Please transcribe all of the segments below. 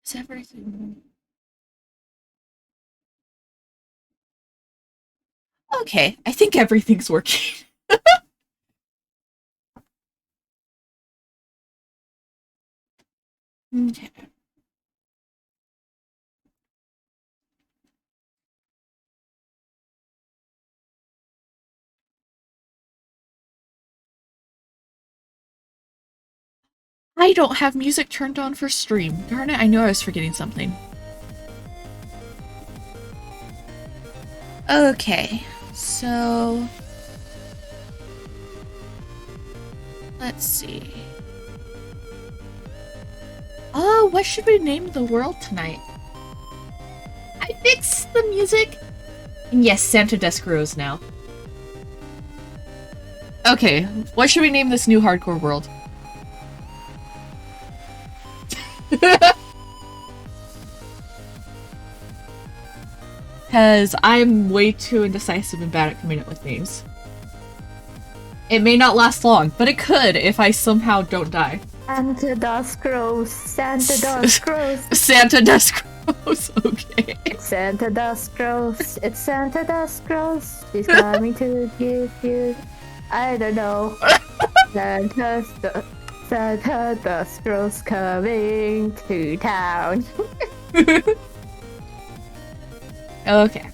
Is everything... Okay, I think everything's working. Okay. I don't have music turned on for stream. Darn it, I knew I was forgetting something. Okay, so... let's see. Oh, what should we name the world tonight? I fixed the music! And yes, Santa Desk Rose now. Okay, what should we name this new hardcore world? Because I'm way too indecisive and bad at coming up with names. It may not last long, but it could if I somehow don't die. Santa Dusk Rose, Santa Dusk Rose. Santa Desk Rose, okay. It's Santa Dusk Rose, it's Santa Dusk Rose. She's coming to give you, I don't know. Santa Dusk Rose coming to town. Okay.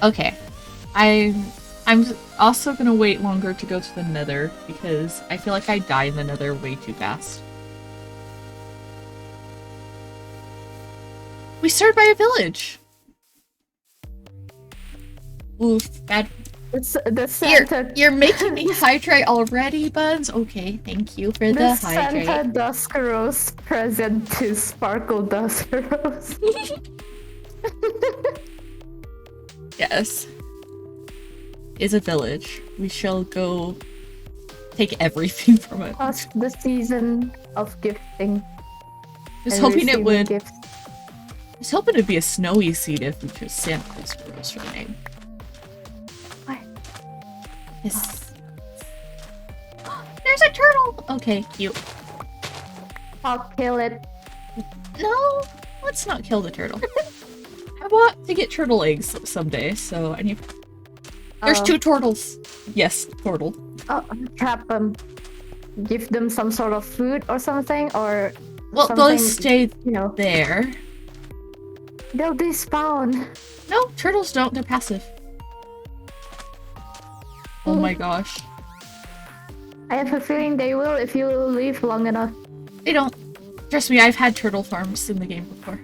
Okay. I'm also gonna wait longer to go to the Nether because I feel like I die in the Nether way too fast. We started by a village. Oof, bad. It's the Santa. You're making me hydrate already, Buns? Okay, thank you for the hydrate. Santa Dusk Rose present to Sparkle Dusk Rose. Yes. Is a village. We shall go take everything from it. Past the season of gifting. I was hoping it would. Gifts. I was hoping it'd be a snowy seed if we chose Santa Desk Rose for the name. What? Yes. There's a turtle! Okay, cute. I'll kill it. No, let's not kill the turtle. I want to get turtle eggs someday, so I need... There's 2 turtles! Yes, turtle. Oh, trap them. Give them some sort of food or something, or... Well, something, they'll stay, there. They'll despawn. No, turtles don't, they're passive. Oh my gosh. I have a feeling they will if you leave long enough. They don't. Trust me, I've had turtle farms in the game before.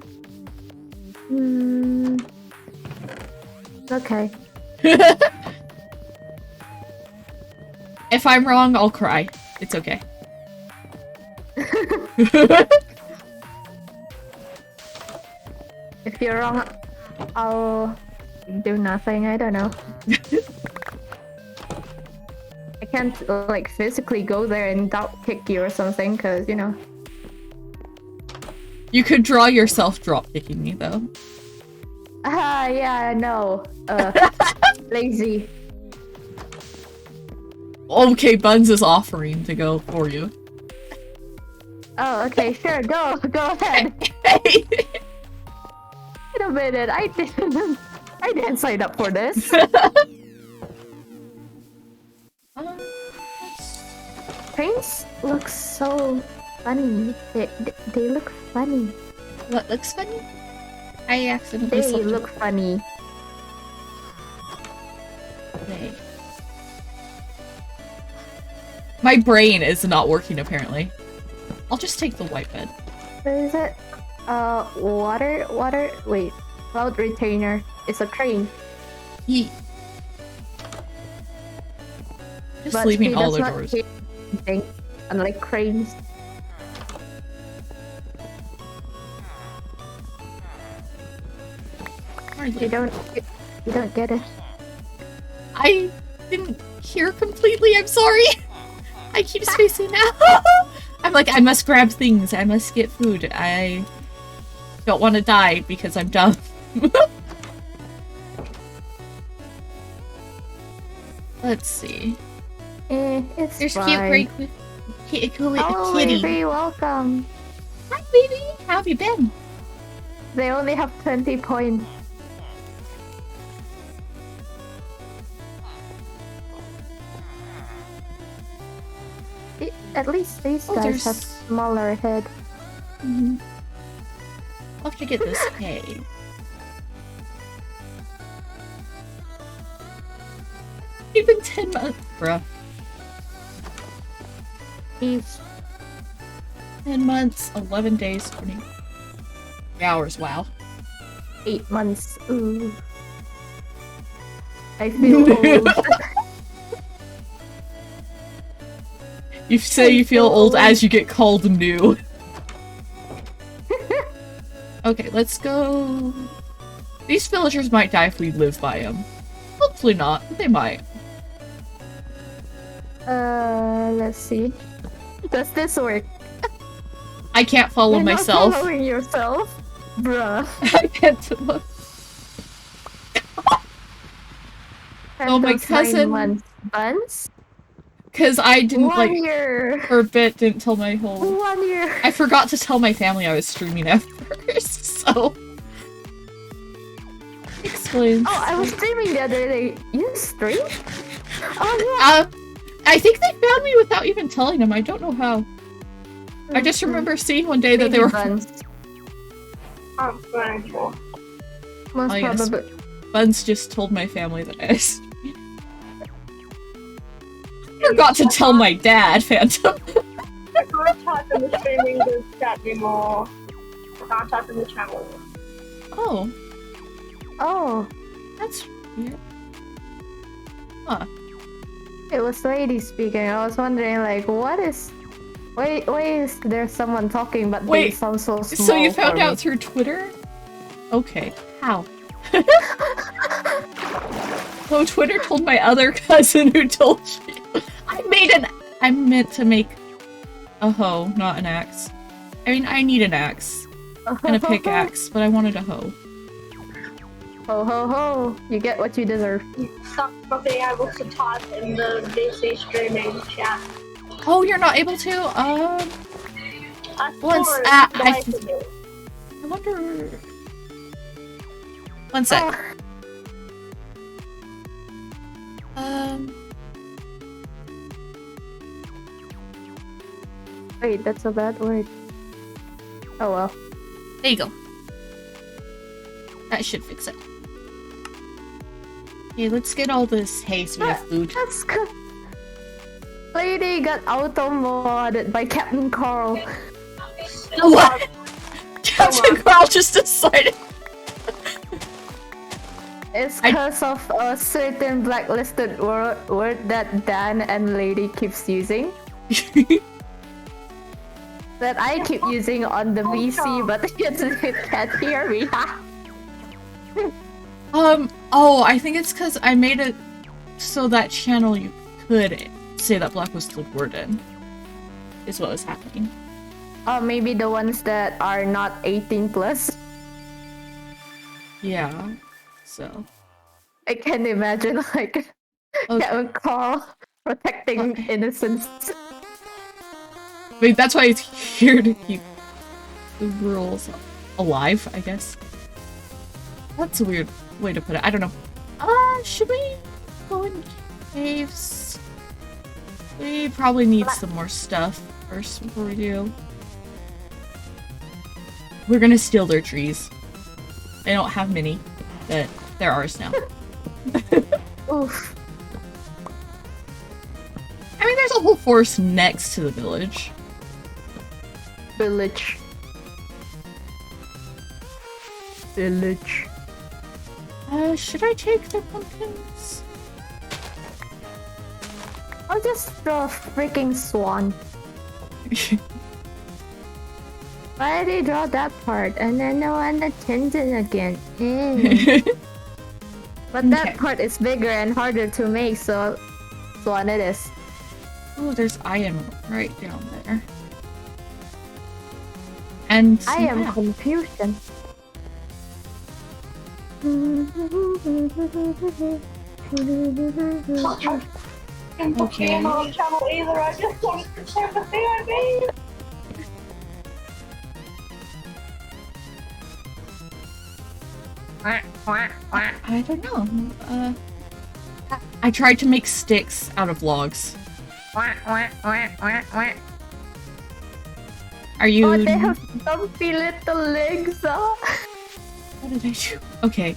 Okay. If I'm wrong, I'll cry. It's okay. If you're wrong, I'll do nothing. I don't know. I can't, like, physically go there and drop kick you or something, because, you know. You could draw yourself drop kicking me, though. Yeah, no. Lazy. Okay, Buns is offering to go for you. Oh, okay, sure, go ahead. Hey. Wait a minute, I didn't sign up for this. Trains look so funny. They look funny. What looks funny? I accidentally They look funny. Okay. My brain is not working, apparently. I'll just take the white bed. What is it? Water? Wait. Cloud retainer. It's a train. Yeet. Just leaving all the doors. Anything, unlike cranes. You don't get it. I didn't hear completely, I'm sorry. I keep spacing out. I'm like, I must grab things, I must get food. I don't want to die because I'm dumb. Let's see. It's There's fine. cute Oh, kitty. baby, welcome. Hi, baby. How have you been? They only have 20 points. At least these guys have smaller head. Mm-hmm. I'll have to get this hay. Even 10 months, bruh. Each 10 months, 11 days, 20 hours. Wow. 8 months. Ooh. I feel old. You say you feel old as you get called new. Okay, let's go. These villagers might die if we live by them. Hopefully not, but they might. Let's see. Does this work? I can't follow myself. You're not following yourself? Bruh. I can't look. Oh, my cousin. Buns? Because I didn't, 1 year. For a bit, didn't tell my whole... 1 year. I forgot to tell my family I was streaming at first, so... Explains. Oh, I was streaming the other day. You stream? Oh, yeah. I think they found me without even telling them. I don't know how. I just remember seeing one day that they were... Buns. I'm thankful. Most probably. Buns just told my family that I was... I forgot to tell my dad, Phantom. I can't talk in the streaming group chat anymore. I can't talk in the channel. Oh. Oh. That's weird. Huh. It was lady speaking. I was wondering, like, what is... Why is there someone talking but they sound so small? So you found out through Twitter? Okay. How? Oh, Twitter told my other cousin who told you. I meant to make a hoe, not an axe. I mean, I need an axe. And a pickaxe, but I wanted a hoe. Ho ho ho! You get what you deserve. You suck for being able to type in the VC streaming chat. Oh, you're not able to? I wonder... One sec. Wait, that's a bad word. Oh well. There you go. That should fix it. Okay, let's get all this hay so we have food. That's good. Lady got auto-modded by Captain Carl. What? Captain Carl just decided. It's because of a certain blacklisted word that Dan and Lady keeps using. That I keep using on the VC, but it can't hear me. Oh, I think it's because I made it so that channel you could say that blacklisted word in. Is what was happening. Oh, maybe the ones that are not 18 plus. Yeah, so. I can imagine, like, Captain Carl protecting innocence. I mean, that's why it's here to keep the rules alive, I guess. That's a weird way to put it. I don't know. Should we go in caves? We probably need some more stuff first before we do. We're gonna steal their trees. They don't have many, but they're ours now. Oof. I mean, there's a whole forest next to the village. Village. Should I take the pumpkins? I'll just draw a freaking swan. Why did they draw that part and then no one attends it again? But that part is bigger and harder to make, so swan it is. Oh, there's iron right down there. And I am confusion. didn't put Okay. game on channel either. I just wanted to share the thing I made. I don't know. I tried to make sticks out of logs. Are you? Oh, they have dumpy little legs. What did I do? Okay.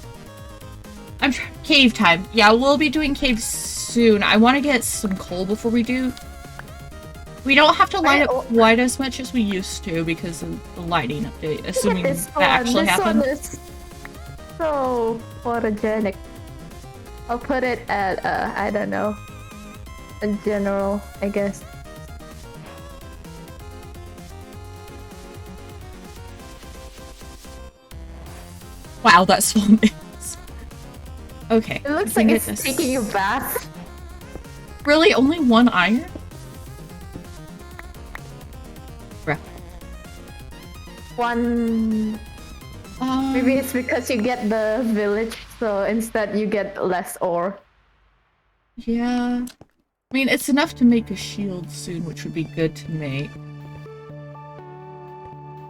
Cave time. Yeah, we'll be doing caves soon. I want to get some coal before we do. We don't have to light up quite as much as we used to because of the lighting update, assuming that actually happened. This one is so photogenic. I'll put it at, I don't know, in general, I guess. Wow, that's so nice. Okay. It looks like it's taking a bath. Really? Only one iron? Bruh. One... Maybe it's because you get the village, so instead you get less ore. Yeah. I mean, it's enough to make a shield soon, which would be good to make.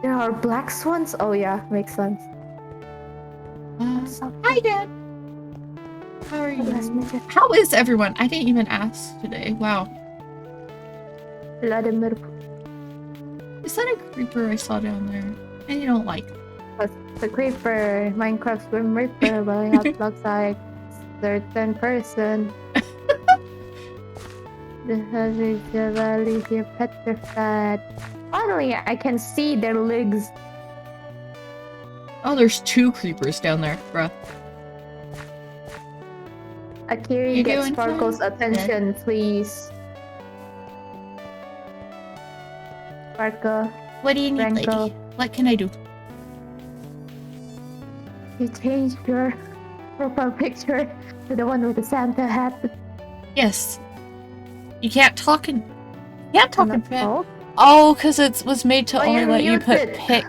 There are black swans? Oh yeah, makes sense. Hi, Dad! How are you? How is everyone? I didn't even ask today. Wow. Vladimir. Is that a creeper I saw down there? And you don't like it? The creeper, Minecraft Swim Reaper, but it looks like certain person. The heavy valley here petrified. Finally, I can see their legs. Oh, there's two creepers down there, bruh. Akiri, get Sparkle's attention, please. Sparkle. What do you need, lady? What can I do? You changed your profile picture to the one with the Santa hat. Yes. You can't talk in... You can't talk in pet. Oh, Oh, because it was made to only let you put pic...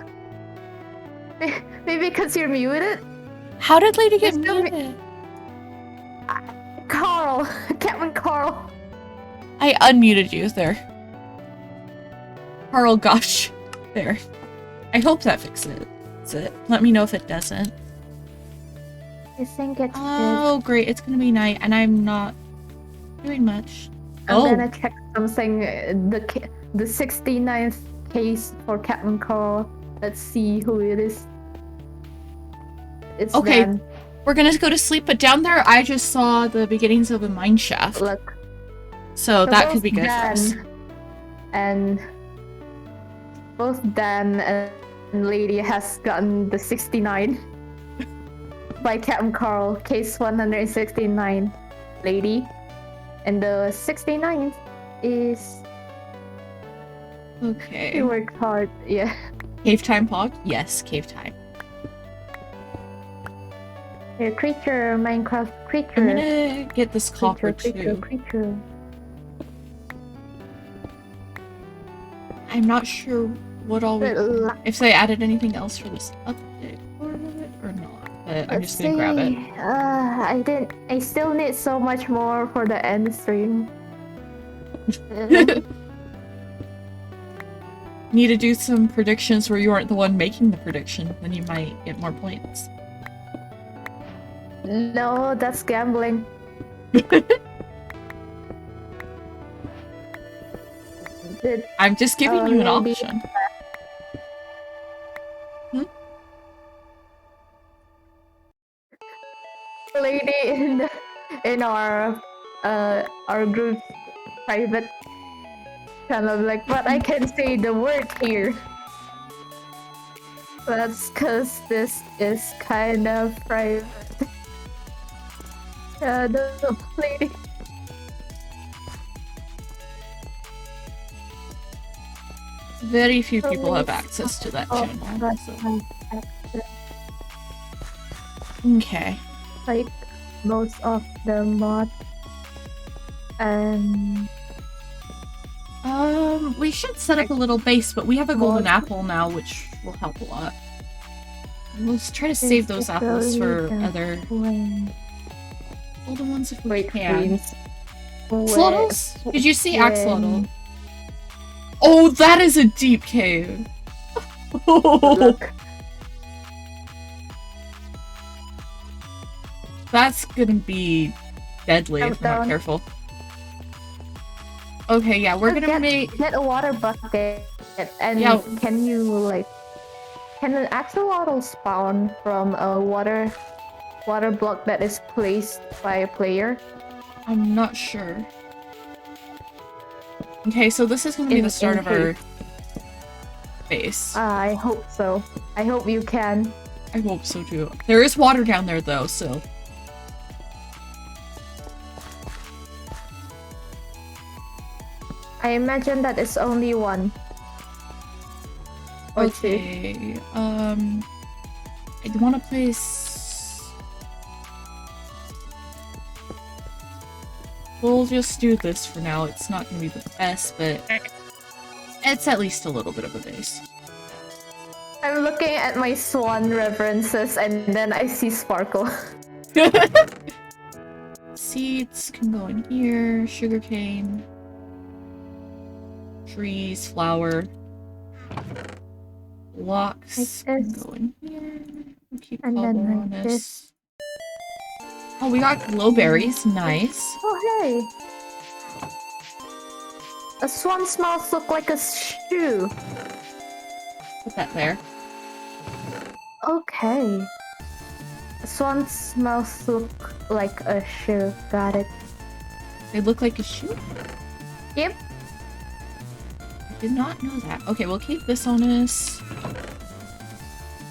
Maybe because you're muted? How did Lady get You're still muted? Carl! Captain Carl! I unmuted you there. Carl, gosh. There. I hope that fixes it. Let me know if it doesn't. I think it's Oh, great. It's gonna be night, and I'm not doing much. I'm gonna check something. The 69th case for Captain Carl. Let's see who it is. It's Okay. Dan. We're gonna go to sleep, but down there I just saw the beginnings of a mine shaft. Look. So that could be good for us. And both Dan and Lady has gotten the 69 by Captain Carl, case 169, Lady. And the 69th is... Okay. He worked hard, yeah. Cave time, Pog? Yes, cave time. Your creature, Minecraft creature. I'm gonna get this copper Creature. I'm not sure what all if they added anything else for this update or not, but I'm just gonna grab it. I still need so much more for the end stream. Need to do some predictions where you aren't the one making the prediction, then you might get more points. No, that's gambling. I'm just giving you an option. Lady in our group's private kind of like, but I can say the word here. That's because this is kind of private. No, Lady. Very few people have access to that channel. So. Okay. Like most of the mods. We should set up a little base, but we have a golden apple now, which will help a lot. Let's try to save those apples for other golden ones if we can. Axolotls? Did you see when- axolotl? Oh, that is a deep cave. Look. That's gonna be deadly if I'm not Down. careful. Okay, yeah, we're gonna make... Get a water bucket, and Yeah. can you like? Can an axolotl spawn from a water block that is placed by a player? I'm not sure. Okay, so this is gonna be the start of our base. I hope so. I hope you can. I hope so too. There is water down there though, so... I imagine that it's only one. Or two. Okay, I want to place... We'll just do this for now. It's not going to be the best, but it's at least a little bit of a base. I'm looking at my swan references and then I see sparkle. Seeds can go in here, sugarcane, trees, flower, blocks Like can this. go in here. We'll keep And cobble then on like this. this. Oh, we got glowberries. Nice. Oh hey! A swan's mouth look like a shoe. Put that there. Okay. A swan's mouth look like a shoe. Got it. They look like a shoe. Yep. I did not know that. Okay, we'll keep this on us.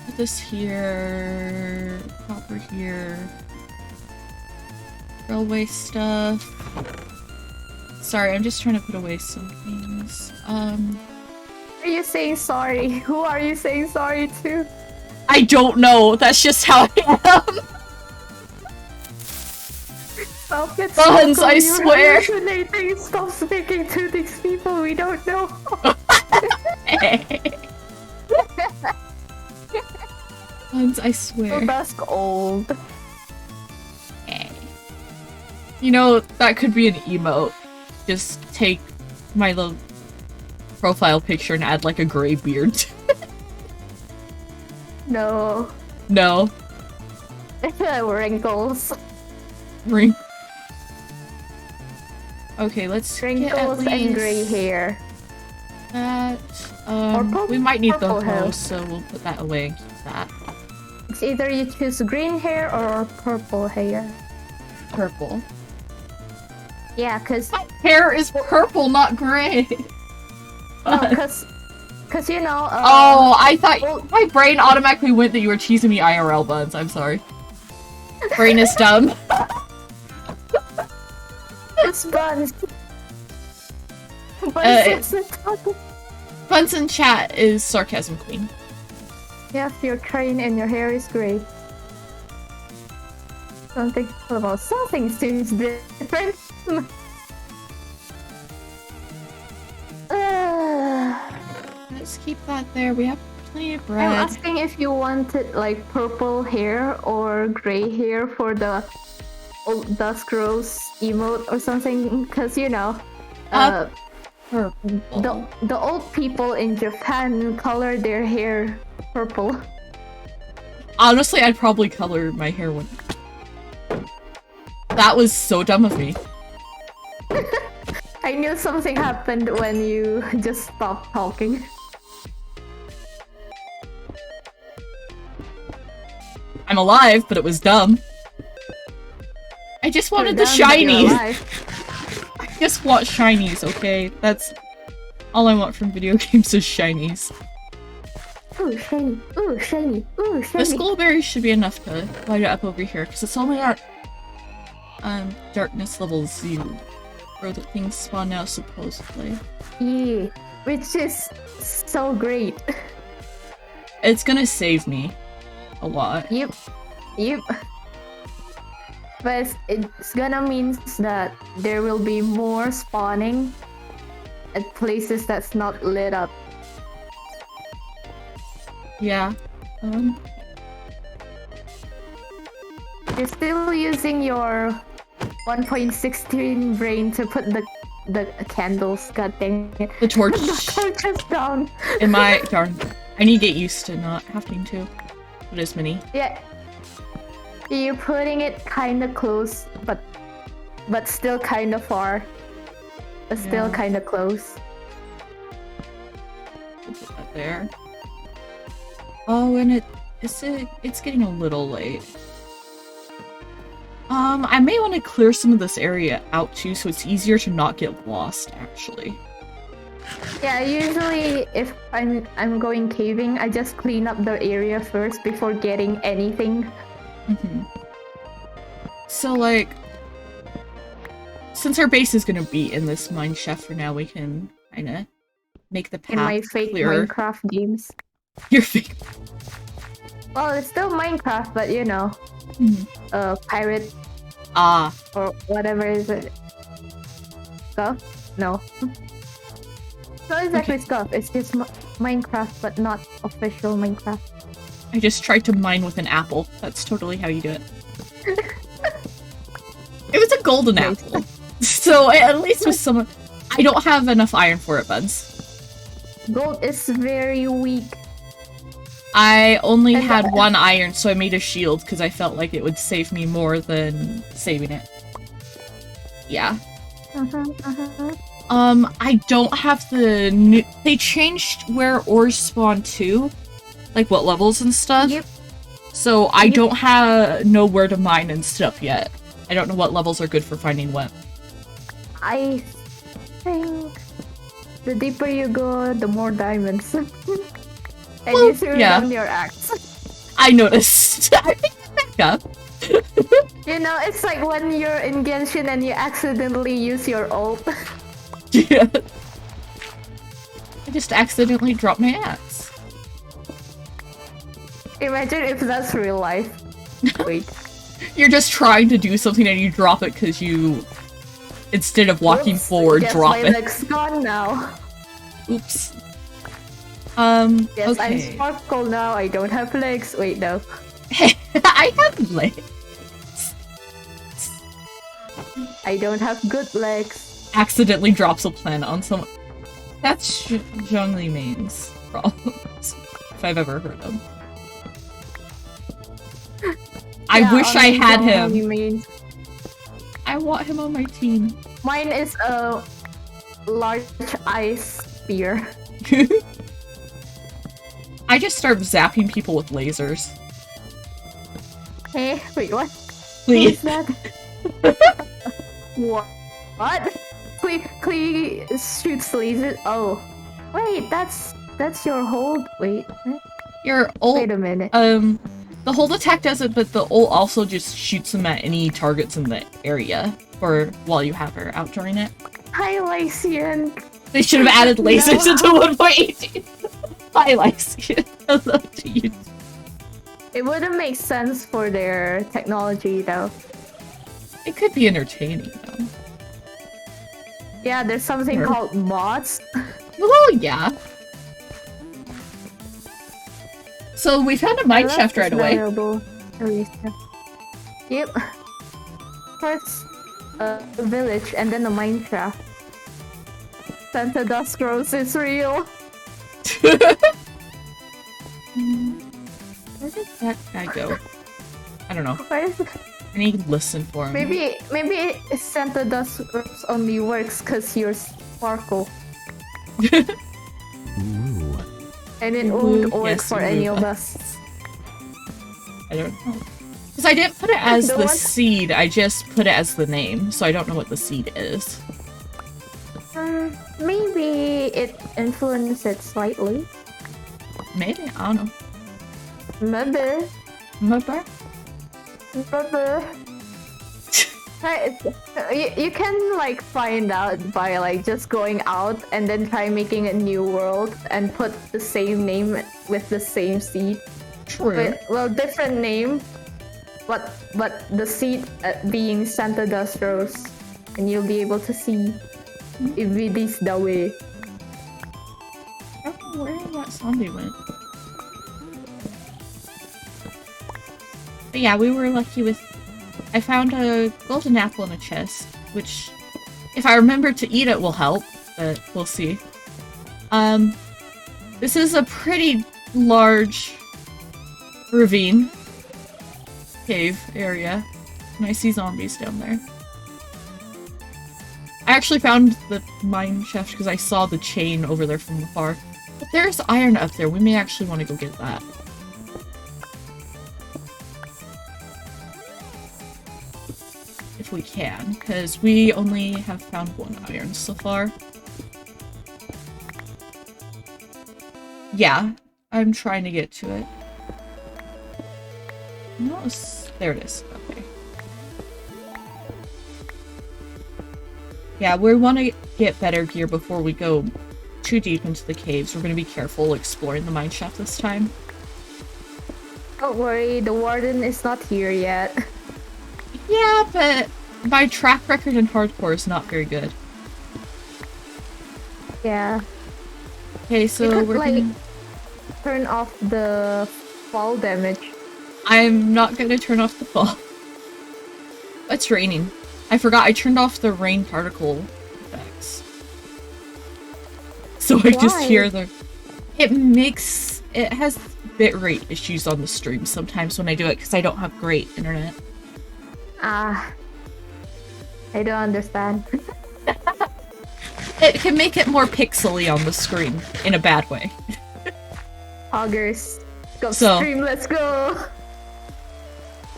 Put this here. Copper here. Railway stuff. Sorry, I'm just trying to put away some things. Are you saying sorry? Who are you saying sorry to? I don't know. That's just how I am. Stop it. Buns, Sparkle, I you're swear. hallucinating. Stop speaking to these people we don't know. Buns, I swear. Dusk old. You know, that could be an emote. Just take my little profile picture and add like a gray beard. No. No. Wrinkles. Ring. Okay, let's get at Wrinkles and least gray hair. that. Or We might need the purple hair. hoe, so we'll put that away and keep that. It's either you choose green hair or purple hair. Purple. Yeah, cause My hair is purple, not gray. cause you know. Oh, I thought my brain automatically went that you were teasing me IRL, Buns. I'm sorry. Brain is dumb. It's Buns. Buns is talking. Buns in chat is sarcasm queen. Yes, you're trained and your hair is gray. Something seems different. Let's keep that there. We have plenty of I'm bread. asking if you wanted like purple hair or gray hair for the old Dusk Rose emote or something, because you know, Purple. the old people in Japan color their hair purple. Honestly, I'd probably color my hair one. That was so dumb of me. I knew something happened when you just stopped talking. I'm alive, but it was dumb. I just wanted the You're down, but you're shinies. alive. I just want shinies, okay? That's all I want from video games is shinies. Ooh, shiny! Ooh, shiny! Ooh, shiny! The skullberry should be enough to light it up over here, because it's only at darkness level 0, where the things spawn now, supposedly. Yeah, which is so great. It's gonna save me a lot. Yep. But it's gonna mean that there will be more spawning at places that's not lit up. Yeah. You're still using your 1.16 brain to put the candles. God dang it. The torch. The torch is down. In my darn. I need to get used to not having to put as many. Yeah. You're putting it kind of close, but still kind of far. But still Yeah. kind of close. We'll put that there. Oh, and it's getting a little late. I may want to clear some of this area out too, so it's easier to not get lost, actually. Yeah, usually if I'm going caving, I just clean up the area first before getting anything. Mm-hmm. So, like, since our base is gonna be in this mine shaft for now, we can kinda make the path In my fake clearer. Minecraft games. Your fake. Well, it's still Minecraft, but you know, pirate Ah, or whatever is it? Scuff? No. Not exactly Scuff. It's just Minecraft, but not official Minecraft. I just tried to mine with an apple. That's totally how you do it. It was a golden Nice. apple. So at least with some... I don't have enough iron for it, buds. Gold is very weak. I only And had one iron, so I made a shield because I felt like it would save me more than saving it. Yeah. I don't have the new... They changed where ores spawn too. Like what levels and stuff. Yep. So I don't know where to mine and stuff yet. I don't know what levels are good for finding what. I think the deeper you go, the more diamonds. And Well, you threw yeah. down your axe. I noticed. I picked it back up. You know, it's like when you're in Genshin and you accidentally use your ult. Yeah. I just accidentally dropped my axe. Imagine if that's real life. Wait. You're just trying to do something and you drop it because you, instead of walking Oops, forward, guess drop my it. leg's gone now. Oops. Yes, I'm okay. Sparkle now. I don't have legs. Wait, no. I have legs. I don't have good legs. Accidentally drops a plant on someone. That's Zhongli Main's problems, if I've ever heard of. I Yeah, wish I only had Zhongli him. means- I want him on my team. Mine is a large ice spear. I just start zapping people with lasers. Hey, wait, what? Please. Who's that? What? Clee shoots lasers. Oh, wait, that's your hold. Wait, Your ult, wait a minute. the hold attack does it, but the ult also just shoots them at any targets in the area, or while you have her out during it. Hi, Lycian. They should have added lasers No. into 1.18. Hi, Lycian. Hello to you. It wouldn't make sense for their technology, though. It could be entertaining, though. Yeah, there's something Sure. called mods. Well, yeah. So we found a mine shaft right away. Yep. First, a village, and then a mine shaft. Santa Dusk Rose is real. Where did that guy go? I don't know. Why is it? I need to listen for him. Maybe Santa Dusk Rose only works because you're Sparkle. Ooh. And it Ooh, won't work yes, for any ooh. of us. I don't know. Because I didn't put it as The the one- seed, I just put it as the name, so I don't know what the seed is. Maybe it influenced it slightly. Maybe, I don't know. Maybe. Remember? Right, you can like find out by like just going out and then try making a new world and put the same name with the same seed. True. Well, different name, but the seed being Santa Dust Rose, and you'll be able to see if it is the way. I don't know where that zombie went. But yeah, we were lucky with I found a golden apple in a chest, which, if I remember to eat it, will help, but we'll see. This is a pretty large ravine cave area, and I see zombies down there. I actually found the mine shaft because I saw the chain over there from afar. But there's iron up there. We may actually want to go get that. If we can, because we only have found 1 iron so far. Yeah, I'm trying to get to it. No, there it is. Okay. Yeah, we want to get better gear before we go too deep into the caves. We're going to be careful exploring the mine shaft this time. Don't worry, the warden is not here yet. Yeah, but my track record in hardcore is not very good. Yeah. Okay, so you could, we're like, gonna... turn off the fall damage. I'm not gonna turn off the fall. It's raining. I forgot I turned off the rain particle effects. So I just hear the... It has bitrate issues on the stream sometimes when I do it because I don't have great internet. Ah. I don't understand. It can make it more pixely on the screen in a bad way. Augers. Go So- stream, let's go!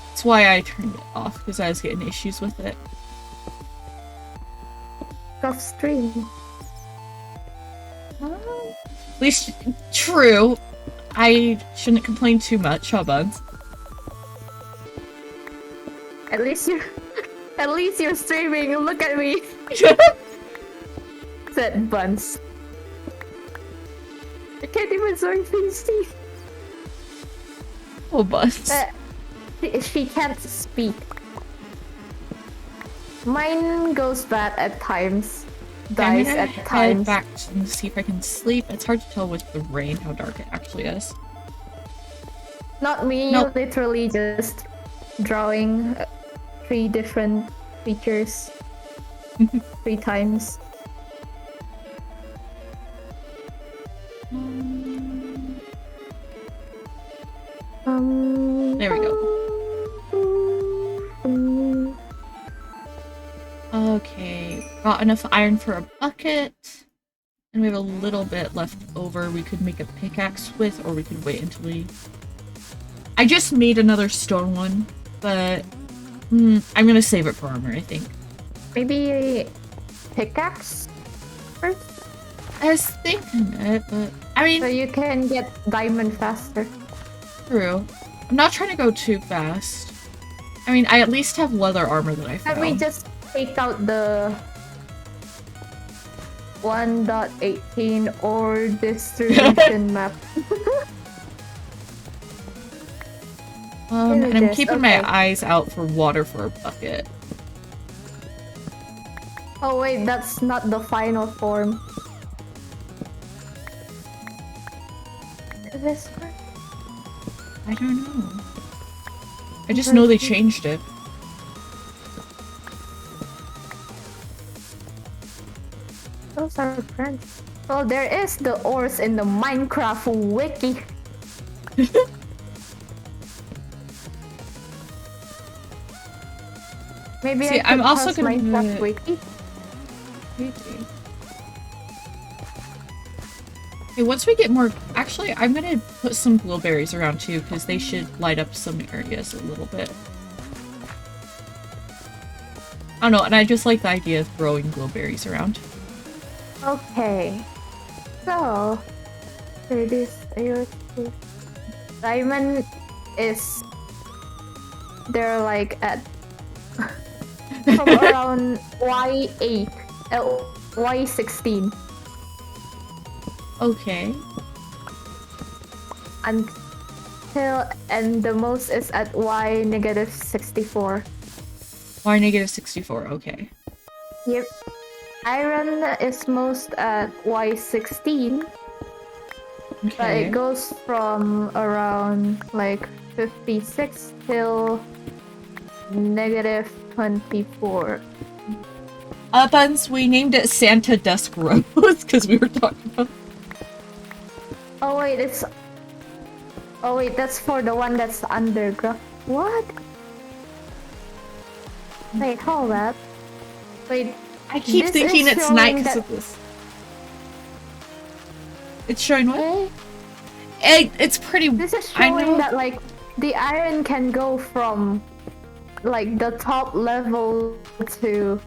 That's why I turned it off, because I was getting issues with it. Go stream. At least, true. I shouldn't complain too much, huh, Buns? At least you're streaming, look at me! Said Buns. I can't even sort things. Oh, Buns. She can't speak. Mine goes bad at times. I'm Dies gonna at head times. back and see if I can sleep. It's hard to tell with the rain how dark it actually is. Not me, Nope. literally just drawing 3 different features 3 times. There we go. Okay, got enough iron for a bucket. And we have a little bit left over we could make a pickaxe with, or we could wait until we... I just made another stone one, but I'm gonna save it for armor, I think. Maybe a pickaxe first? I was thinking it, but... I mean, So you can get diamond faster. true. I'm not trying to go too fast. I mean, I at least have leather armor that I Let found. me just take out the 1.18 or distribution map. And I'm Images, keeping okay. my eyes out for water for a bucket. Oh wait, that's not the final form. Is this one? I don't know. I just know they changed it. Those are friends. Oh, there is the ores in the Minecraft wiki. Maybe See, I I'm could also post gonna- Minecraft wiki. Okay, once we get more... Actually, I'm gonna put some blueberries around too, because they should light up some areas a little bit. I don't know, and I just like the idea of throwing blueberries around. Okay. So, it is diamond is they're like at from around Y8, Y16 Okay. until, and the most is at Y negative 64. Why negative 64? Okay. Yep. Iron is most at Y16, but Okay. it goes from around like 56 till -24. Buns, we named it Santa Dusk Rose because we were talking about. Oh wait, it's. Oh wait, that's for the one that's underground. What? Wait, hold up. Wait. I keep This thinking is it's night showing because that- of this. It's showing what? Eh? It's pretty. This is I know. showing that like the iron can go from like the top level to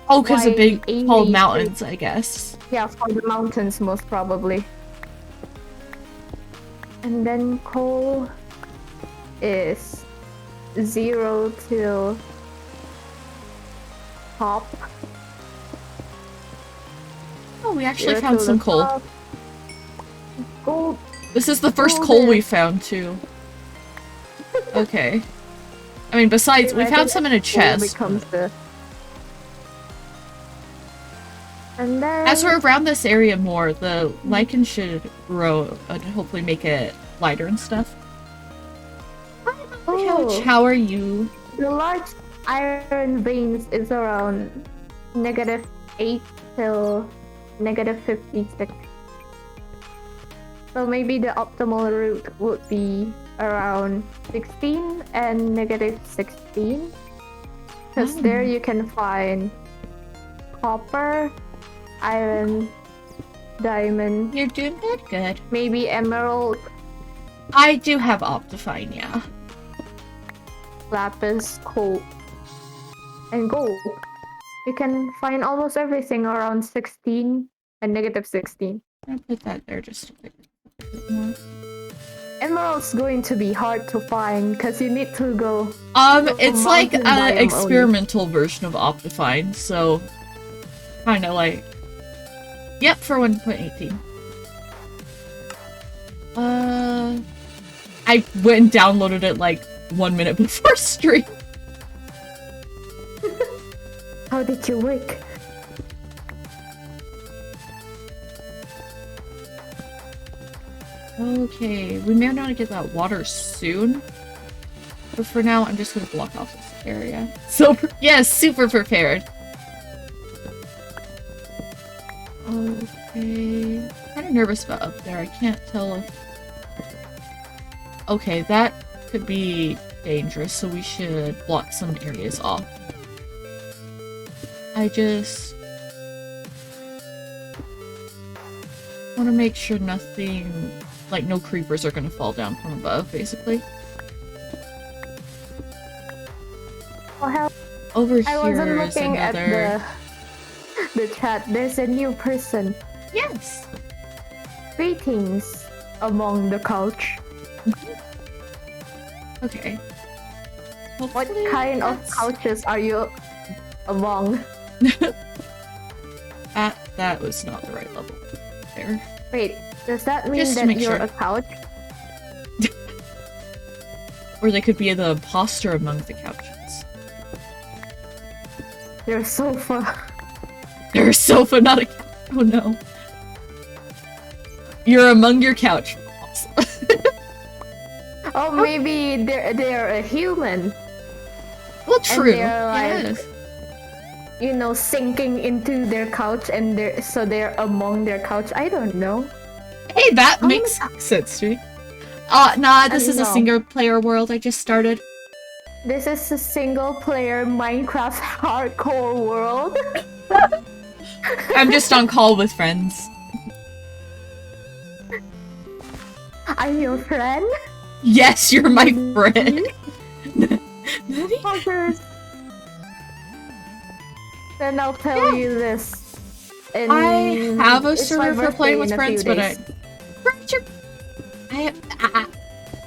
Oh, because of big Y80 tall mountains, I guess. yeah, for the mountains most probably. And then coal is 0 to top. Oh, we actually 0 found to some the coal. top. Gold. This is the first Gold coal is- we found too. Okay. I mean, besides, we found some in a Gold chest. becomes the... And then As we're around this area more, the lichen should grow and hopefully make it lighter and stuff. Oh. How are you? The large iron veins is around -8 till -56. So maybe the optimal route would be around 16 and -16. Because there you can find copper, iron, diamond, You're doing good. maybe emerald, I do have Optifine, yeah. lapis, coal, and gold. You can find almost everything around 16 and -16. I'll put that there just a bit more. Emerald's going to be hard to find because you need to go. It's like mountain an biome experimental version of Optifine, so kind of like. Yep, for 1.18. I went and downloaded it like 1 minute before stream. How did you wake? Okay, we may not get that water soon. But for now, I'm just gonna block off this area. So, yes, super prepared. Okay. Kind of nervous about up there. I can't tell if... Okay, that could be dangerous, so we should block some areas off. I just... want to make sure nothing... Like, no creepers are gonna fall down from above, basically. Oh hell! Over I wasn't here is looking another... at the chat. There's a new person. Yes! Greetings among the couch. Okay. What Hopefully kind of that's- couches are you among? That was not the right level. There. Wait, does that mean Just to that make you're sure. a couch? Or they could be the imposter among the couches. You're a sofa. They're a sofa, not a couch. Oh no. You're among your couch. Oh, maybe they're a human. Well, true. they're like- Yes. You know, sinking into their couch, and they're among their couch. I don't know. Hey, that Oh makes sense to me. Nah, this is a know. single player world I just started. This is a single-player Minecraft hardcore world. I'm just on call with friends. I'm your friend. Yes, you're my friend. Nani? Fuckers. Then I'll tell you this. I have a It's my server for playing with birthday in a friends, few but days.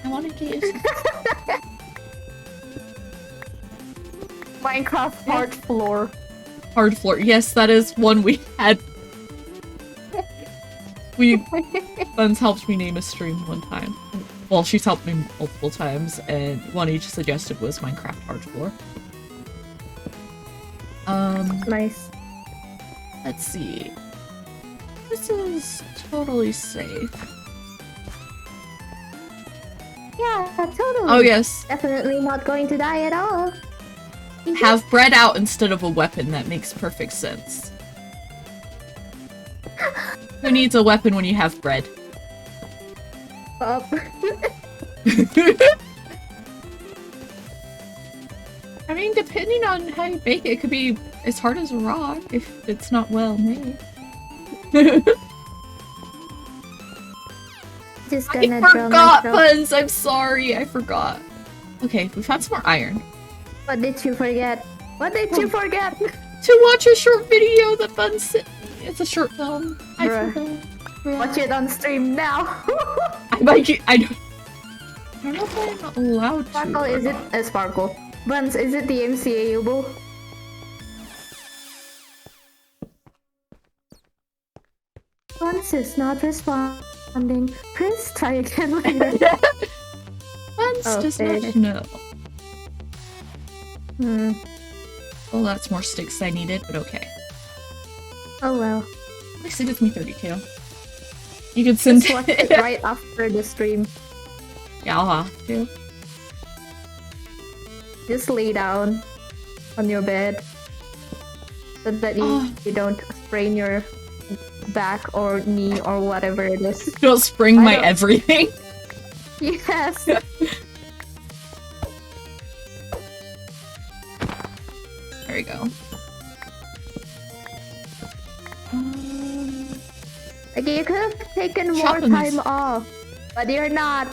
I want to get used to Minecraft hard floor. hard floor. Yes, that is one we had. Buns helped me name a stream one time. Well, she's helped me multiple times, and one each suggested was Minecraft hard floor. Nice. Let's see. This is totally safe. Yeah, totally. Oh yes. Definitely not going to die at all. have bread out instead of a weapon. That makes perfect sense. Who needs a weapon when you have bread? Up. I mean, depending on how you bake it, it could be as hard as a rock if it's not well made. Just I gonna draw forgot, myself. Buns! I'm sorry, I forgot. Okay, we found some more iron. What did you forget? What did you forget? To watch a short video that Buns sent me. It's a short film. I Bruh. forgot. Watch it on stream now. I might get- I don't know if I'm allowed to. Sparkle, or is it not. a Sparkle? Buns, is it the MCA-able? Buns is not responding. Please try again later. Buns does Okay. not know. Hmm. Well, that's more sticks I needed, but okay. Oh well. At least it gives me 32. You can send Just watch it right after the stream. Yeah, I'll have to. Just lay down on your bed so that you don't sprain your back or knee or whatever it is. Don't spring I my don't- everything. Yes. There we go. Like, you could have taken more Chopping this. time off, but you're not.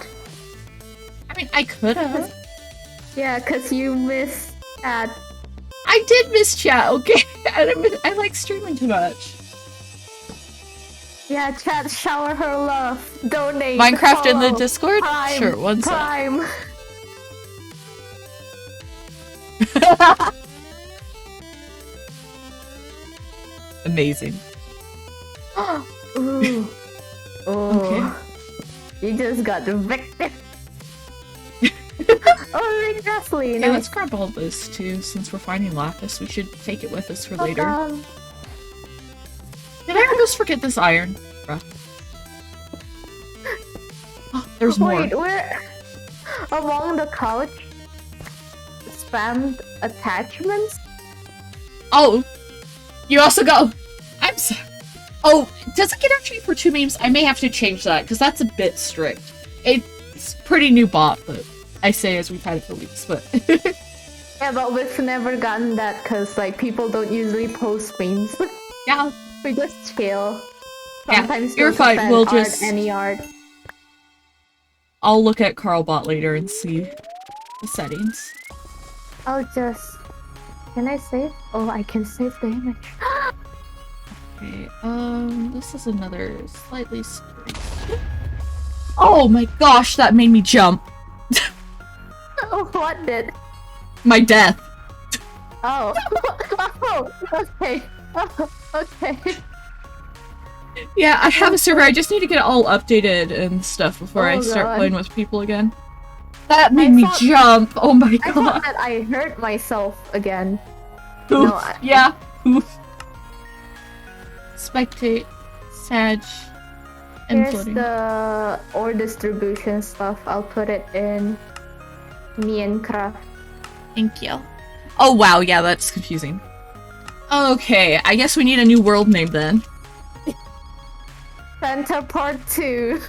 I mean, I could have. Yeah, because you missed that. I did miss chat, okay? I like streaming too much. Yeah, chat, shower her love. Donate. Minecraft in the follow, Discord? Prime, Sure, one sec. Prime. Amazing. Ooh. Oh. Okay. You just got the victim. Oh, Rick Wrestling. Okay, let's grab all this too, since we're finding lapis. We should take it with us for later. Did I almost forget this iron? Bruh. Oh, there's more. Wait, we're among the couch. Spammed attachments. Oh, you also go. I'm sorry. Oh, does it get actually for 2 memes? I may have to change that because that's a bit strict. It's pretty new bot, but I say as we've had it for weeks. But Yeah, but we've never gotten that because like people don't usually post memes. yeah, We just chill. Yeah, Sometimes you're we'll fine, send we'll art, just- any art. I'll look at Carlbot later and see the settings. I'll just. Can I save? Oh, I can save the image. Okay, this is another slightly scary. Oh my gosh, that made me jump. Oh, what did? My death. Oh. Oh, okay. Oh, okay. Yeah, I have a server. I just need to get it all updated and stuff before I Oh, start God. playing with people again. That made I me thought- jump. Oh my I god. thought that I hurt myself again. Oof. No, I- Yeah. Oof. Spectate. Sag. And Here's floating. the ore distribution stuff. I'll put it in Minecraft. Thank you. Oh wow, yeah, that's confusing. Okay, I guess we need a new world name then. Santa Part 2.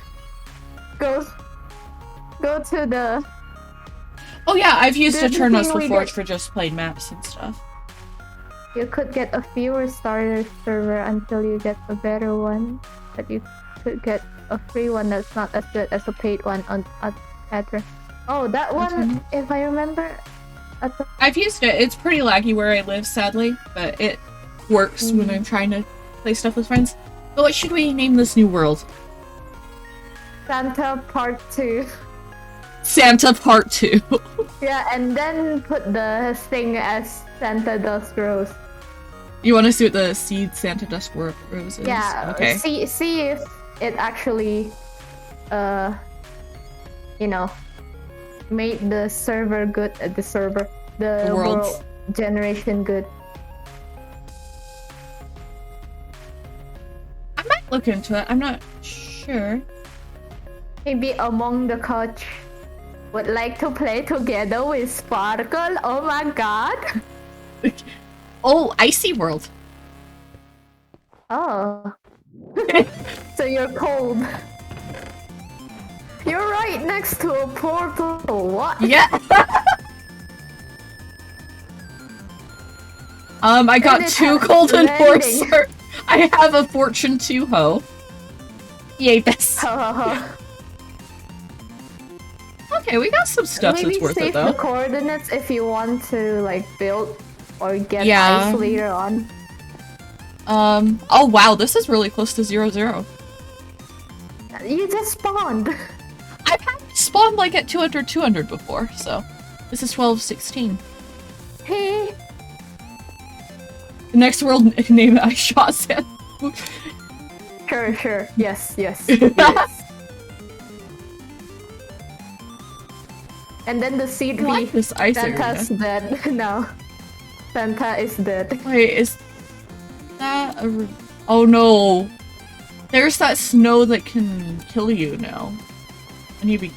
Go to the. Oh yeah, I've used The Eternus thing we before did- for just plain maps and stuff. You could get a fewer starter server until you get a better one, but you could get a free one that's not as good as a paid one on Eternus. Oh, that one, Eternus? if I remember. I've used it. It's pretty laggy where I live, sadly, but it works when Mm. I'm trying to play stuff with friends. But what should we name this new world? Santa Part 2. Santa Part 2. Yeah, and then put the thing as Santa Dust Rose. You want to see what the seed Santa Dust Rose is? Yeah, Okay. see if it actually, you know, made the server good, the world. world generation good. I might look into it. I'm not sure. Maybe Among the Couch would like to play together with Sparkle. Oh my god! Oh, Icy World. Oh. So you're cold. You're right next to a portal. What? Yeah. I got it 2 has golden landing. horse. I have a fortune 2 hoe. Yay, best. Ha ha ha. Okay, we got some stuff Maybe that's worth save it though. the coordinates if you want to like build or get Yeah. ice later on. Oh wow, this is really close to 0-0. You just spawned. I've had spawned like at 200 before, so this is 12-16. Hey. The next world name I shot Sam. Sure. Yes. yes. And then the seed I like this ice Santa's area. dead now. Santa is dead. Wait, is that a... Oh no. There's that snow that can kill you now. I need to be...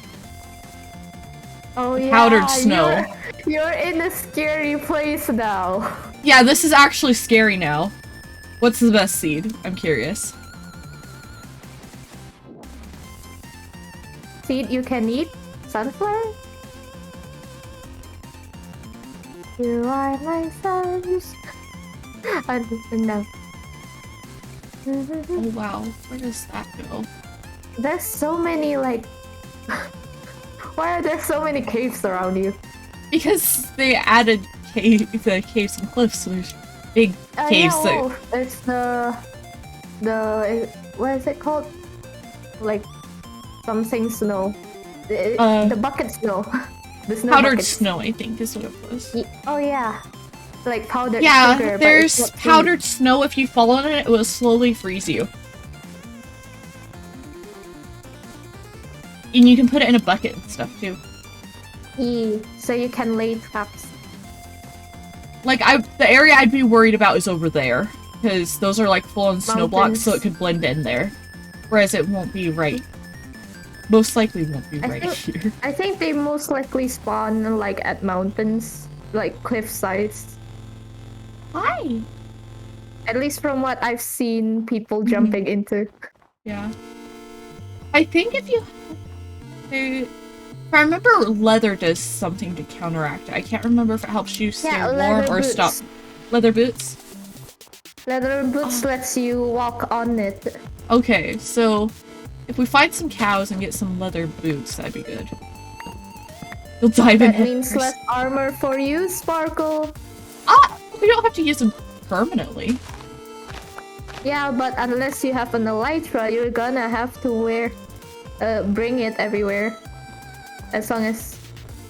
Oh yeah. Powdered snow. You're in a scary place now. Yeah, this is actually scary now. What's the best seed? I'm curious. Seed you can eat? Sunflower? You are my sunshine. I don't know. Oh wow, where does that go? There's so many like... Why are there so many caves around you? Because they added the caves and cliffs, so there's big caves that... It's what is it called? Like something snow. The bucket snow. The snow Powdered buckets. snow, I think, is what it was. Oh yeah. Like powdered Yeah, sugar. but there's it's not powdered snow. If you fall on it, it will slowly freeze you. And you can put it in a bucket and stuff, too. food. So you can lay traps. Like, the area I'd be worried about is over there. Because those are, like, full-on snow blocks, so it could blend in there. Whereas it won't be right. Most likely won't be right here. I think they most likely spawn like at mountains, like cliff sides. Hi! At least from what I've seen people jumping into. Yeah. I think if you... If I remember, leather does something to counteract it. I can't remember if it helps you stay warm leather or boots. stop. Leather boots? Leather boots lets you walk on it. Okay, so if we find some cows and get some leather boots, that'd be good. You'll dive in That means first. less armor for you, Sparkle. Ah! We don't have to use them permanently. Yeah, but unless you have an elytra, you're gonna have to bring it everywhere. As long as...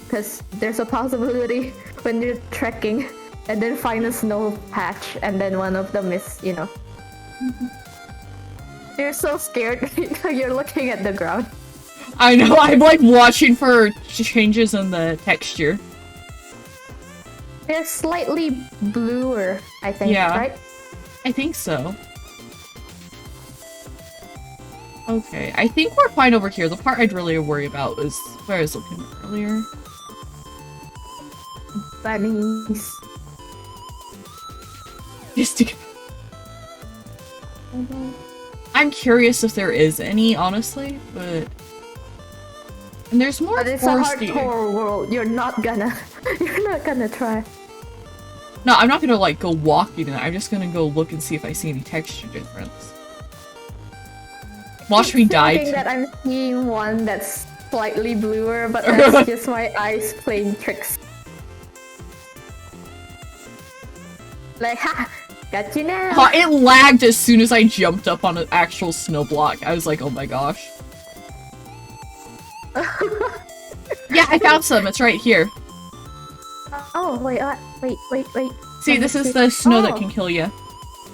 Because there's a possibility when you're trekking and then find a snow patch and then one of them is, you know... You're so scared. You're looking at the ground. I know, I'm like watching for changes in the texture. They're slightly bluer, I think, Yeah. right? I think so. Okay, I think we're fine over here. The part I'd really worry about was where I was looking earlier. Bunnies. Just to... I'm curious if there is any, honestly, but... And there's more But it's a foresty. hardcore world. You're not gonna try. No, I'm not gonna, like, go walking in it. I'm just gonna go look and see if I see any texture difference. Watch me die. Thinking that I'm seeing one that's slightly bluer, but that's just my eyes playing tricks. Like, ha! Got you now! Oh, it lagged as soon as I jumped up on an actual snow block. I was like, oh my gosh. Yeah, I found some. It's right here. Oh, wait, wait. See, this is the snow that can kill you.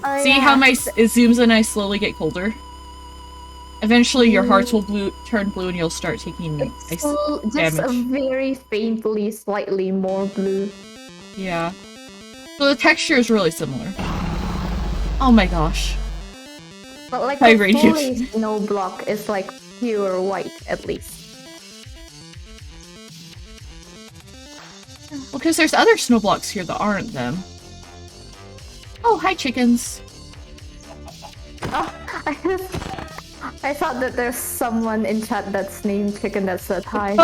Oh, See yeah. how it zooms in and I slowly get colder? Eventually your hearts will turn blue and you'll start taking ice Just damage. a very faintly, slightly more blue. Yeah. So the texture is really similar. Oh my gosh. But like High a radiation. fully snow block is like pure white, at least. Well, because there's other snow blocks here that aren't them. Oh, hi, chickens. Oh, I thought that there's someone in chat that's named Chicken that said hi.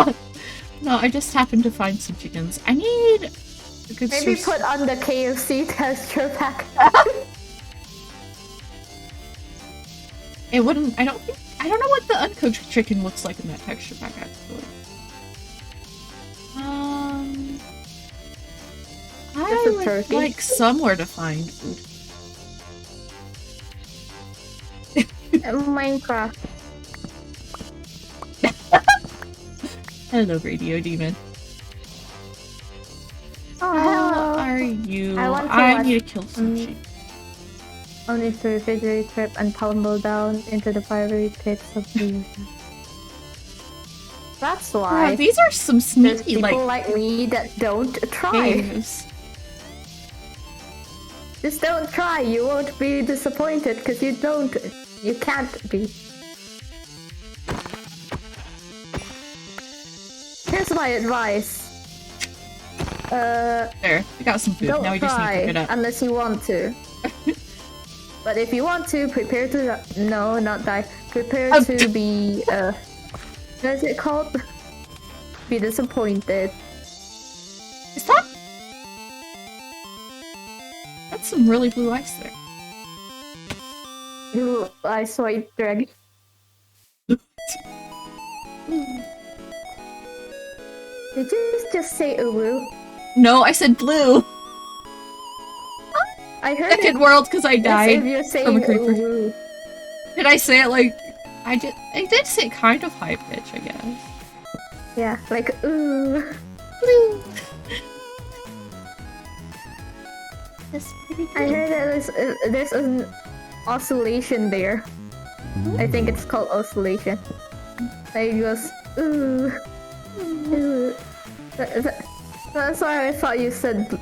No, I just happened to find some chickens. I need a good Maybe source. put on the KFC texture pack. It wouldn't. I don't know what the uncooked chicken looks like in that texture pack actually. I a would turkey. like somewhere to find food. Minecraft. Hello, Radio Demon. Oh, How hello. are you? I want to I watch- need to kill some sheep. Only to refrigerator trip and tumble down into the fiery pits of the. That's why. Yeah, these are some There's sneaky people like like me that don't try. caves. Just don't try. You won't be disappointed because you don't. You can't be. Here's my advice. There, we got some food. Don't Now we just need to try cook it up. unless you want to. But if you want to, prepare to no, not die. Prepare to be what is it called? Be disappointed. Is that? That's some really blue ice there. Blue ice white dragon. Did you just say uwu? No, I said blue. I heard Second it world because I as if died you're saying from a creeper. uwu. Did I say it like I did? I did say it kind of high pitch, I guess. Yeah, like ooh. Blue. I heard that there's an oscillation there. I think it's called oscillation. Like it goes ooh. Ooh. That's why I thought you said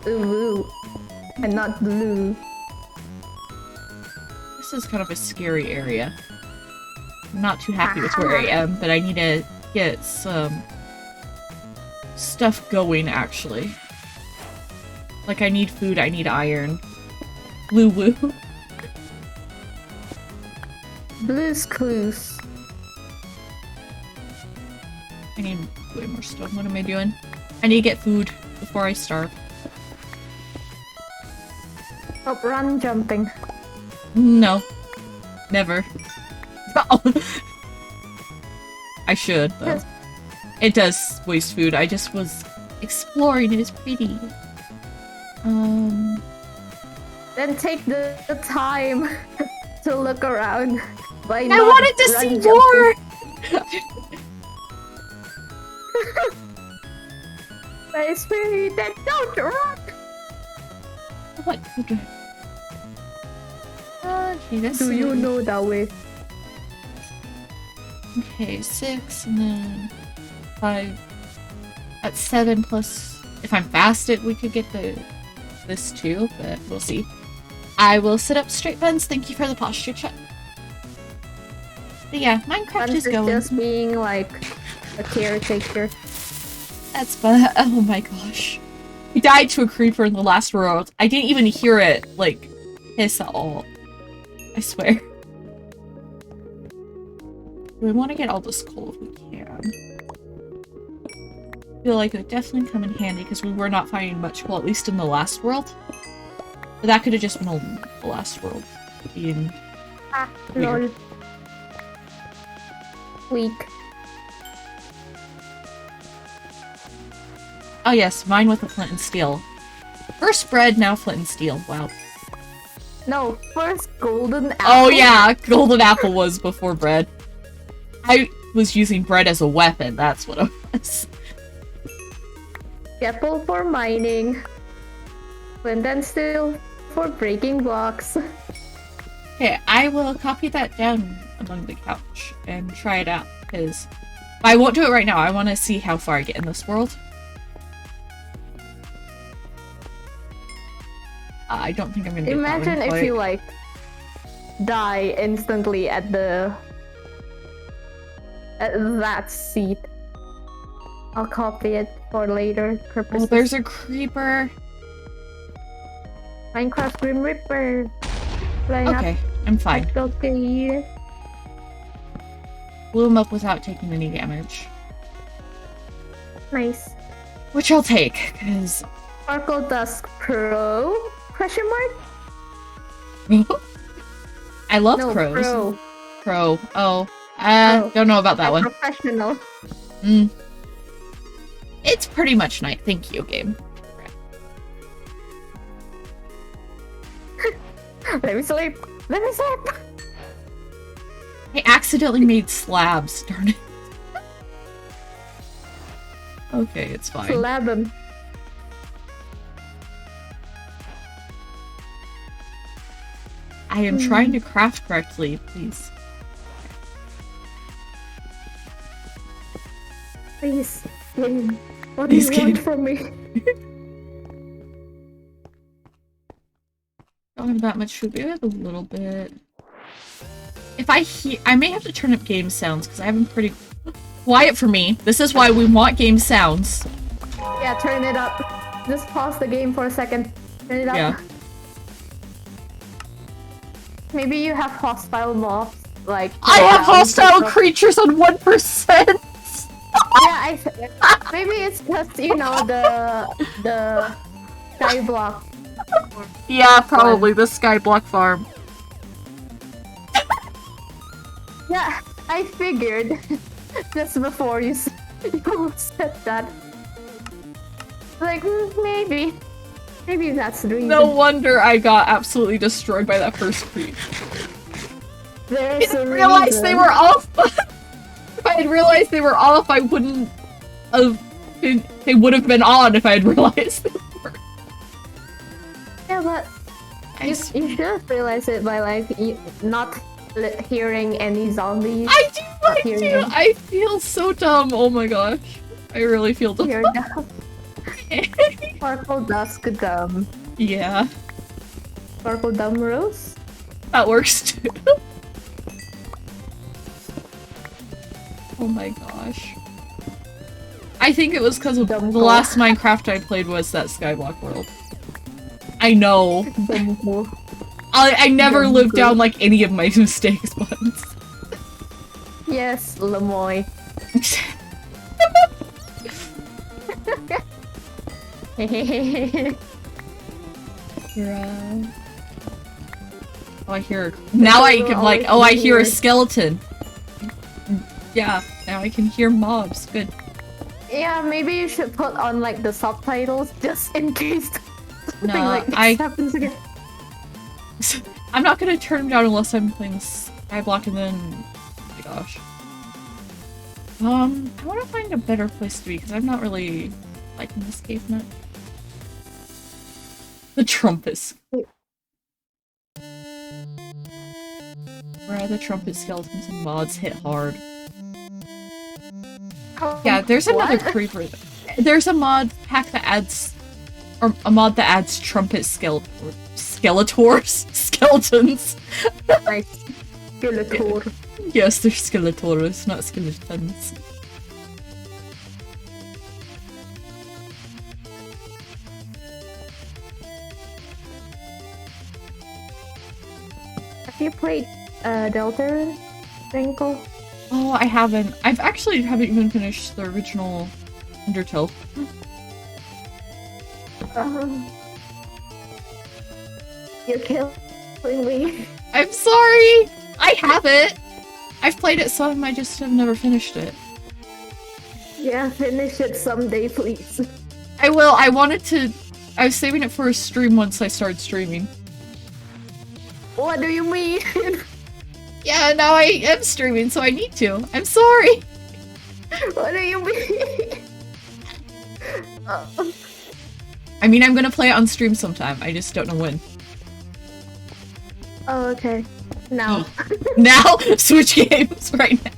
ooh and not blue. This is kind of a scary area. I'm not too happy with where I am, but I need to get some stuff going, actually. Like, I need food, I need iron. Blue woo. Blue's Clues. I need way more stuff. What am I doing? I need to get food before I starve. Oh, run jumping. No. Never. I should, though. Yes. It does waste food. I just was exploring. It is pretty. Then take the time to look around. By I not wanted to run see jumping. more! My spirit, then don't run! What? Okay, let's Do see. you know that way? Okay, 6 and then 5. That's 7 plus. If I'm fast, we could get this too, but we'll see. I will sit up straight, Buns. Thank you for the posture check. But yeah, Minecraft is going. Just being like a caretaker. That's fun. Oh my gosh. We died to a creeper in the last world. I didn't even hear it, like, hiss at all. I swear. We want to get all this coal if we can. I feel like it would definitely come in handy because we were not finding much coal, at least in the last world. But that could have just been the last world being weird. Lol. Weak. Oh yes, mine with the flint and steel. First bread, now flint and steel. Wow. No, first golden apple. Oh yeah, golden apple was before bread. I was using bread as a weapon, that's what it was. Apple for mining. Flint and steel for breaking blocks. Okay, I will copy that down among the couch and try it out, because I won't do it right now. I want to see how far I get in this world. I don't think I'm gonna get that Imagine one if quite. you like die instantly at that seat. I'll copy it for later purposes. Oh, there's a creeper. Minecraft Grim Reaper. Flying Okay, I'm fine. up. Okay. Blew him up without taking any damage. Nice. Which I'll take, because... Sparkle Dusk Pro? Question mark? I love No, crows. Pro. Crow. Oh. Pro. Don't know about that one. Professional. It's pretty much night. Thank you, game. Let me sleep. Let me sleep. I accidentally made slabs, darn it. Okay, it's fine. Slab him. I am trying to craft correctly, please. Please. Game. What do Please, you want game. from me? Don't have that much food. Maybe I have a little bit. If I may have to turn up game sounds because I have them pretty quiet for me. This is why we want game sounds. Yeah, turn it up. Just pause the game for a second. Turn it up. Yeah. Maybe you have hostile mobs, like... I have hostile creatures on 1%! Yeah, maybe it's just, you know, the sky block. Yeah, probably the Skyblock farm. Yeah, I figured just before you said that. Like, maybe that's the reason. No wonder I got absolutely destroyed by that first creep. There's I a didn't realize reason. they were off. If I had realized they were off, I wouldn't have been. They would have been on if I had realized they were. Yeah, but you should have realized it by like not hearing any zombies. I do. I feel so dumb. Oh my gosh, I really feel dumb. You're dumb. Sparkle Dusk Dumb. Yeah, Sparkle Dumb Rose? that works too. Oh my gosh. I think it was because of the last Minecraft I played was that Skyblock world. I know. I never lived down like any of my mistakes once. Yes, Lemoy. Oh, I hear. Now I can like. Oh, I hear a skeleton. Yeah, now I can hear mobs. Good. Yeah, maybe you should put on like the subtitles just in case something like this happens again. I'm not gonna turn them down unless I'm playing Skyblock and then. Oh my gosh. I want to find a better place to be because I'm not really liking this cave much. The trumpets. Where are the trumpet skeletons and mods hit hard? Yeah, there's another creeper. There's a mod pack that adds, or a mod that adds trumpet skeletons. Like Skeletor. Yes, they're Skeletors, not skeletons. Have you played Delta Wrinkle? Oh, I haven't. I've actually haven't even finished the original Undertale. You're killing me. I'm sorry! I have it! I've played it some, I just have never finished it. Yeah, finish it someday, please. I will. I was saving it for a stream once I started streaming. What do you mean? Yeah, now I am streaming, so I need to. I'm sorry! What do you mean? I mean, I'm gonna play it on stream sometime, I just don't know when. Oh, okay. Now. Now? Switch games right now.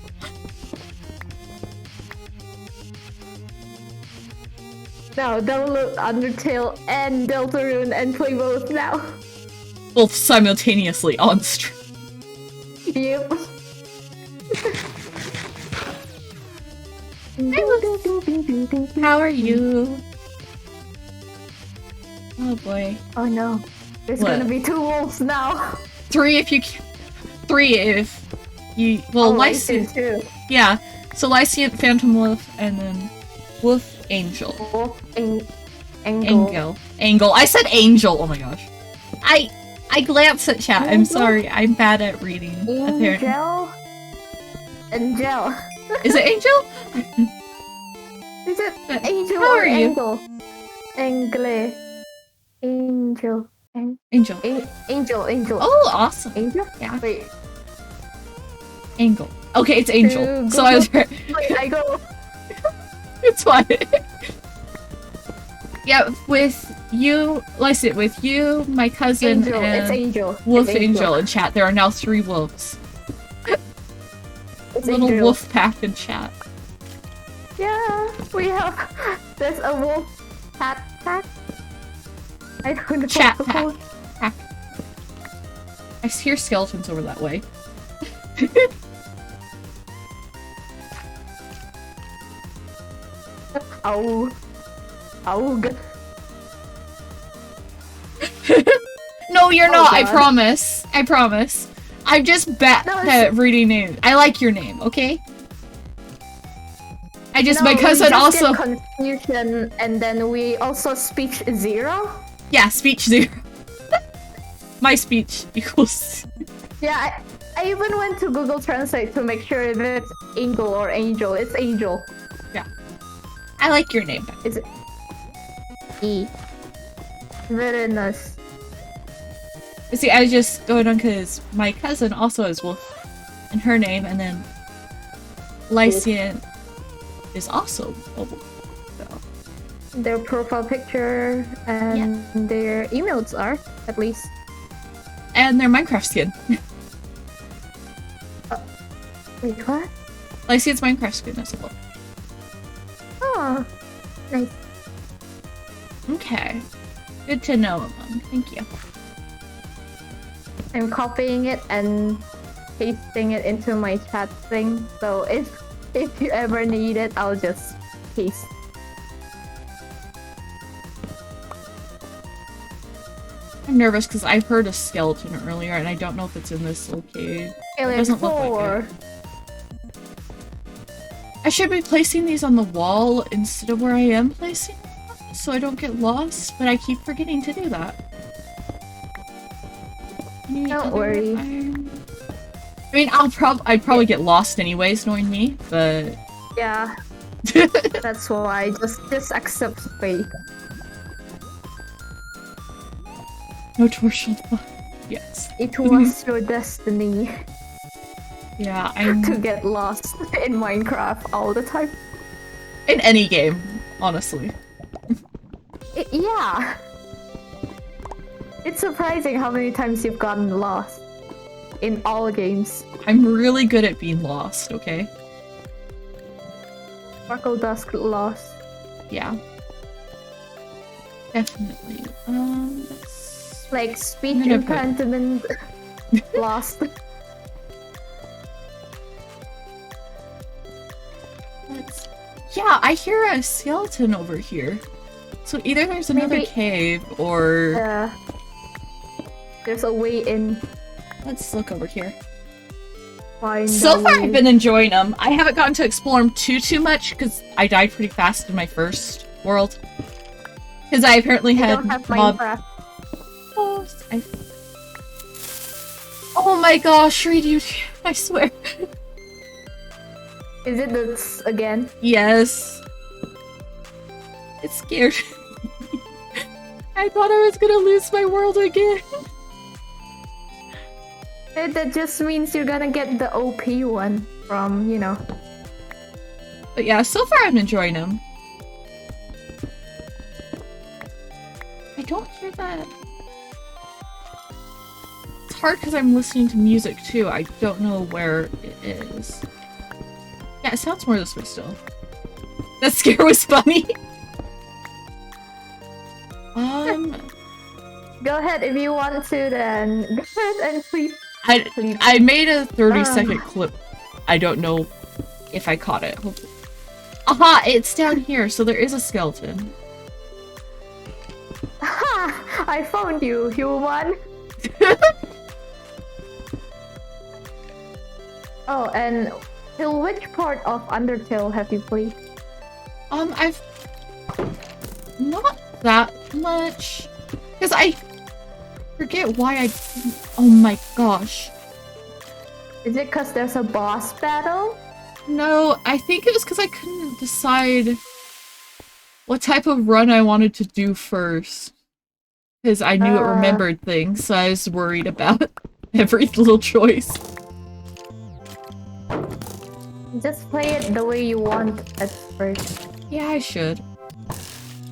Now, download Undertale and Deltarune and play both now. Both simultaneously on stream. Yep. How are you? Oh boy. Oh no. There's What? gonna be 2 wolves now. 3 if you... 3 if you... Well, Lycian... too. Yeah. So Lycian, Phantom Wolf, and then Wolf, Angel. Wolf, Angle. Angle. I said Angel! Oh my gosh. I glanced at chat. I'm Angel? sorry. I'm bad at reading. Apparently. Angel. Is it Angel? Is it Angel How or are you? Angle? Angle. Angel. Angel. Angel. Oh, awesome. Angel? Yeah. Wait. Angle. Okay, it's Angel. To So I was right. Wait, I go. It's fine. Yeah, with you, Lycian, with you, my cousin, Angel. and It's Angel. Wolf It's Angel in chat. There are now 3 wolves. It's Little Angel. wolf pack in chat. Yeah, we have. There's a wolf cat pack. I don't know. Chat what to call it. pack. I hear skeletons over that way. Oh. Oh. No, you're Oh, not. I God. promise. I promise. I'm just bad No, at reading names. I like your name, okay? My we cousin just also. get confusion, and then we also speech 0. Yeah, speech 0. My speech equals. Yeah, I even went to Google Translate to make sure that it's Angel or Angel. It's Angel. I like your name. Is it? E. Very nice. You see, I was just going on because my cousin also has Wolf in her name, and then Lycian is also a wolf. So. Their profile picture and their emotes are, at least. And their Minecraft skin. Wait, what? Lycian's Minecraft skin as well. Oh, nice. Okay. Good to know, Mom. Thank you. I'm copying it and pasting it into my chat thing. So if you ever need it, I'll just paste. I'm nervous because I've heard a skeleton earlier, and I don't know if it's in this little cave. Alien doesn't look like 4. I should be placing these on the wall instead of where I am placing them, so I don't get lost, but I keep forgetting to do that. Don't worry. I mean, I'd probably get lost anyways, knowing me, but... Yeah, that's why. Just accept fate. No torch. Yes. It was your destiny Yeah, to get lost in Minecraft all the time. in any game, honestly. Yeah. It's surprising how many times you've gotten lost in all games. I'm really good at being lost, okay? Sparkle Dusk lost. Yeah. Definitely. Like speech I'm gonna put- impediment lost. Yeah, I hear a skeleton over here. So either there's another Maybe- cave, or... There's a way in. Let's look over here. Find So a far, way. I've been enjoying them. I haven't gotten to explore them too much, because I died pretty fast in my first world. Because I apparently I had don't have mob... Minecraft. Oh my gosh, read you! I swear. Is it this again? Yes. It scared me. I thought I was gonna lose my world again. That just means you're gonna get the OP one from, you know. But yeah, so far I'm enjoying them. I don't hear that. It's hard because I'm listening to music too. I don't know where it is. Yeah, it sounds more this way still. That scare was funny. Go ahead if you want to, then go ahead and please. I made a 30-second clip. I don't know if I caught it. Hopefully. Aha! It's down here, so there is a skeleton. Ha! Ha! I found you, human! Oh, and till which part of Undertale have you played? I've not that much because I forget why I. Oh my gosh! Is it because there's a boss battle? No, I think it was because I couldn't decide what type of run I wanted to do first. Because I knew it remembered things, so I was worried about every little choice. Just play it the way you want at first. Yeah, I should.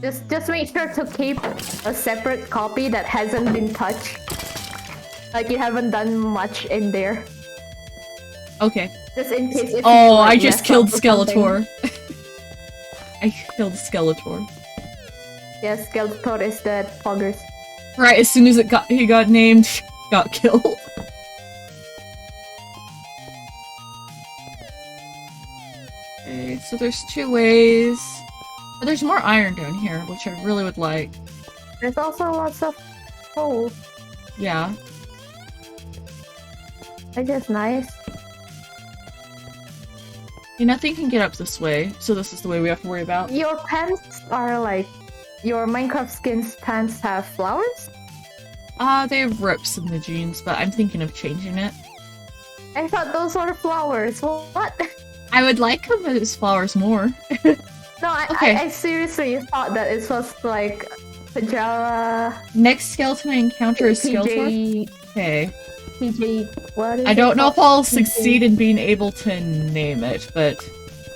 Just make sure to keep a separate copy that hasn't been touched. Like you haven't done much in there. Okay. Just in case if Oh, you, like, I just mess killed up or Skeletor. something. I killed Skeletor. Yes, Skeletor is dead, poggers. Right, as soon as he got named, got killed. Okay, so there's 2 ways. But there's more iron down here, which I really would like. There's also lots of coal. Yeah. Which is nice. Okay, nothing can get up this way, so this is the way we have to worry about. Your pants are like... Your Minecraft skins pants have flowers? They have rips in the jeans, but I'm thinking of changing it. I thought those were flowers. What? I would like them as flowers more. No, I seriously thought that it was like pajama. Next skeleton I encounter is Skeletor. PJ. Okay. PJ. What is I don't know if I'll PJ? succeed in being able to name it, but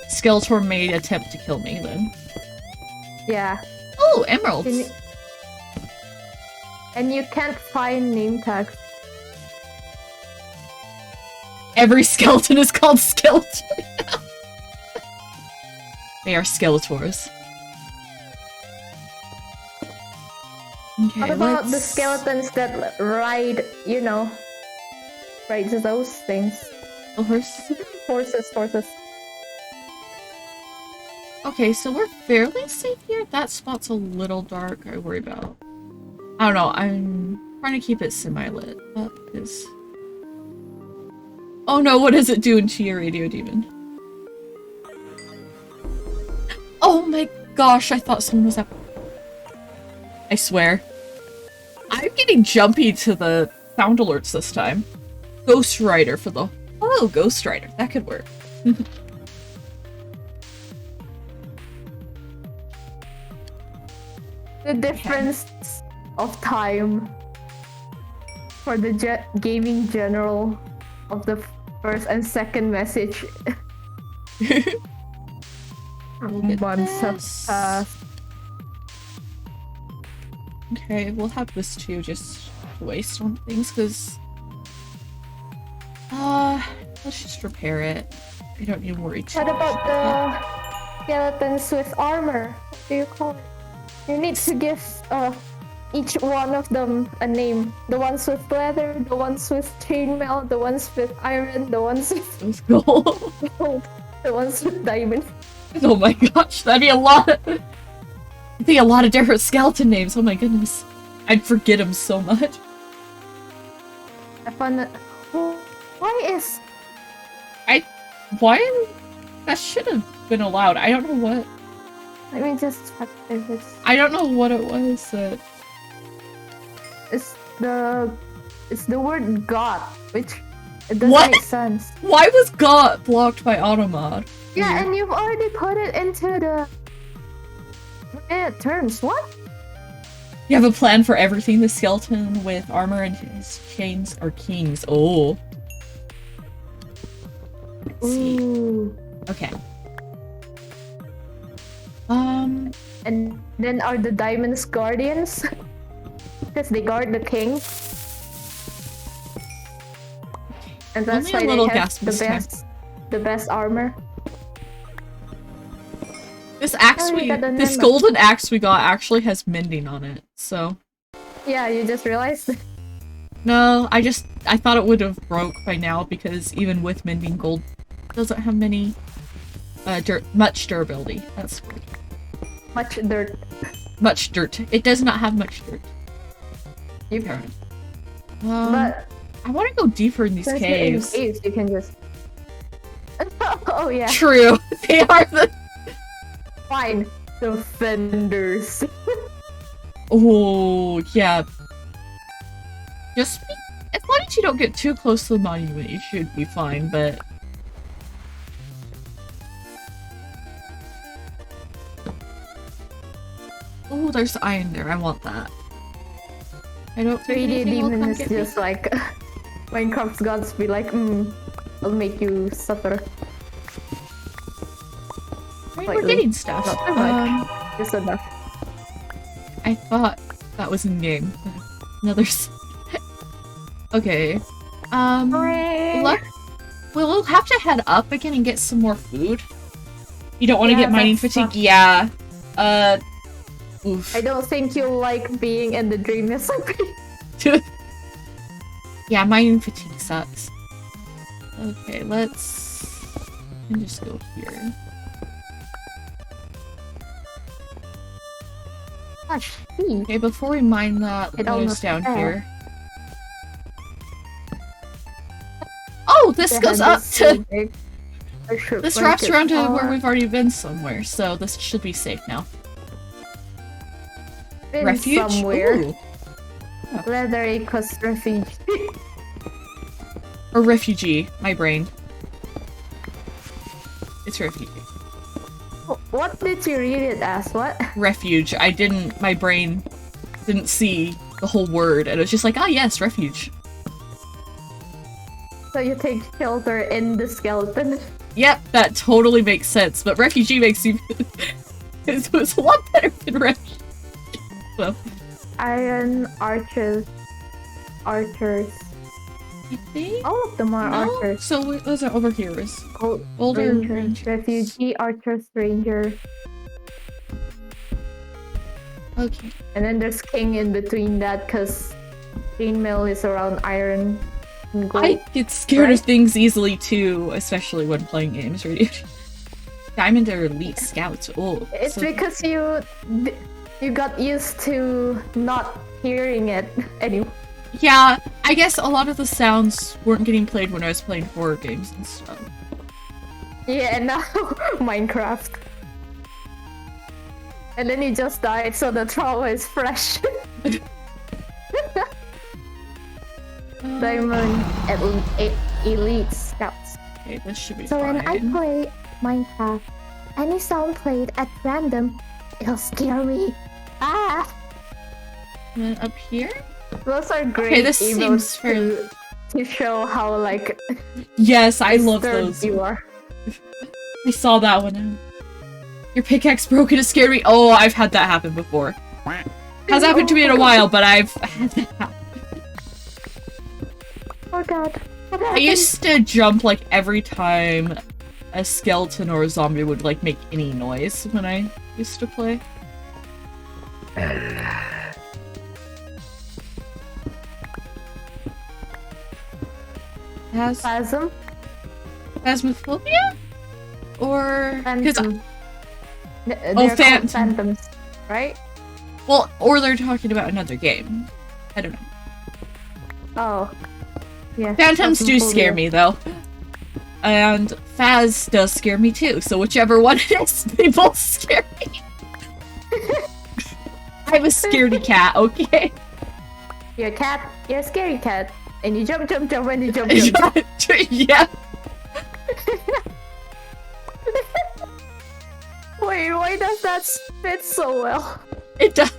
Skeletor may attempt to kill me then. Yeah. Oh, emeralds! And you can't find name tags. Every skeleton is called Skeletor. They are Skeletors. Okay, What about the skeletons that ride, you know, ride those things? the horse? Horses. Okay, so we're fairly safe here. That spot's a little dark. I worry about. I don't know. I'm trying to keep it semi-lit. That is. Oh no! What is it doing to your radio demon? Oh my gosh! I thought someone was up. I swear. I'm getting jumpy to the sound alerts this time. Ghost Rider for the. Oh, Ghost Rider. That could work. The difference of time for the gaming general of the first and second message. We'll get Months have this. passed. Okay, we'll have this too, just to waste on things, because... let's just repair it. I don't need to worry too What much. about the skeletons with armor? What do you call it? You need to give each one of them a name. The ones with leather, the ones with chainmail, the ones with iron, the ones with Let's go. gold, the ones with diamond. Oh my gosh, that'd be a lot. That'd be a lot of different skeleton names. Oh my goodness. I'd forget them so much. I found that. Why is Why? That should have been allowed. I don't know what. Let me just check if it's. I don't know what it was that. It's the word God, which it doesn't What? make sense. Why was God blocked by Automod? Yeah, and you've already put it into the terms. What? You have a plan for everything. The skeleton with armor and his chains are kings. Oh. Let's see. Ooh. Okay. And then are the diamonds guardians? Because they guard the king. And that's Only why a little they have gasp this time. the best armor. This axe Oh, you got the this memo. golden axe we got actually has mending on it, so. Yeah, you just realized. No, I thought it would have broke by now because even with mending, gold doesn't have many, much durability. That's weird. Much dirt. Much dirt. It does not have much dirt. You Fair can. enough. But I want to go deeper in these since you're in caves. caves, you can just. Oh yeah. True. They are the. Fine. Defenders. Oh yeah. Just be... as long as you don't get too close to the monument, you should be fine. But oh, there's iron there. I want that. I don't think 3D anything will come demons get me. just like Minecraft's gods be like, I'll make you suffer. I mean, Like, we're getting stuff. not too much. Just enough. I thought that was in game. Another. Okay. Look, we'll have to head up again and get some more food. You don't want to Yeah, get mining that's fatigue? tough. Yeah. Oof. I don't think you'll like being in the dream SMP. Yeah, mining fatigue sucks. Okay, let's just go here. Gosh, gee. Okay, before we mine that, It let us almost down fell. here. Oh, this The goes head up is so to. big. I should This break wraps it. around to Oh, where we've already been somewhere, so this should be safe now. been Refuge? somewhere. Ooh. Leathery cause refuge. Or refugee, my brain. It's refugee. What did you read it as? What? Refuge. I didn't, my brain didn't see the whole word, and it was just like, ah yes, refuge. So you take shelter in the skeleton. Yep, that totally makes sense, but refugee makes you... it was a lot better than refuge. Well, Iron archers. Archers. I think... All of them are No? archers. So those are over here. Is Gold older ranger, rangers. refugee, archer, stranger. Okay. And then there's king in between that because chainmail is around iron and gold. I get scared of right? things easily too, especially when playing games, right? Diamond or elite scouts. Oh, It's so- because you got used to not hearing it anymore. yeah, I guess a lot of the sounds weren't getting played when I was playing horror games and stuff. Yeah, and now Minecraft. And then you just died, so the trauma is fresh. Diamond elite scouts. Okay, this should be So fine. when I play Minecraft, any sound played at random, it'll scare me. Ah! And then up here? Those are great this seems emotes fair. to show how like Yes, I love disturbed those. you are. I saw that one. Your pickaxe broke and it scared me. Oh, I've had that happen before. Has happened to me in a while, but I've had that happen. Oh god. What I happened? used to jump like every time a skeleton or a zombie would like make any noise when I used to play. Has Phasm? phasmophobia? Or because Phantom. They're Oh, called phantom. phantoms, right? well, or they're talking about another game. I don't know. Oh. Yeah. Phantoms do phasmophobia. scare me though. And Phaz does scare me too, so whichever one it is, they both scare me. I'm a scaredy cat, okay? You're a cat. You're a scary cat. And you jump, jump, jump, and you jump, jump. Yeah. Wait, why does that fit so well? It does.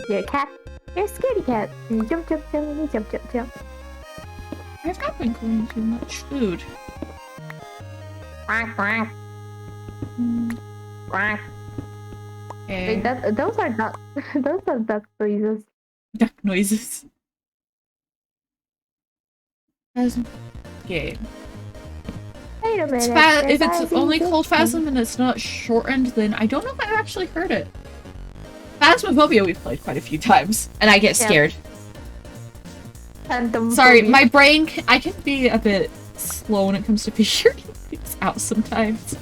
You're a cat. You're a scaredy cat. And you jump, jump, jump, and you jump, jump, jump. I've not been going too much food. Quack, quack, Mm, quack. Okay. Wait, those are duck. Those are duck noises. Duck noises. Phasm game. Wait a It's minute. if there's it's only Phasm called system. Phasm and it's not shortened, then I don't know if I've actually heard it. Phasmophobia we've played quite a few times, and I get Yeah. scared. Phantom. Sorry, phobia. my brain, I can be a bit slow when it comes to figuring things out sometimes.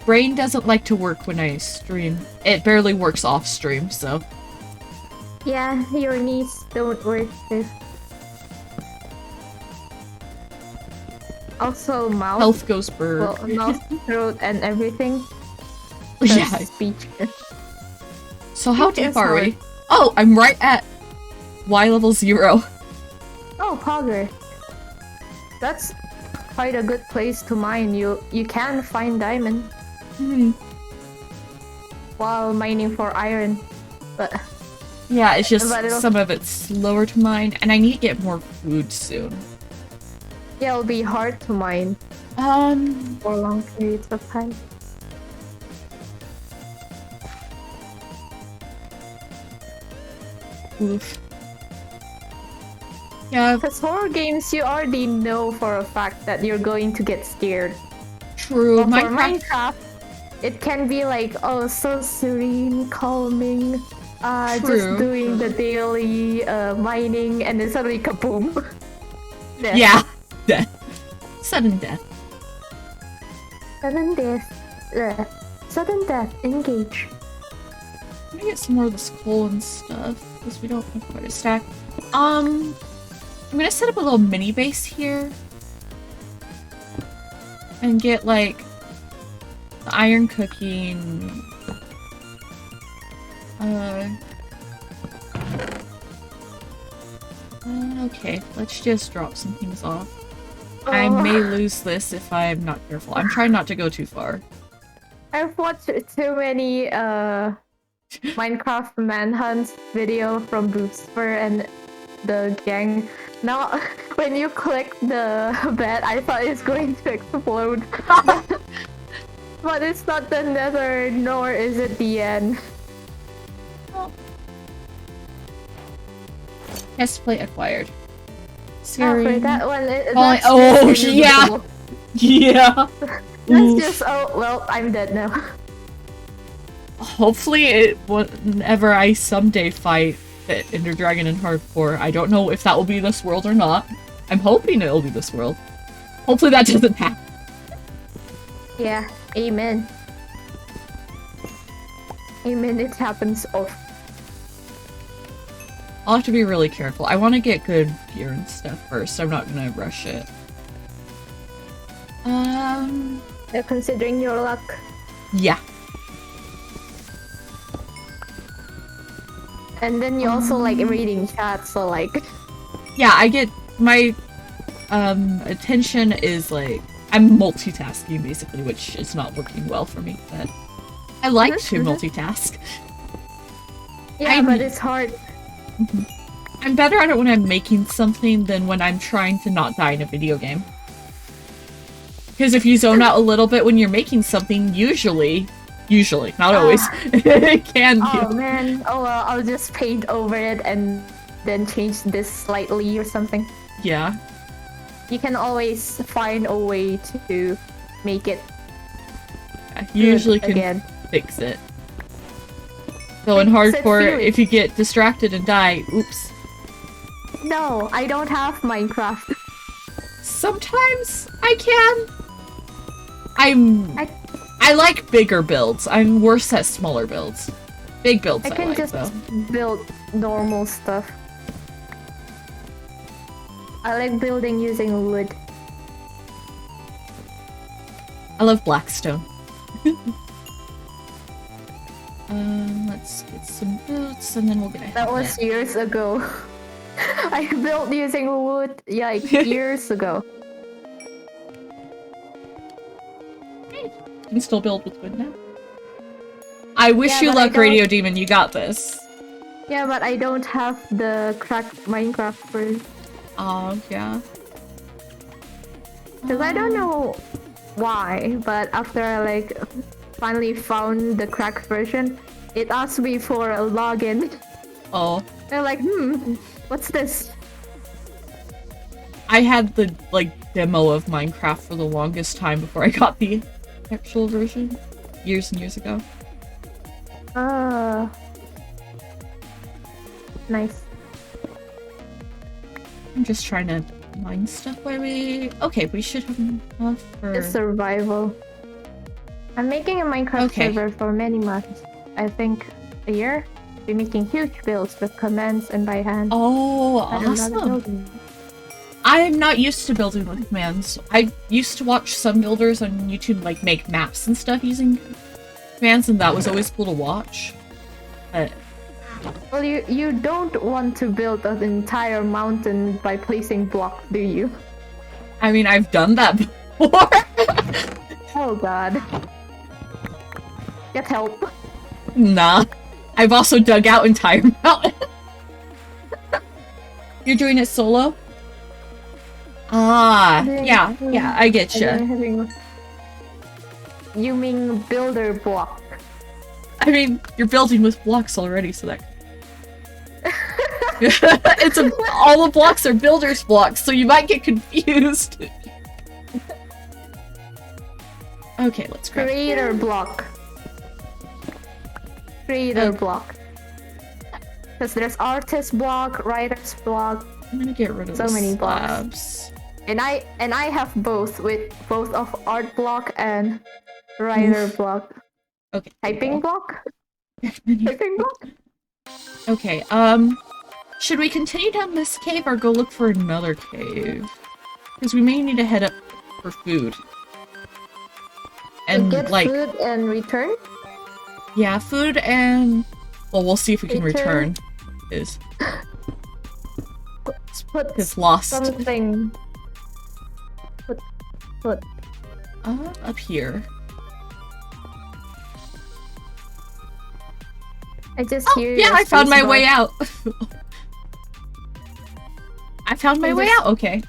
Brain doesn't like to work when I stream. It barely works off stream, so. Yeah, your knees don't work this. Also, mouth. Health goes bird. Well, mouth, throat, and everything. Yeah. Speech. So how Speech deep is are hard. we? Oh, I'm right at Y level 0. Oh, progress. That's quite a good place to mine. You can find diamond Hmm. while mining for iron, but Yeah, it's just But it'll- some of it's slower to mine, and I need to get more food soon. yeah, it'll be hard to mine for long periods of time. Oof. Yeah, Because horror games, you already know for a fact that you're going to get scared. true. But for Minecraft. Minecraft, it can be like, oh, so serene, calming, just True. doing the daily mining, and then suddenly kaboom. Death. Yeah, death. Sudden death. Sudden death. Sudden death. Engage. Let me get some more of this coal and stuff, because we don't have quite a stack. I'm gonna set up a little mini base here. And get, like, the iron cooking. Okay, let's just drop some things off. I may lose this if I'm not careful. I'm trying not to go too far. I've watched too many Minecraft manhunt video from Booster and the gang. Now, when you click the bed, I thought it's going to explode. But it's not the nether, nor is it the end. Test plate acquired. Oh, Scary. for that one, Oh, that's oh, just yeah. invisible. Yeah. That's Oof. just, oh, well, I'm dead now. Hopefully, whenever I someday fight the Ender Dragon in hardcore, I don't know if that will be this world or not. I'm hoping it'll be this world. Hopefully that doesn't happen. Yeah, amen. Amen, it happens off. I'll have to be really careful. I want to get good gear and stuff first. I'm not gonna rush it. Considering your luck. Yeah. And then you also like reading chat, so like... Yeah, I get my attention is like I'm multitasking basically, which is not working well for me, but I like to multitask. Yeah, but it's hard. I'm better at it when I'm making something than when I'm trying to not die in a video game. Because if you zone out a little bit when you're making something, usually, not always, it can be. Oh man, oh well, I'll just paint over it and then change this slightly or something. Yeah. You can always find a way to make it You usually good can again. fix it. So in Fix it hardcore, theory. if you get distracted and die, oops. No, I don't have Minecraft. Sometimes I can. I like bigger builds. I'm worse at smaller builds. Big builds I I can like just though. build normal stuff. I like building using wood. I love Blackstone. Let's get some boots and then we'll get a That was helmet. years ago. I built using wood like years ago. You can still build with wood now. I wish Yeah, you but I luck, don't- Radio Demon. You got this. Yeah, but I don't have the cracked Minecraft version. Oh, yeah. Because I don't know why, but after I like finally found the cracked version, it asked me for a login. Oh. They're like, what's this? I had the, like, demo of Minecraft for the longest time before I got the actual version. Years and years ago. Nice. I'm just trying to mine stuff while we... Okay, we should have enough for... It's survival. I'm making a Minecraft Okay. server for many months. I think a year? be making huge builds with commands and by hand. Oh, I don't know how to awesome. build them. I'm not used to building with commands. I used to watch some builders on YouTube like make maps and stuff using commands, and that was always cool to watch. But Well, you don't want to build an entire mountain by placing blocks, do you? I mean, I've done that before. Oh god. Get help. Nah. I've also dug out entire mountain. You're doing it solo? Ah, yeah, I get you. You mean builder block? I mean, you're building with blocks already, so that all the blocks are builder's blocks, so you might get confused. Okay, let's grab Creator block. Creator block. Because there's artist block, writer's block. I'm gonna get rid of so the many slabs. And I have both, with both of art block and writer block. Okay. Typing block? Typing block? Okay, should we continue down this cave or go look for another cave? Because we may need to head up for food. And get like food and return? Yeah, food and well, we'll see if we can return. Is Put it's lost. something. Put. Up here. I just Oh, hear. yeah, your I found my spacebar. way out. I found my way out. Okay.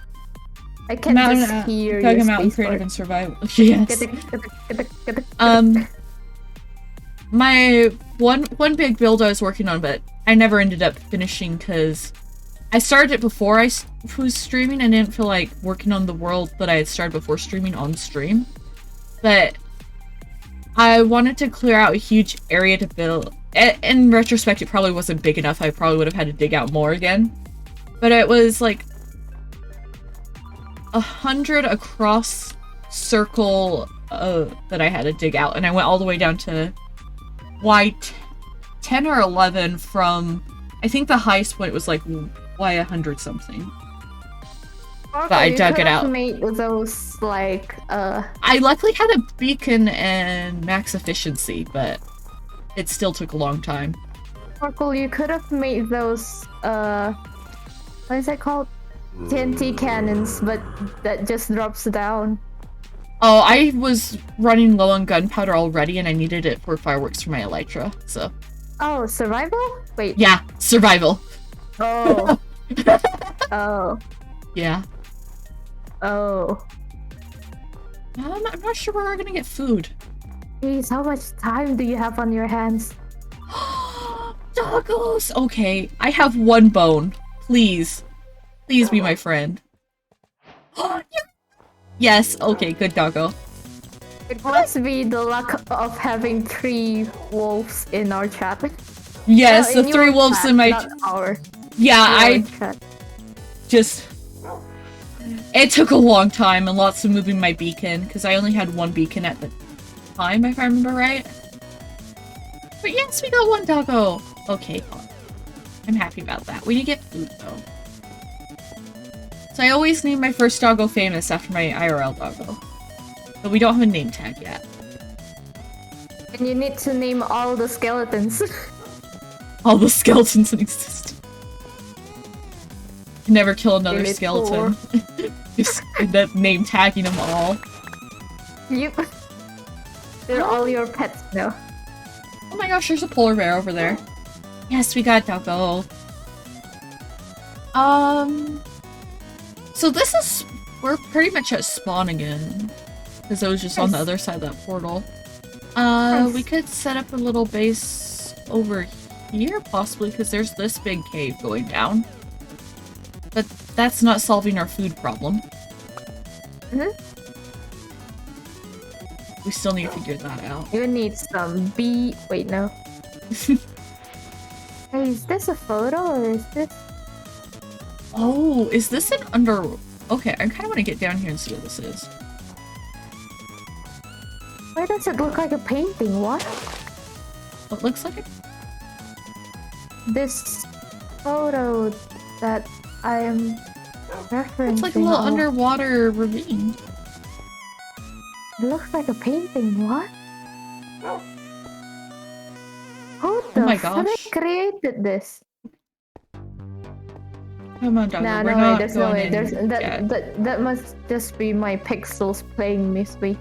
I can just hear your Mountain spacebar. creative and survival. Yes. Get it. My one big build I was working on, but I never ended up finishing because I started it before I was streaming and didn't feel like working on the world that I had started before streaming on stream. But I wanted to clear out a huge area to build. In retrospect, it probably wasn't big enough. I probably would have had to dig out more again. But it was like 100 across circle that I had to dig out, and I went all the way down to Y10 or 11 from, I think the highest point was like Y100 something. Okay, But I dug it out. Made those like I luckily had a beacon and max efficiency, but it still took a long time. Sparkle, you could have made those what is that called? TNT cannons, but that just drops down. Oh, I was running low on gunpowder already, and I needed it for fireworks for my elytra, so. Oh, survival? Wait. Yeah, survival. Oh. Oh. Yeah. Oh. I'm not sure where we're gonna get food. Jeez, how much time do you have on your hands? Doggos! Okay, I have one bone. Please. Please be my friend. Yes, okay, good doggo. It must be the luck of having 3 wolves in our chat. Yes, No, the 3 your wolves chat, in my... not our. Yeah, I Chat. just... It took a long time and lots of moving my beacon, because I only had one beacon at the time, if I remember right. But yes, we got one doggo! Okay, I'm happy about that. We need to get food, though. So I always name my first doggo famous after my IRL doggo. But we don't have a name tag yet. And you need to name all the skeletons. All the skeletons in existence. Never kill another Name it skeleton. Just end up name tagging them all. You. They're all your pets now. Oh my gosh, there's a polar bear over there. Yes, we got doggo. So this is... We're pretty much at spawn again. Because it was just on the other side of that portal. We could set up a little base over here, possibly, because there's this big cave going down. But that's not solving our food problem. We still need to figure that out. You need some bee. Wait, no. Hey, is this a photo or is this? Oh, is this an under... Okay, I kind of want to get down here and see what this is. Why does it look like a painting? What? What looks like it? this photo that I am referencing. It's like a little Oh, underwater ravine. it looks like a painting. What? Who Oh my the gosh. frick created this? Come on, Doggo. Nah, We're no way. not There's no going way. in There's yet. that must just be my pixels playing me sweet.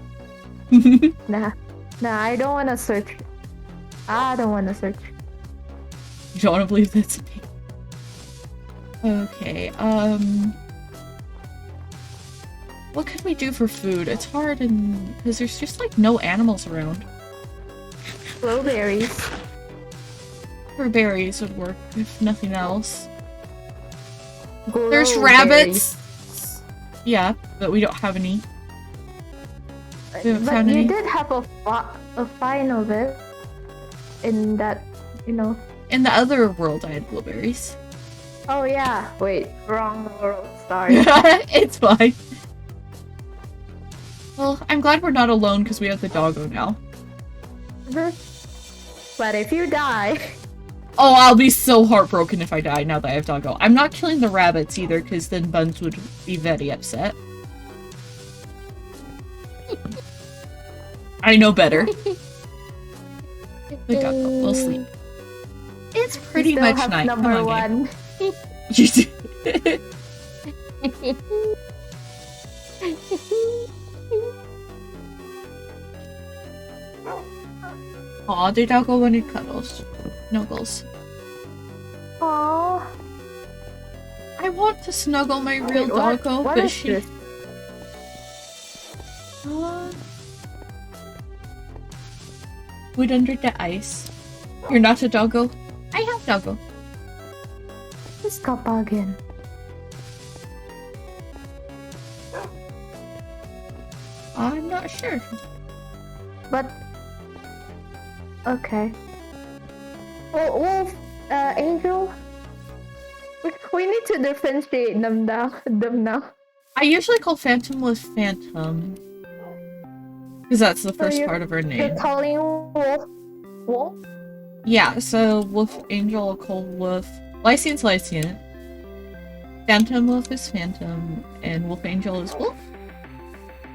Nah, I don't wanna search. I don't wanna search. You don't want to believe that's me. Okay, what can we do for food? It's hard and because there's just like no animals around. Blueberries. For berries would work if nothing else. There's Blueberries. rabbits. Yeah, but we don't have any. We haven't But found you any. did have a fine of it in that, you know. In the other world, I had blueberries. Oh yeah. Wait, wrong world. Sorry. It's fine. Well, I'm glad we're not alone because we have the doggo now. But if you die, Oh, I'll be so heartbroken if I die now that I have doggo. I'm not killing the rabbits either because then Buns would be very upset. I know better. The doggo will sleep. It's pretty you still much have night. Come number on, game. one. You do. Aw, the doggo wanted cuddles. Snuggles. Aww. I want to snuggle my real Wait, doggo, what but is she... this? Wood under the ice. You're not a doggo? I have doggo. This again. I'm not sure. But okay. Wolf, Angel. We need to differentiate them now. I usually call Phantom with Phantom. Because that's the first part of her You're name. calling Wolf? Yeah, so Wolf Angel will call Wolf. Lycian's Lycian. Phantom Wolf is Phantom. And Wolf Angel is Wolf.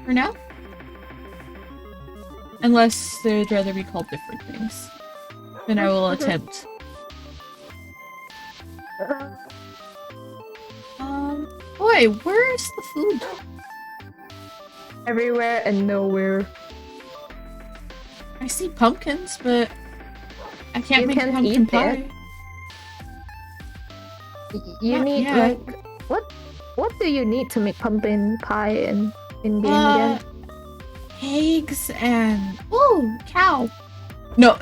For now. Unless they'd rather be called different things. Then I will attempt. Boy, where's the food? Everywhere and nowhere. I see pumpkins, but I can't You make can't pumpkin eat pie. it. You Not need yet. like what do you need to make pumpkin pie in game again? Eggs and ooh, cow. No.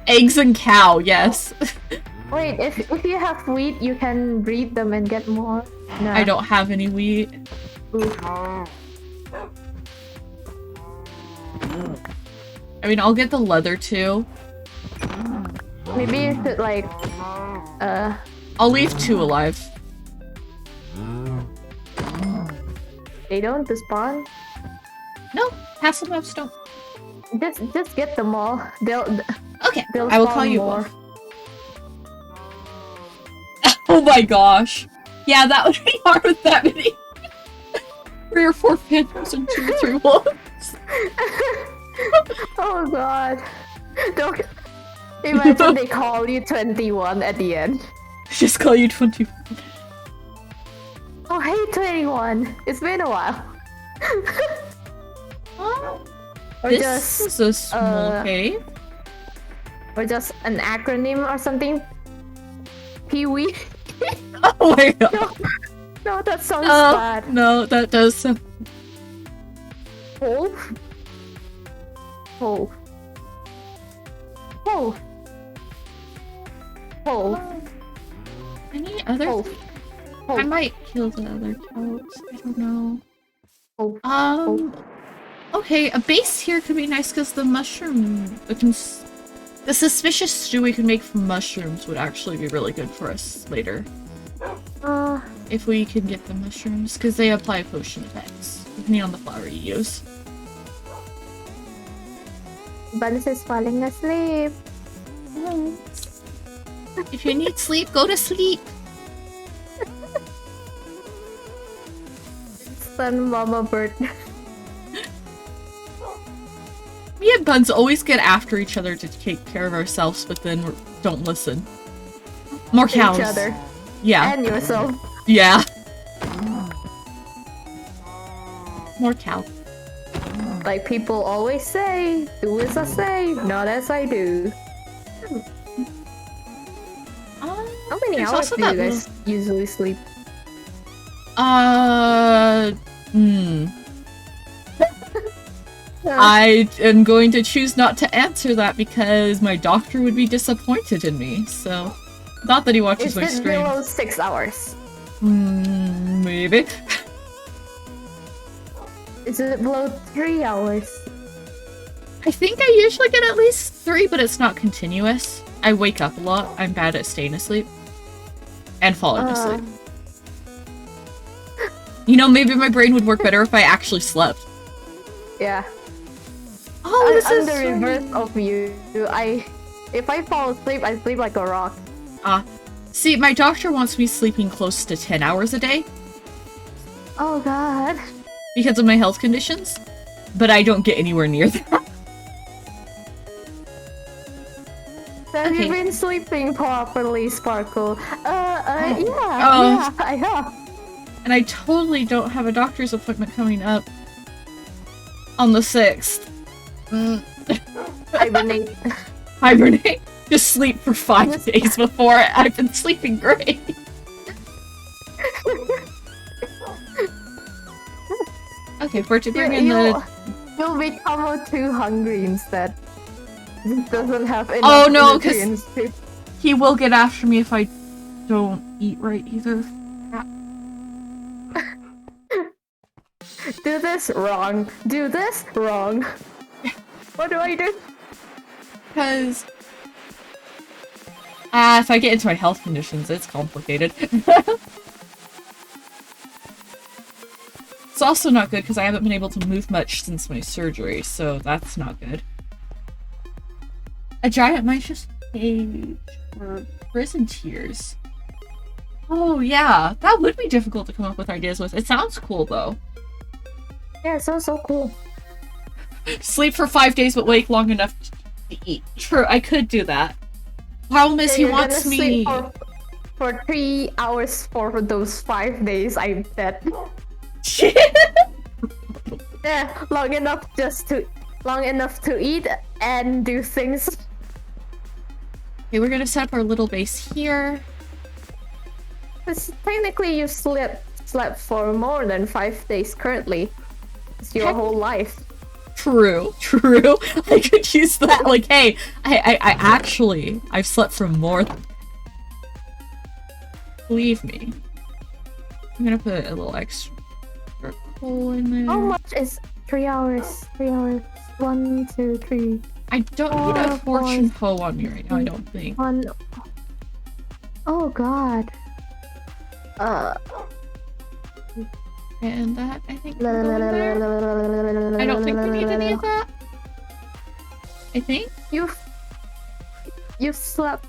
Eggs and cow, yes. Wait, if you have wheat, you can breed them and get more. No. I don't have any wheat. Oof. I mean, I'll get the leather too. Maybe you should like I'll leave 2 alive. they don't despawn. No, pass them up stone. Just get them all. Okay, They'll I will spawn call you more. Wolf. Oh my gosh. Yeah, that would be hard with that many. 3 or 4 phantoms and 2 or 3 wolves. Oh god. Don't imagine they call you 21 at the end. Just call you 21. Oh hey 21. It's been a while. Or This just is a small cave. or just an acronym or something. Pee-wee. Oh my god. No, that sounds Oh, bad. no, that does sound... Wolf? Wolf. Wolf. Wolf. Any other... Wolf. I Wolf. might kill the other cows. I don't know. Wolf. Okay, a base here could be nice because the mushroom... The suspicious stew we can make from mushrooms would actually be really good for us later. If we can get the mushrooms, because they apply potion effects, depending on the flower you use. Buns is falling asleep. If you need sleep, go to sleep. Son, Mama Bird. Me and Buns always get after each other to take care of ourselves, but then don't listen. More cows. Each other. Yeah. And yourself. Yeah. More cow. Like people always say, do as I say, not as I do. How many there's hours also do you that guys usually sleep? I am going to choose not to answer that because my doctor would be disappointed in me, so... Not that he watches my Is it stream. below 6 hours? Maybe. Is it below 3 hours? I think I usually get at least 3, but it's not continuous. I wake up a lot. I'm bad at staying asleep. And falling asleep. You know, maybe my brain would work better if I actually slept. Yeah. Oh, this I'm is the so reverse neat. of you. If I fall asleep, I sleep like a rock. See, my doctor wants me sleeping close to 10 hours a day Oh god. because of my health conditions, but I don't get anywhere near that. Have Okay. you been sleeping properly, Sparkle? Yeah, Oh. yeah, I have. And I totally don't have a doctor's appointment coming up on the 6th. Hibernate. Hibernate. Just sleep for 5 days before it. I've been sleeping great. Okay, for to bring in the... You'll become too hungry instead. It doesn't have enough Oh, no, 'cause- nutrients to... He will get after me if I don't eat right either. Do this wrong. Do this wrong. What do I do? Because... if I get into my health conditions, it's complicated. It's also not good because I haven't been able to move much since my surgery, so that's not good. A giant mice cage or prison tears. Oh yeah, that would be difficult to come up with ideas with. It sounds cool though. Yeah, it sounds so cool. Sleep for 5 days but wake long enough to eat. True, I could do that. Problem is, he You're wants gonna me... sleep for 3 hours for those 5 days, I bet. Yeah, long enough to eat and do things. Okay, we're gonna set up our little base here. 'Cause technically you slept for more than 5 days currently. It's your whole life. True. I could use that. Like, hey, I actually, I've slept for more than... Believe me. I'm gonna put a little extra coal in there. How much is 3 hours? 3 hours. 1, 2, 3. I don't need a 4, fortune hoe on me right now, I don't think. 1. Oh god. And that, I think, will go in there. I don't think we need any of that. I think. You've slept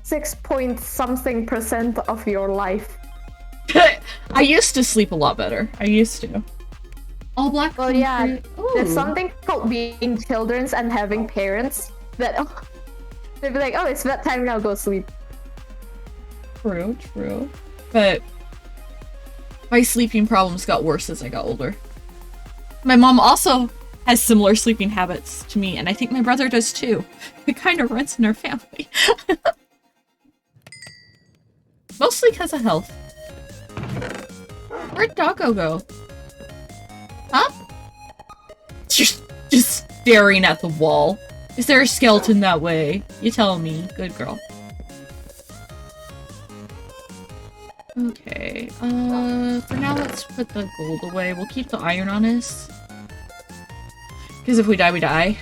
6 point something% of your life. I used to sleep a lot better. I used to. All black. Well, yeah, concrete. there's Ooh. something called being children and having parents that they'd be like, oh, it's bedtime now, go sleep. True. But my sleeping problems got worse as I got older. My mom also has similar sleeping habits to me, and I think my brother does too. It kind of runs in our family. Mostly because of health. Where'd Doggo go? Huh? Just staring at the wall. Is there a skeleton that way? You tell me. Good girl. Okay, for now let's put the gold away. We'll keep the iron on us. Because if we die, we die.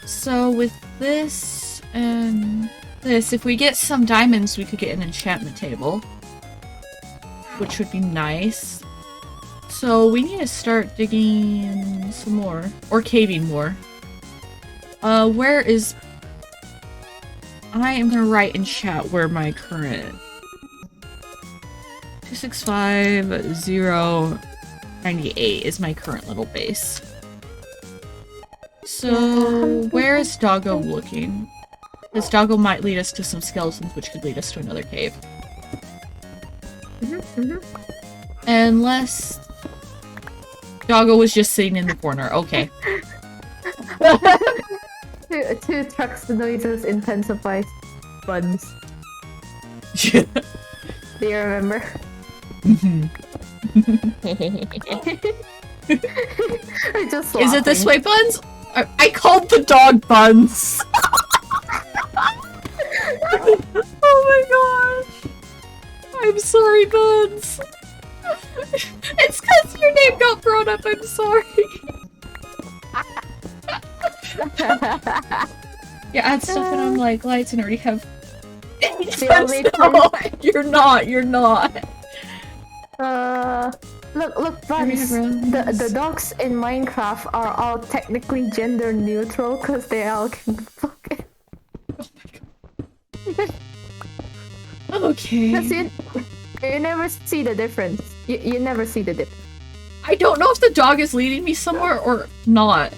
So with this and this, if we get some diamonds, we could get an enchantment table. Which would be nice. So we need to start digging some more. Or caving more. Where is... I am gonna write in chat where my current... 265,098 is my current little base. So, where is Doggo looking? This Doggo might lead us to some skeletons, which could lead us to another cave. Unless... Doggo was just sitting in the corner. Okay. Two trucks noises intensifies buns. Do you remember? I just Is it this way, Buns? I called the dog Buns. Oh my gosh. I'm sorry, Buns. It's because your name got brought up. I'm sorry. Yeah, add stuff and I'm like lights and already have. No, you're not. You're not. Look, Buns. The dogs in Minecraft are all technically gender neutral because they all can fuck it. Oh my god. Okay. That's it. You never see the difference. You never see the difference. I don't know if the dog is leading me somewhere or not.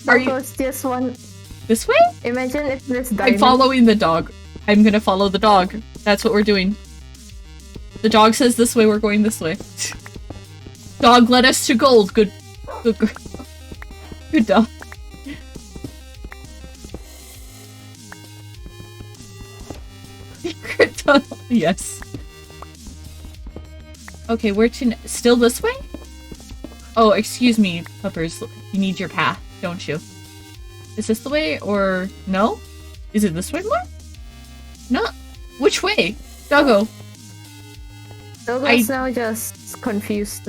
Are you just one? This way? Imagine if there's diamond. I'm following the dog. I'm gonna follow the dog. That's what we're doing. The dog says this way, we're going this way. Dog led us to gold. Good dog. Secret tunnel. Yes. Okay, we're still this way? Oh, excuse me, puppers. You need your path, don't you? Is this the way or no? Is it this way more? No. Which way? Doggo. Doggo's now just confused.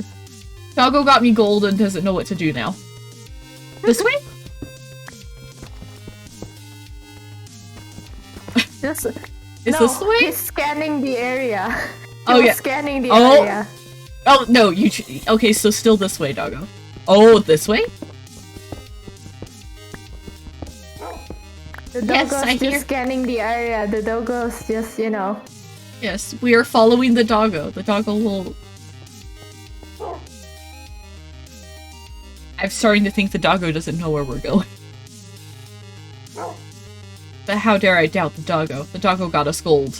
Doggo got me gold and doesn't know what to do now. This way? Is this the way? He's scanning the area. Oh yeah. Scanning the area. Oh no, okay, so still this way, Doggo. Oh, this way? The doggo's just scanning the area. The doggo's just, you know. Yes, we are following the doggo. The doggo will... I'm starting to think the doggo doesn't know where we're going. But how dare I doubt the doggo? The doggo got us gold.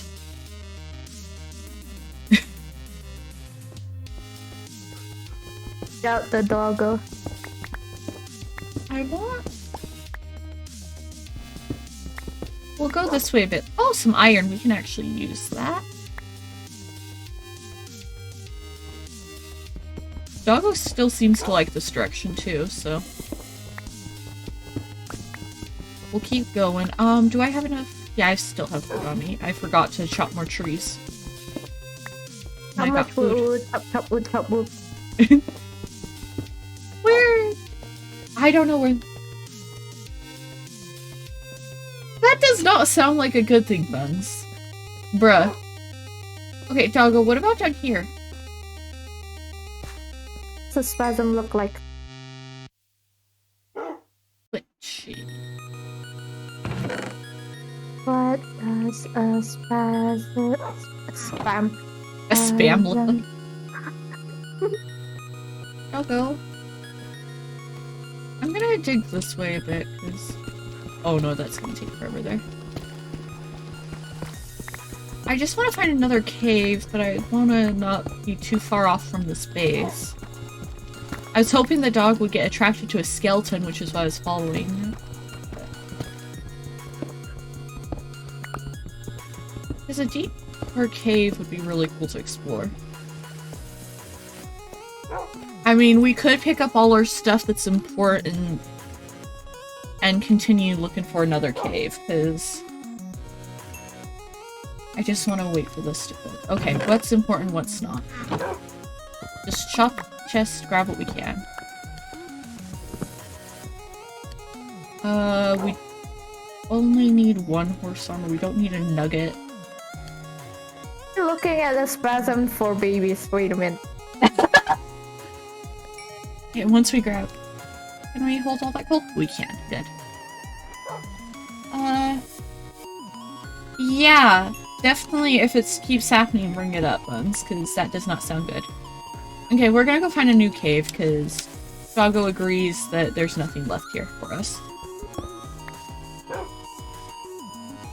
Doubt the doggo. I want... We'll go this way a bit. Oh, some iron. We can actually use that. Doggo still seems to like this direction too, so... We'll keep going. Do I have enough? Yeah, I still have food on me. I forgot to chop more trees. I got food. Chop wood. Where? I don't know where... That does not sound like a good thing, Buns. Bruh. Okay, Doggo, what about down here? What's a spasm look like? Glitchy. What does a spasm... Spam. A spam look like? Doggo. I'm gonna dig this way a bit, because... Oh no, that's gonna take forever there. I just want to find another cave, but I want to not be too far off from this base. I was hoping the dog would get attracted to a skeleton, which is why I was following. Because a deeper cave would be really cool to explore. I mean, we could pick up all our stuff that's important and continue looking for another cave, because I just want to wait for this to cook. Okay, what's important, what's not. Just chop chest, grab what we can. We only need one horse armor, we don't need a nugget. You're looking at the spasm for babies. Wait a minute. Okay, once we grab Can we hold all that coal? We can. Good. Yeah. Definitely, if it keeps happening, bring it up, Buns, because that does not sound good. Okay, we're gonna go find a new cave, because Doggo agrees that there's nothing left here for us.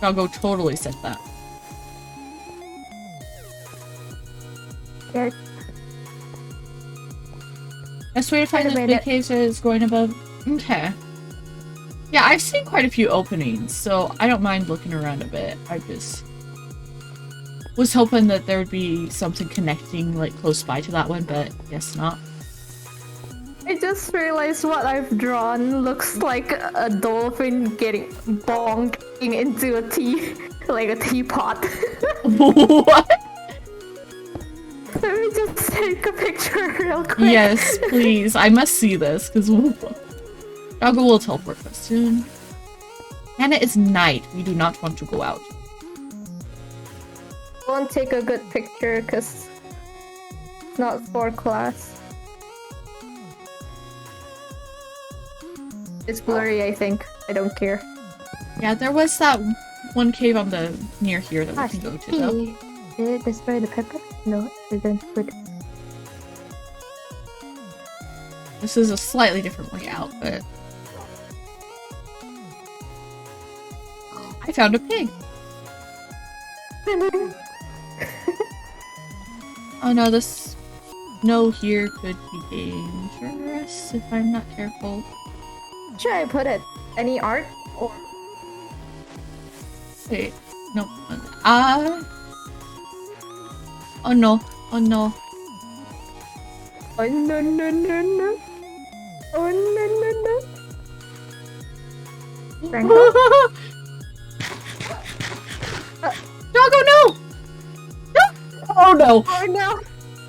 Doggo totally said that. Yeah. Best way to find those big caves is going above. Okay. Yeah, I've seen quite a few openings, so I don't mind looking around a bit. I just was hoping that there would be something connecting, like, close by to that one, but guess not. I just realized what I've drawn looks like a dolphin getting bonking into a tea, like a teapot. What? Let me just take a picture real quick. Yes, please. I must see this, because Doggo will teleport us soon. And it is night. We do not want to go out. Won't take a good picture because it's not for class. It's blurry, I think. I don't care. Yeah, there was that one cave on the near here that we can go to, though. Did it destroy the pepper? No, it didn't. Good. This is a slightly different way out, but... I found a pig! Oh no, this snow here could be dangerous if I'm not careful. Should I put it? Any art? Or Wait, no. Oh no, oh no. oh no no no no! Oh no no no! Frank. Doggo, no! No! Oh no! Oh no!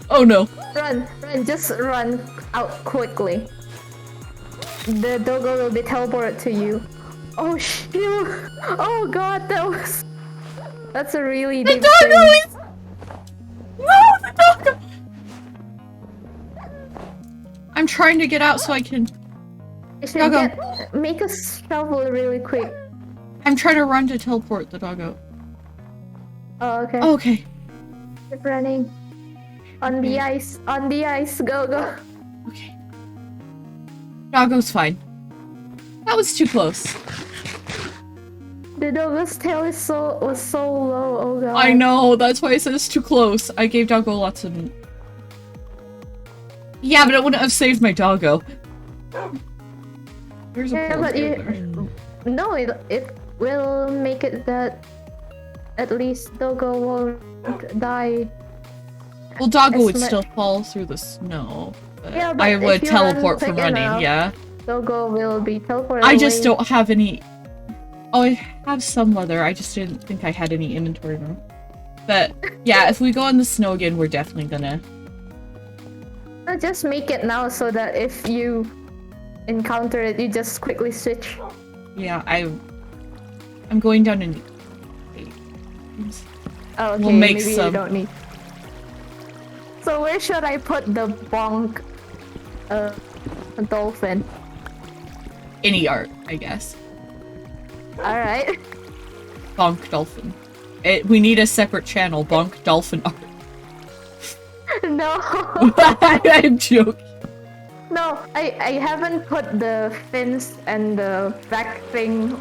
Oh no! Run! Run! Just run out quickly. The doggo will be teleported to you. Oh shoot! Oh god, that's a really The deep doggo thing. is... No! The doggo! I'm trying to get out so I can... I should Doggo. make a shovel really quick. I'm trying to run to teleport the doggo. Oh, okay. Oh, okay. Keep running. On the ice. On the ice. Go, go. Okay. Doggo's fine. That was too close. The doggo's tail was so low. Oh god. I know, that's why I said it's too close. I gave Doggo lots of... Yeah, but it wouldn't have saved my Doggo. There's a Yeah, pole but there. no, it will make it that at least doggo won't die. Well, Doggo as would much- still fall through the snow. But Yeah, but I if would you teleport run from quick running, enough, yeah. Doggo will be teleported I just away. don't have any... Oh, I have some leather. I just didn't think I had any inventory room. But, yeah, if we go in the snow again, we're definitely gonna... Just make it now so that if you encounter it, you just quickly switch. Yeah, I'm going down in... Oh, okay, We'll make maybe some. you don't need. So where should I put the bonk dolphin? Any art, I guess. Alright. Bonk Dolphin. We need a separate channel, Bonk Dolphin art. No. I'm joking. No, I haven't put the fins and the back thing,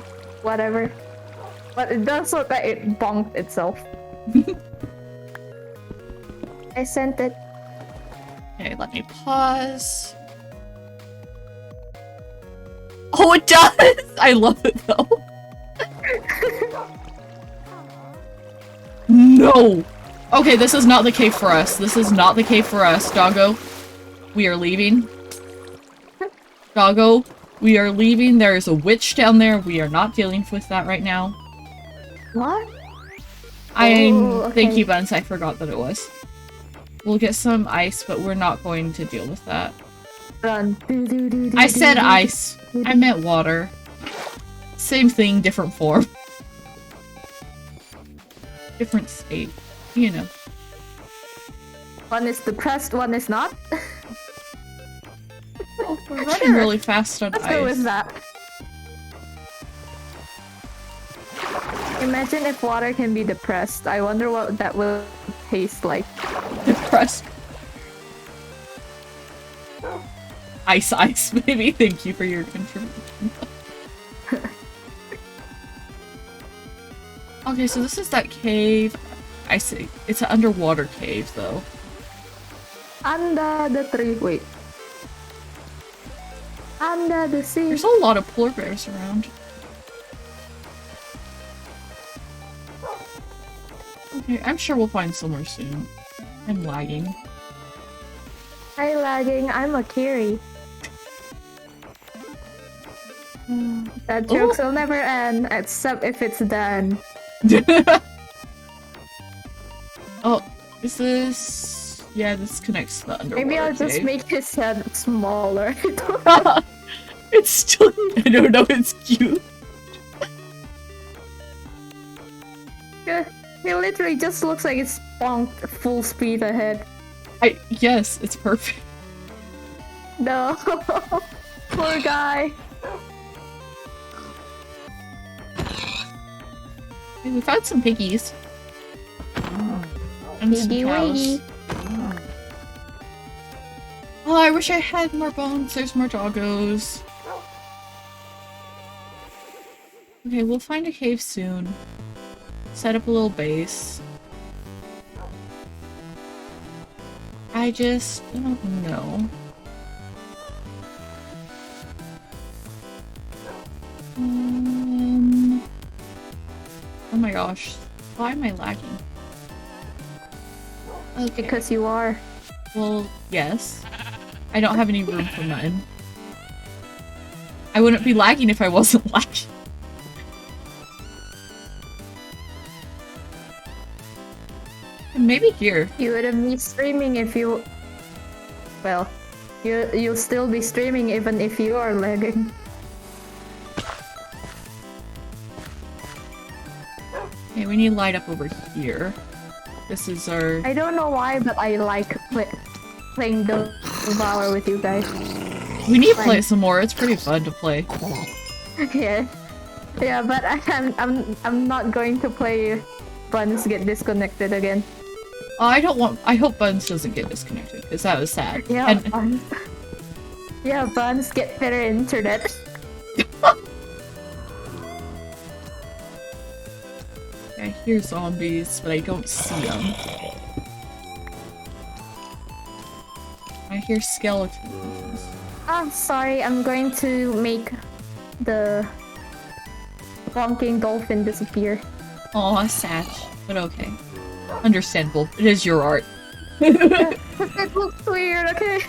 whatever. But it does look like it bonked itself. I sent it. Okay, let me pause. Oh, it does! I love it, though. No! Okay, this is not the cave for us. This is not the cave for us, Doggo. We are leaving. Doggo, we are leaving. There is a witch down there. We are not dealing with that right now. What? Thank okay. you, Buns. I forgot that it was. We'll get some ice, but we're not going to deal with that. Run. I said ice. I meant water. Same thing, different form. Different state. You know. One is depressed, one is not. We're running really fast on Let's ice. go with that. Imagine if water can be depressed. I wonder what that will taste like. Depressed. Ice, baby. Thank you for your contribution. Okay, so this is that cave. I see. It's an underwater cave, though. Under the tree. Wait. Under the sea. There's a lot of polar bears around. Okay, I'm sure we'll find somewhere soon. I'm lagging. I'm lagging. I'm a Kiri. That jokes will never end, except if it's done. Oh, is this... Yeah, this connects to the underwater Maybe I'll cave. just make his head smaller. It's still... I don't know, it's cute. It literally just looks like it's bonked full speed ahead. Yes, it's perfect. No. Poor guy. Hey, we found some piggies. And some Piggy cows. wiggy. Oh, I wish I had more bones. There's more doggos. Okay, we'll find a cave soon. Set up a little base. I just don't know. Oh my gosh. Why am I lagging? Okay. Because you are. Well, yes. I don't have any room for mine. I wouldn't be lagging if I wasn't lagging. Maybe here. You wouldn't be streaming if you... Well, you'll still be streaming even if you are lagging. Okay, we need light up over here. This is our... I don't know why, but I like playing the Devour with you guys. We need to play it some more. It's pretty fun to play. Yeah. Yeah, but I'm not going to play Buns get disconnected again. Oh, I don't want... I hope Buns doesn't get disconnected, because that was sad. Yeah, And... Buns. Yeah, Buns get better internet. I hear zombies, but I don't see them. I hear skeletons. I'm sorry, I'm going to make the honking dolphin disappear. Aw, sad. But okay. Understandable. It is your art. It looks weird, okay?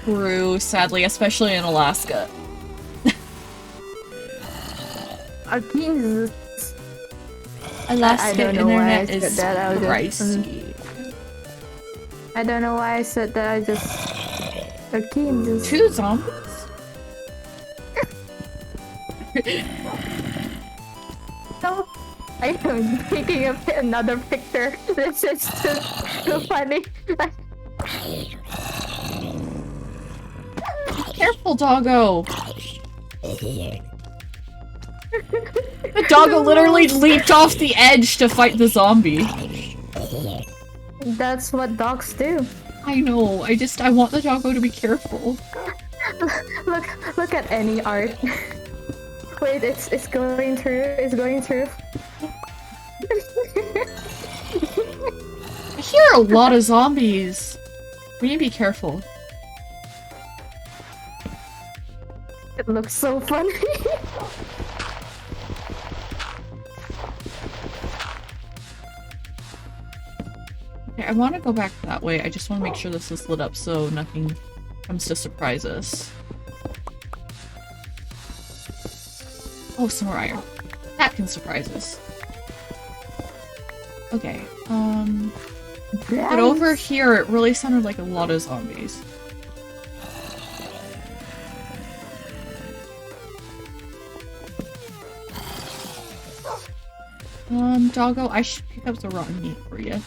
True, sadly, especially in Alaska. Jesus. Alaska I don't know why I internet said is that. I was just- pricey. I don't know why I said that. I just. Jesus. 2 zombies? No, I am taking another picture. This is too funny. Careful, doggo! The doggo literally leaped off the edge to fight the zombie. That's what dogs do. I know, I want the doggo to be careful. Look at any art. Wait, it's going through. It's going through. I hear a lot of zombies. We need to be careful. It looks so funny. Okay, I want to go back that way. I just want to make sure this is lit up so nothing comes to surprise us. Oh, some more iron. That can surprise us. Okay, but over here it really sounded like a lot of zombies. Doggo, I should pick up the rotten meat for you.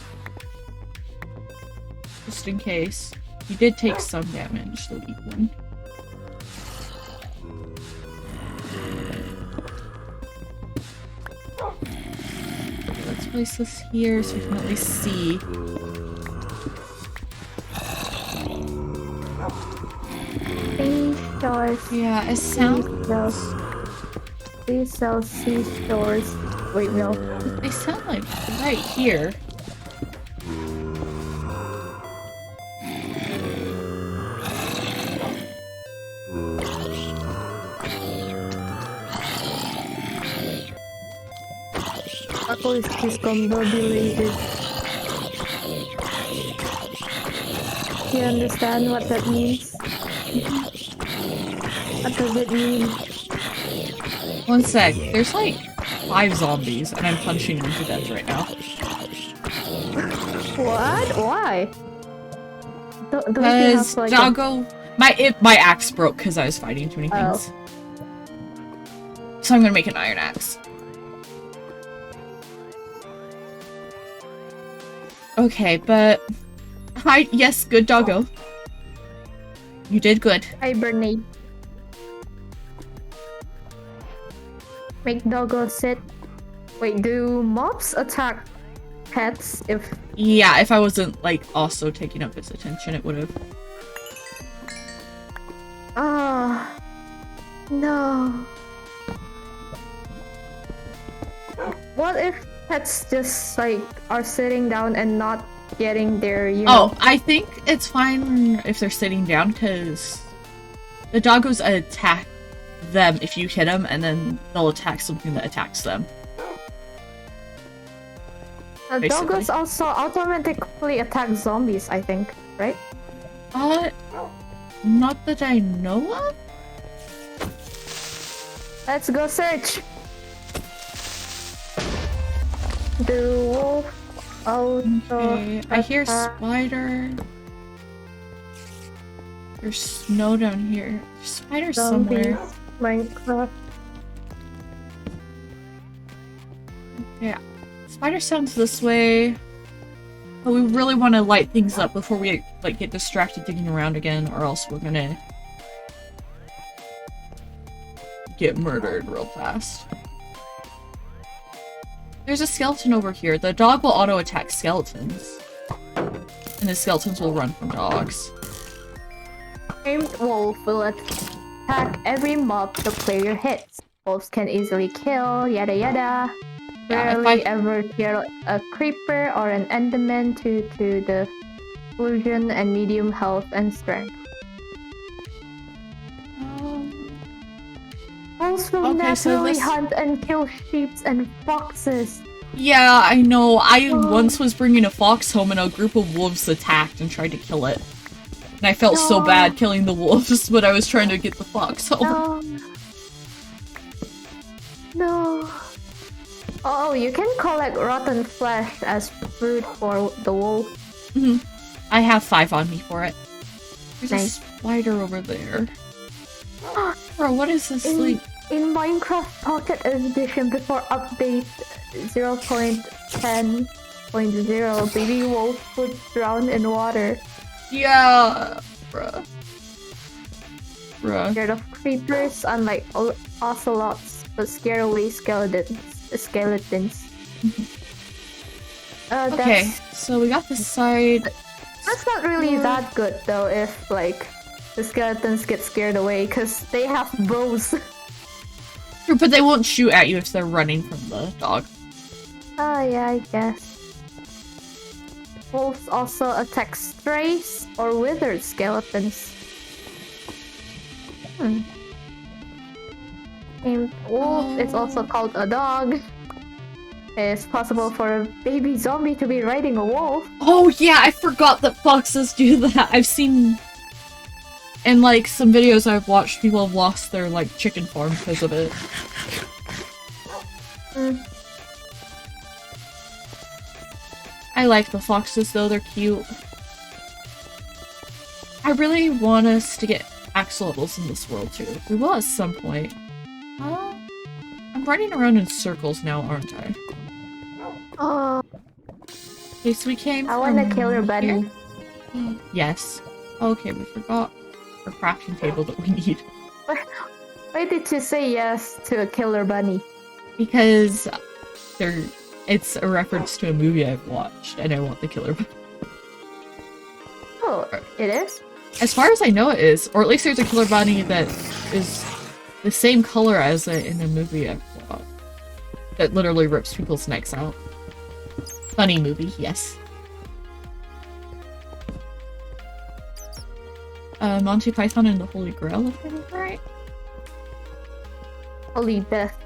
just in case. He did take some damage, the weak one. Okay, let's place this here so we can at least see. Seashores. Yeah, it sounds. These sell seashores. Wait, no. They sound like right here. Ako is discombobulated. Do you understand what that means? What does it mean? One sec. There's like 5 zombies, and I'm punching them to death right now. What? Why? Don't you Because have like Doggo, my axe broke because I was fighting too many things. So I'm gonna make an iron axe. Okay, but hi, yes, good Doggo. You did good. hibernate? Make doggo sit. Wait, do mobs attack pets if... Yeah, if I wasn't like also taking up his attention, it would have. Ah, no. What if pets just like are sitting down and not getting their, you know... Oh, I think it's fine if they're sitting down because the doggos attack them if you hit them, and then they'll attack something that attacks them. Basically. Doggos also automatically attack zombies, I think, right? Not that I know of? Let's go search! The wolf Okay, I hear spider. There's snow down here. There's spiders somewhere. Minecraft. Yeah. Spider sounds this way. But we really want to light things up before we like get distracted digging around again, or else we're gonna get murdered real fast. There's a skeleton over here. The dog will auto-attack skeletons. And the skeletons will run from dogs. Tamed wolf will attack every mob the player hits. Wolves can easily kill, yada yada. Yeah, Rarely ever kill a creeper or an enderman due to the illusion and medium health and strength. Wolves will naturally hunt and kill sheep and foxes. Yeah, I know. I once was bringing a fox home and a group of wolves attacked and tried to kill it. And I felt so bad killing the wolves, but I was trying to get the fox home. No. Oh, you can collect rotten flesh as food for the wolf. Mm-hmm. I have 5 on me for it. There's Nice. a spider over there. Bro, what is this like? In Minecraft Pocket Edition before update 0.10.0, baby wolf would drown in water. Yeah, bruh. Scared of creepers, unlike ocelots, but scare away skeletons. Okay, so we got this side. That's not really that good though if like the skeletons get scared away because they have bows. True, but they won't shoot at you if they're running from the dog. Oh yeah, I guess. Wolves also attack strays or withered skeletons. Named wolf, it's also called a dog. It's possible for a baby zombie to be riding a wolf. Oh yeah, I forgot that foxes do that. I've seen in like some videos I've watched, people have lost their like chicken farm because of it. I like the foxes though, they're cute. I really want us to get axolotls in this world too. We will at some point. I'm running around in circles now, aren't I? Oh, Okay, so we came I wanna from kill your bunny. here? Yes. Okay, we forgot our crafting table that we need. Why did you say yes to a killer bunny? Because it's a reference to a movie I've watched, and I want the killer bunny. Oh, it is? As far as I know it is. Or at least there's a killer bunny that is the same color as it in a movie I've watched. That literally rips people's necks out. Funny movie, yes. Monty Python and the Holy Grail, if I remember right? Holy death.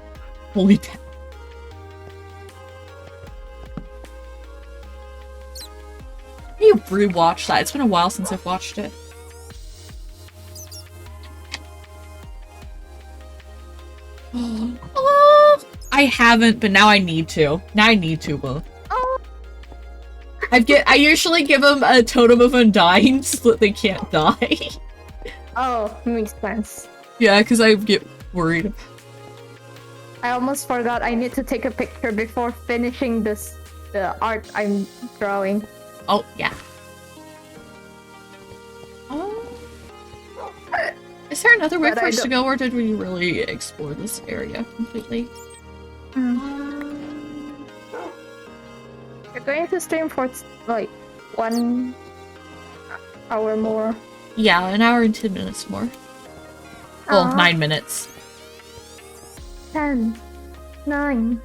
Holy death. You rewatch that. It's been a while since I've watched it. I haven't, but now I need to. Now I need to, Will. Oh. I usually give them a totem of undying so that they can't die. Oh, makes sense. Yeah, because I get worried. I almost forgot I need to take a picture before finishing the art I'm drawing. Oh, yeah. Oh. Is there another way But for I us to don't- go, or did we really explore this area completely? You're going to stream for like 1 hour more. Yeah, an hour and 10 minutes more. Well, Aw. 9 minutes. 10, 9,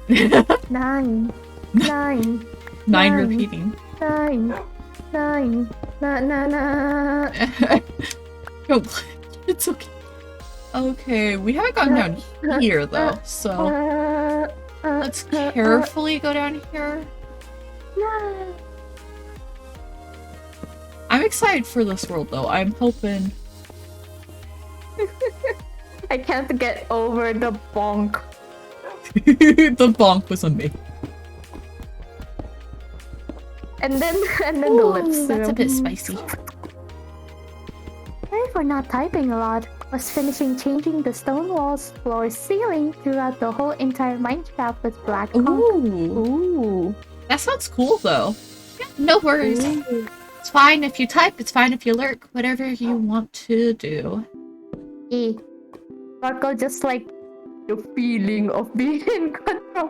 9, 9, 9 repeating. 9, 9, na na na. No, it's okay. Okay, we haven't gone down here though, so let's carefully go down here. I'm excited for this world though. I'm hoping. I can't get over the bonk. The bonk was amazing. And then the lips. That's a bit spicy. Sorry for not typing a lot. Was finishing changing the stone walls, floor, ceiling throughout the whole entire mineshaft with black conch. Ooh. That sounds cool though. Yeah, no worries. Ooh. It's fine if you type, it's fine if you lurk, whatever you want to do. Marco just like the feeling of being in control.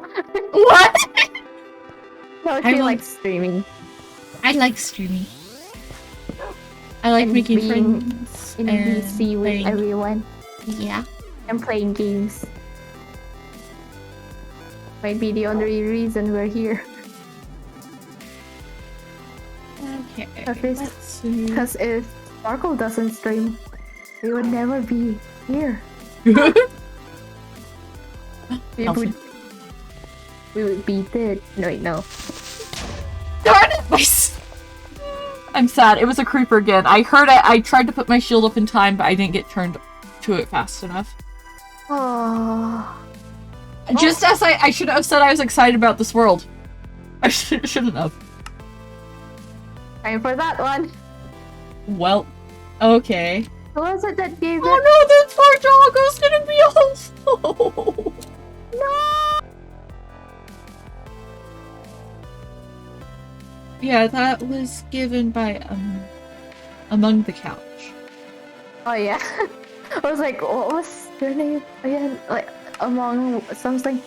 What? No, I she will- likes streaming. I like streaming. I like And making being friends in and VC with playing. everyone Yeah. and playing games. Might be the only reason we're here. Okay. Okay. Let's see. Because if Sparkle doesn't stream, we would never be here. We Nothing. would be dead. No, wait, no. Darn it! I'm sad. It was a creeper again. I heard it. I tried to put my shield up in time, but I didn't get turned to it fast enough. Oh. Just as I should have said I was excited about this world. I shouldn't have. Time for that one. Well, okay. Who was it that gave Oh it? no, the poor dog was gonna be all No! Yeah, that was given by Among the Couch. Oh yeah. I was like, what was their name again? Like, among something?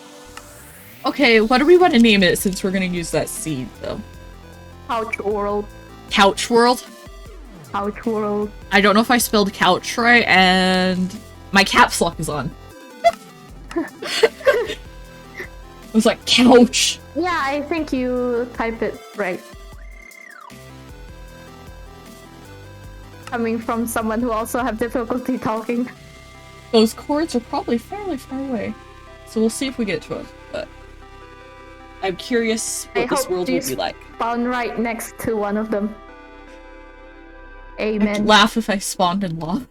Okay, what do we want to name it since we're gonna use that seed though? Couch World. Couch World? Couch World. I don't know if I spelled couch right, and my caps lock is on. I was like, couch! Yeah, I think you type it right. Coming from someone who also have difficulty talking. Those chords are probably fairly far away. So we'll see if we get to it, but I'm curious I what this hope world will these- be like. Found right next to one of them. I'd Amen. laugh if I spawned in lava.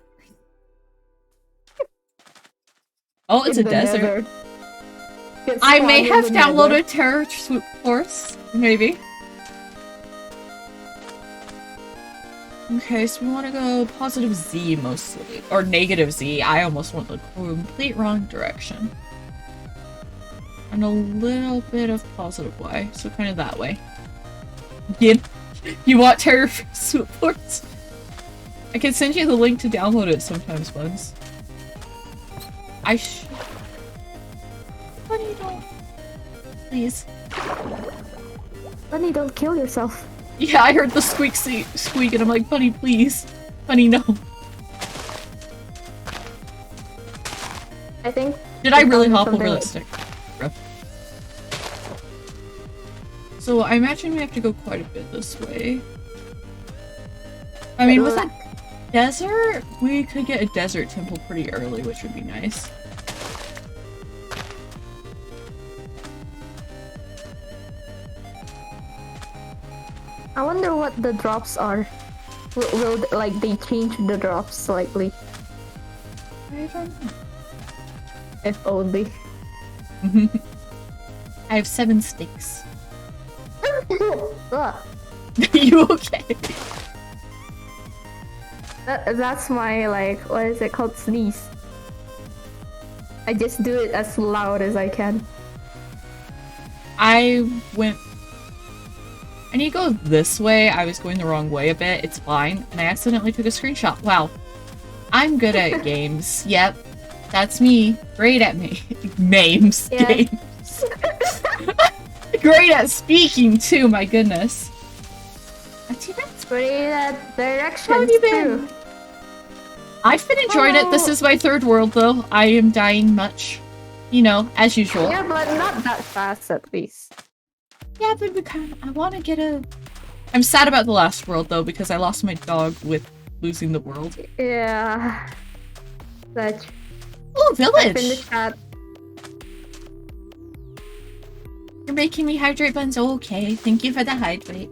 Oh, it's In a the desert. nether. Get I may spawned have in the nether. downloaded Terror Swoop Force. Maybe. Okay, so we want to go positive Z mostly. Or negative Z. I almost went the complete wrong direction. And a little bit of positive Y. So kind of that way. Get You want Terror Supports? I can send you the link to download it sometimes, Buns. Bunny, don't. Please. Bunny, don't kill yourself. Yeah, I heard the squeak and I'm like, Bunny, please. Bunny, no. I think. Did I really hop over that stick? Rough. So I imagine we have to go quite a bit this way. I mean, with that desert, we could get a desert temple pretty early, which would be nice. I wonder what the drops are. Will like they change the drops slightly? I don't know. If only. I have 7 sticks. Ugh. You okay? That's my, like, what is it called? Sneeze. I just do it as loud as I can. I need to go this way. I was going the wrong way a bit. It's fine. And I accidentally took a screenshot. Wow. I'm good at games. Yep. That's me. Great at memes. Yeah. Games. Great at speaking too, my goodness. Great at directions How have you too. been? I've been enjoying it. This is my 3rd world though. I am dying much. You know, as usual. Yeah, but not that fast at least. Yeah, but I want to get a... I'm sad about the last world though, because I lost my dog with losing the world. Yeah. That. Oh, I village! finished that. You're making me hydrate, Buns. Okay, thank you for the hydrate.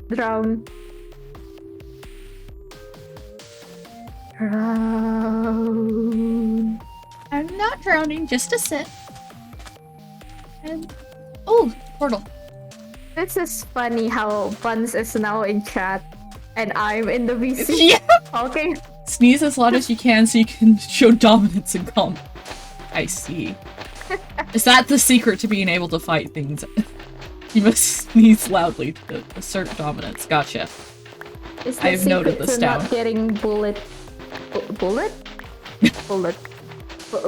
Drown. Drown. I'm not drowning, just a sip. And... Oh, portal. This is funny how Buns is now in chat and I'm in the VC. Yeah! Okay. Sneeze as loud as you can so you can show dominance and calm. I see. Is that the secret to being able to fight things? You must sneeze loudly to assert dominance. Gotcha. It's I have noted this down. Not getting bullied. Bullied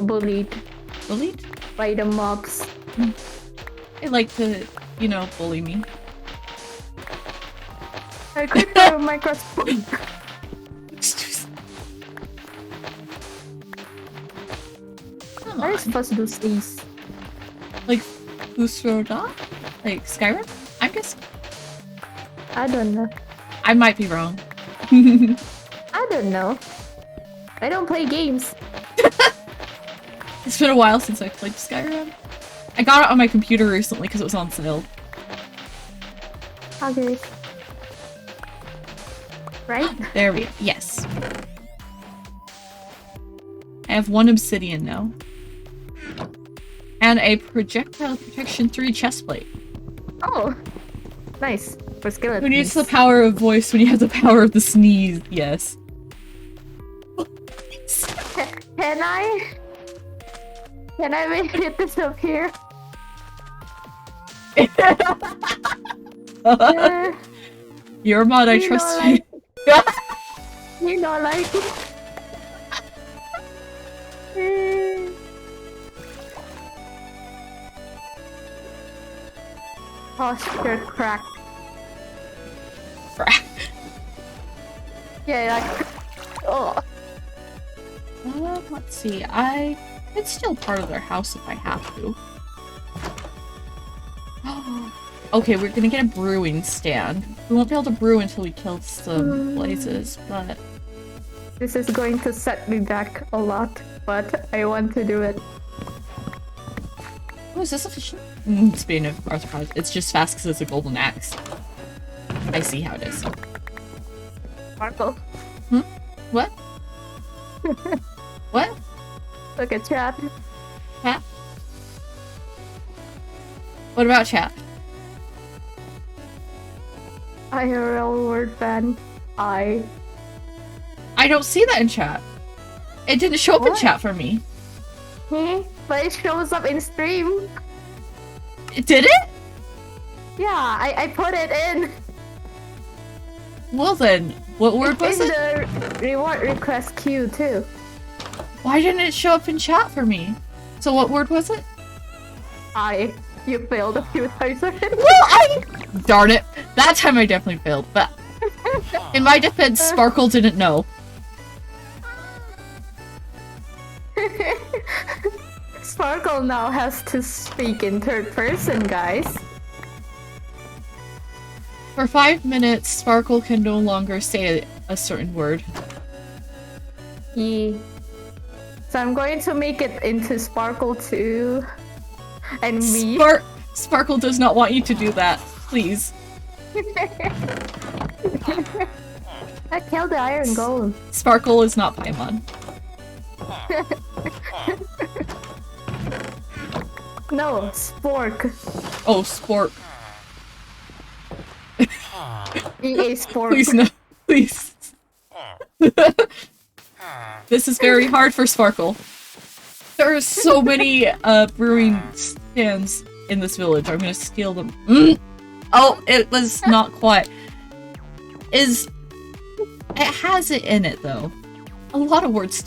Bullied? by the mobs. They like to, you know, bully me. I clicked the microscope. Come What is on. supposed to do sneeze? Like, Usroda? Like, Skyrim? I'm guessing. I don't know. I might be wrong. I don't know. I don't play games. It's been a while since I played Skyrim. I got it on my computer recently because it was on sale. Okay. Right? There we go. Yes. I have 1 obsidian now. And a projectile protection 3 chestplate. Oh. Nice. For skeletons. Who needs the power of voice when you have the power of the sneeze? Yes. Can I? Can I make it disappear? You're a mod, I You trust know, you. You know, like. Posture crack. Crap. Yeah, like. Oh. Let's see. It's still part of their house if I have to. Okay, we're gonna get a brewing stand. We won't be able to brew until we kill some blazes, but... This is going to set me back a lot, but I want to do it. Oh, is this efficient? Speaking of arthropods, it's just fast because it's a golden axe. I see how it is. Marco. What? What? Look at chat. Chat? What about chat? IRL word ban. I don't see that in chat. It didn't show up in What? chat for me. But it shows up in stream. Did it? Yeah, I put it in. Well then, what word was in it? the reward request queue too. Why didn't it show up in chat for me? So what word was it? You failed a few times already. Well, darn it. That time I definitely failed, but in my defense, Sparkle didn't know. Sparkle now has to speak in third person, guys. For 5 minutes, Sparkle can no longer say a certain word. Yeah. So I'm going to make it into Sparkle 2 and me. Sparkle does not want you to do that. Please. I killed the iron golem. Sparkle is not Paimon. No, Spork. Oh, Spork. EA Spork. Please no. Please. This is very hard for Sparkle. There are so many brewing stands in this village. I'm gonna steal them. Oh, it was not quite. It has it in it though. A lot of words.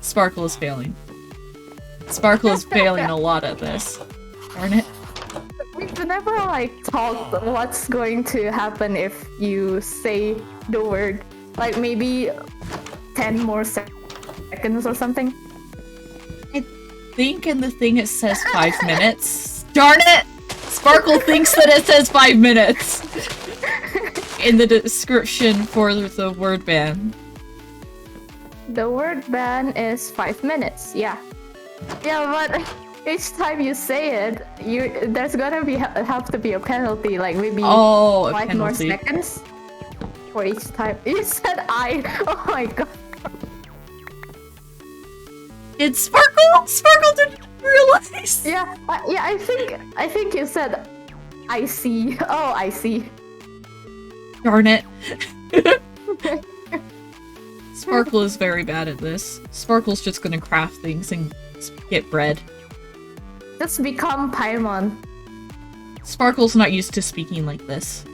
Sparkle is failing. Sparkle is failing a lot at this. Darn it. We've never like talked what's going to happen if you say the word. Like maybe 10 more seconds or something. I think in the thing it says 5 minutes. Darn it! Sparkle thinks that it says 5 minutes in the description for the word ban. The word ban is 5 minutes, yeah. Yeah, but each time you say it, there's gonna have to be a penalty, like maybe 5 more seconds for each time. You said I. Oh my god. It's Sparkle. Sparkle didn't realize. Yeah, I think you said I see. Oh, I see. Darn it. Sparkle is very bad at this. Sparkle's just gonna craft things and get bread. Just become Paimon. Sparkle's not used to speaking like this.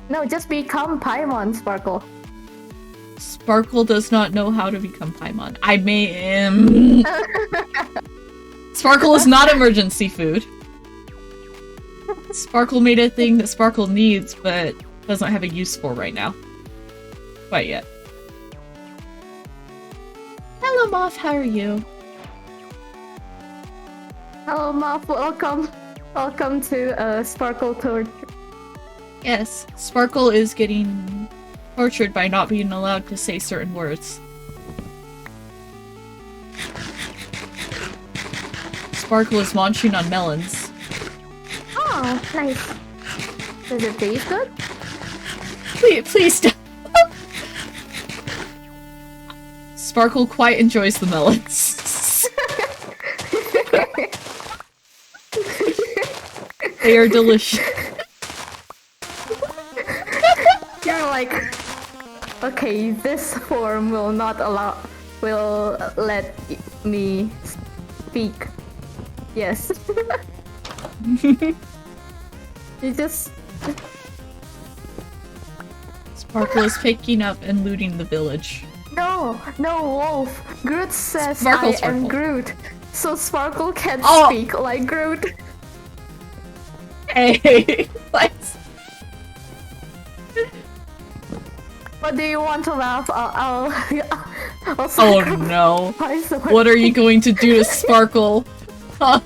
No, just become Paimon, Sparkle. Sparkle does not know how to become Paimon. I may Sparkle is not emergency food. Sparkle made a thing that Sparkle needs, but doesn't have a use for right now. Quite yet. Hello, Moth. How are you? Hello, Moth. Welcome. Welcome to Sparkle Torture. Yes, Sparkle is getting tortured by not being allowed to say certain words. Sparkle is munching on melons. Oh, nice. Does it taste good? Please stop. Sparkle quite enjoys the melons. They are delicious. You're like, okay, this form will let me speak. Yes. You just... Sparkle is picking up and looting the village. No, Wolf. Groot says Sparkle's I am Sparkle. Groot. So Sparkle can Oh. speak like Groot. Hey, what? What do you want to laugh? I'll Oh sacrifice no. someone. What are you going to do to Sparkle? Huh?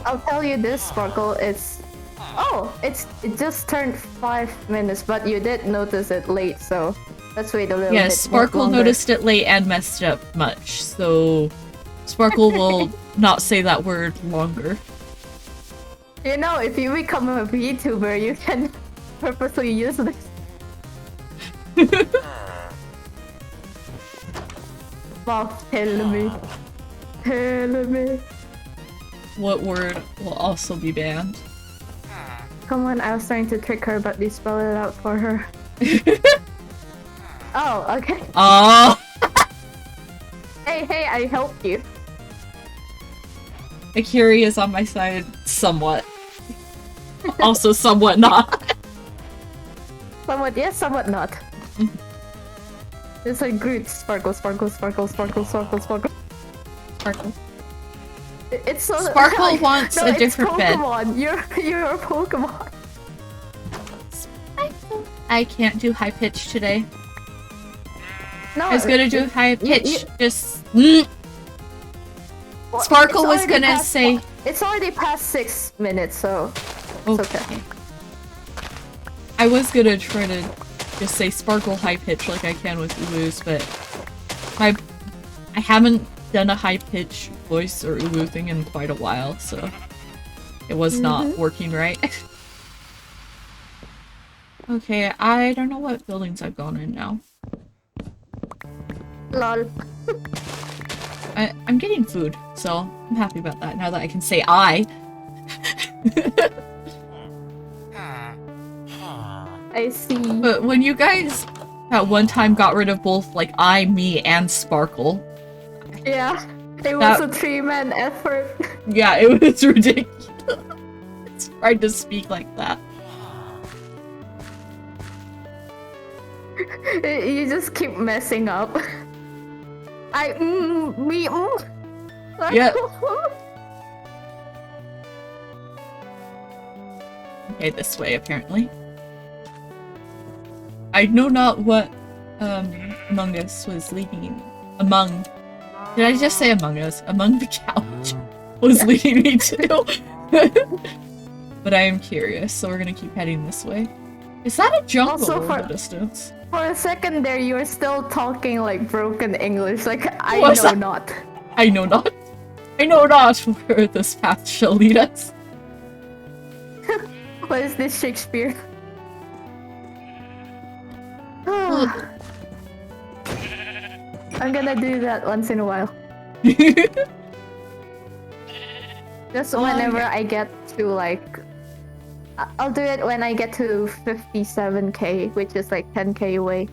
I'll tell you this, Sparkle. It just turned 5 minutes, but you did notice it late, so let's wait a little bit. Yes, Sparkle longer. noticed it late and messed up much, so Sparkle will not say that word longer. You know, if you become a VTuber, you can purposely use this. Bob, tell me. Tell me. What word will also be banned? Come on, I was trying to trick her, but you spell it out for her. Oh, Oh, okay. Oh! Hey, I helped you. Akiri is on my side somewhat. Also somewhat not. Somewhat yes, somewhat not. It's like Groot. Sparkle, sparkle, sparkle, sparkle, sparkle, sparkle. Sparkle. It's so Sparkle wants no, a different bed. Pokemon. You're a Pokemon. I can't do high pitch today. No, I was gonna do high pitch, just... well, Sparkle it's was already gonna past- say... It's already past 6 minutes, so it's okay. I was gonna try to just say Sparkle high pitch like I can with Uwu's, but I haven't done a high pitch voice or Uwu thing in quite a while, so it was not working right. Okay, I don't know what buildings I've gone in now. Lol. I'm getting food, so I'm happy about that now that I can say I. I see. But when you guys at one time got rid of both like I, me, and Sparkle, Yeah, it was a 3-man effort. yeah, it was ridiculous. It's hard to speak like that. You just keep messing up. Me. Yep. Okay, this way apparently. I know not what Among Us was leading. Among. Did I just say Among Us? Among the Couch was leading me to. But I am curious, so we're gonna keep heading this way. Is that a jungle Also in for- the distance? For a second there, you were still talking like broken English. Like I Was know I? not. I know not. I know not where this path shall lead us. What is this, Shakespeare? I'm gonna do that once in a while. Just whenever I get to like... I'll do it when I get to 57k, which is like 10k away.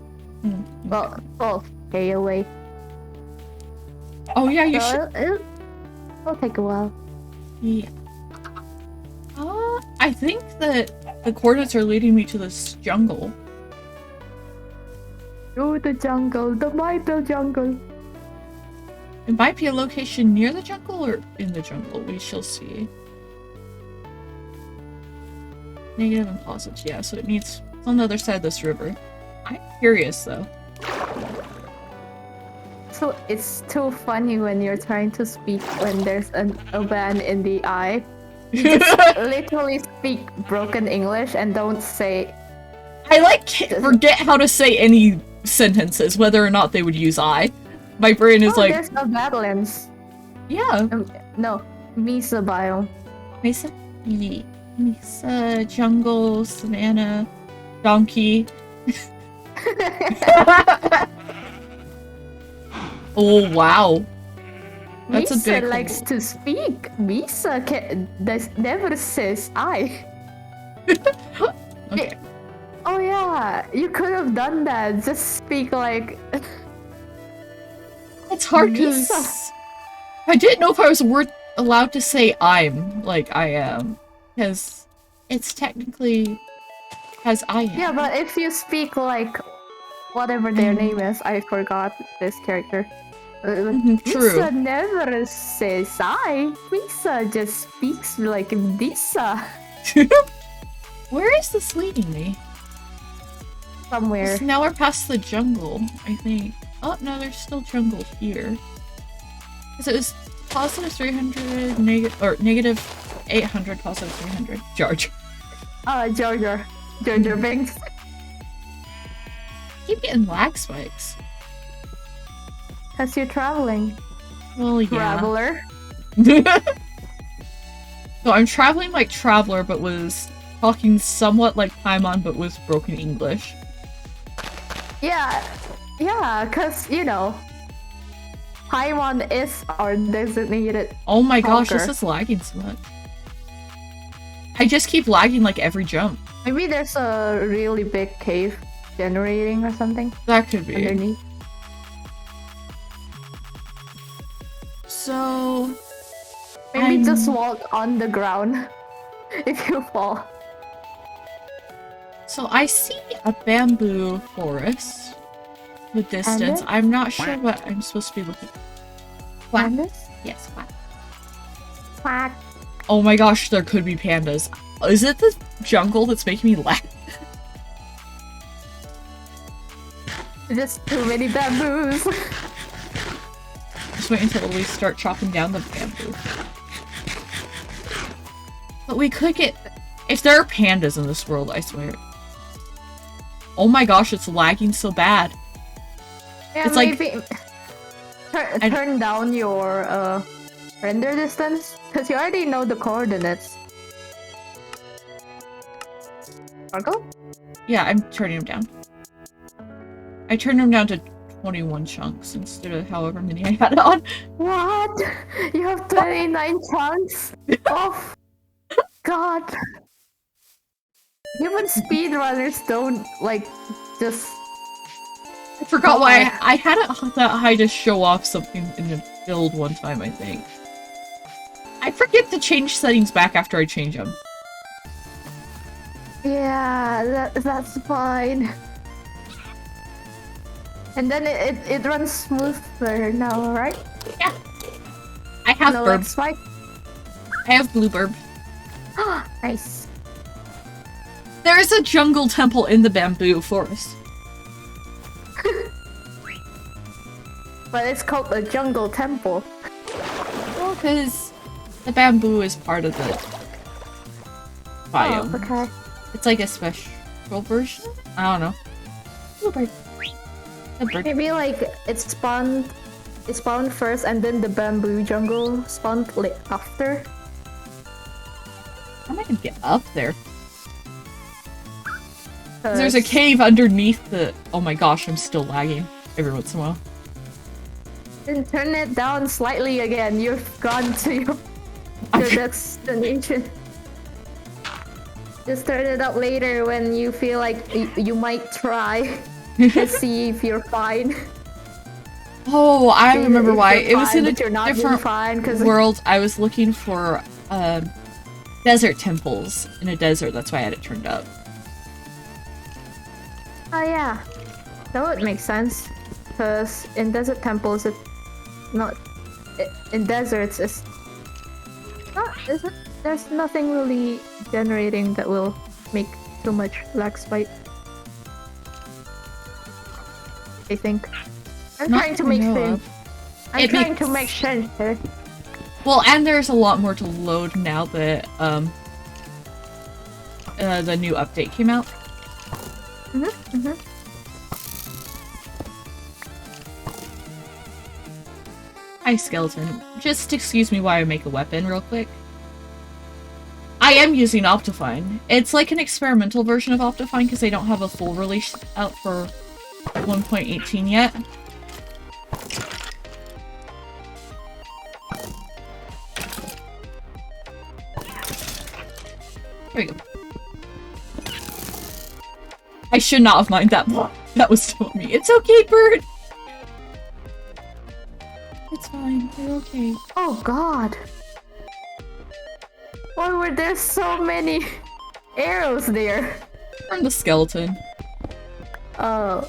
Well, 12k away. Oh yeah, you So should. it'll take a while. Yeah. I think that the coordinates are leading me to this jungle. Oh, the jungle, the mighty jungle. It might be a location near the jungle or in the jungle. We shall see. Negative and positive, yeah, so it's on the other side of this river. I'm curious though. So it's too funny when you're trying to speak when there's a ban in the eye. You just literally speak broken English and don't say... I forget how to say any sentences, whether or not they would use I. My brain is like... there's no Badlands. Yeah. No, Mesa biome. Mesa, jungle, savannah, donkey. Oh wow. That's Misa a big likes to speak. Misa never says I. Okay. Oh yeah, you could have done that. Just speak like... It's hard because Misa. I didn't know if I was allowed to say I'm like I am, because it's technically as I am. Yeah, but if you speak like whatever their name is, I forgot this character. True. Misa never says I. Misa just speaks like Misa. Where is this leading me? Somewhere. So now we're past the jungle, I think. Oh no, there's still jungle here. So it was positive 300, negative 800, positive 300. Jar Jar. Jar Jar Binks. Keep getting lag spikes. Cause you're traveling. Well, yeah. Traveler. So I'm traveling like Traveler, but was talking somewhat like Paimon, but with broken English. Yeah, cause you know, Paimon is our designated. Oh my gosh, this talker. is lagging so much. I just keep lagging like every jump. Maybe there's a really big cave. generating or something That could be. underneath. So... Maybe just walk on the ground if you fall. So I see a bamboo forest. The distance. Pandas? I'm not sure what I'm supposed to be looking for. Quack. Pandas? Yes, quack. Quack. Oh my gosh, there could be pandas. Is it the jungle that's making me laugh? Just too many bamboos. Just wait until we start chopping down the bamboo. But we could get... If there are pandas in this world, I swear. Oh my gosh, it's lagging so bad. Yeah, It's maybe turn down your render distance, because you already know the coordinates. Sparkle? Yeah, I'm turning them down. I turned them down to 21 chunks instead of however many I had on. What? You have 29 chunks? Oh, God. Even speedrunners don't, like, just... I forgot why I had it that high to show off something in the build one time, I think. I forget to change settings back after I change them. Yeah, that's fine. And then it runs smoother now, right? Yeah. I have No, burb. like spike. I have blue burb. Nice. There is a jungle temple in the bamboo forest. But it's called the jungle temple. Well, because the bamboo is part of the biome. Oh, okay. It's like a special version? I don't know. Blue bird. Good bird. Maybe like it spawned first and then the bamboo jungle spawned after. How am I gonna get up there? There's a cave underneath the... Oh my gosh, I'm still lagging every once in a while. Then turn it down slightly again. You've gone to your destination. Just turn it up later when you feel like you might try to see if you're fine. Oh, I remember why. If It was in a you're not different fine, world. I was looking for desert temples in a desert. That's why I had it turned up. Oh yeah, that would make sense. Because in desert temples, in deserts, there's nothing really generating that will make too much lag spike. I think. I'm Not trying to that I make know sense. of. I'm It trying makes- to make sense here. Well, and there's a lot more to load now that the new update came out. Hi, skeleton. Just excuse me while I make a weapon real quick. I am using Optifine. It's like an experimental version of Optifine because they don't have a full release out for 1.18 yet. Here we go. I should not have mined that block. That was still me. It's okay, bird! It's fine. You're okay. Oh god. Why were there so many arrows there? From the skeleton. Oh.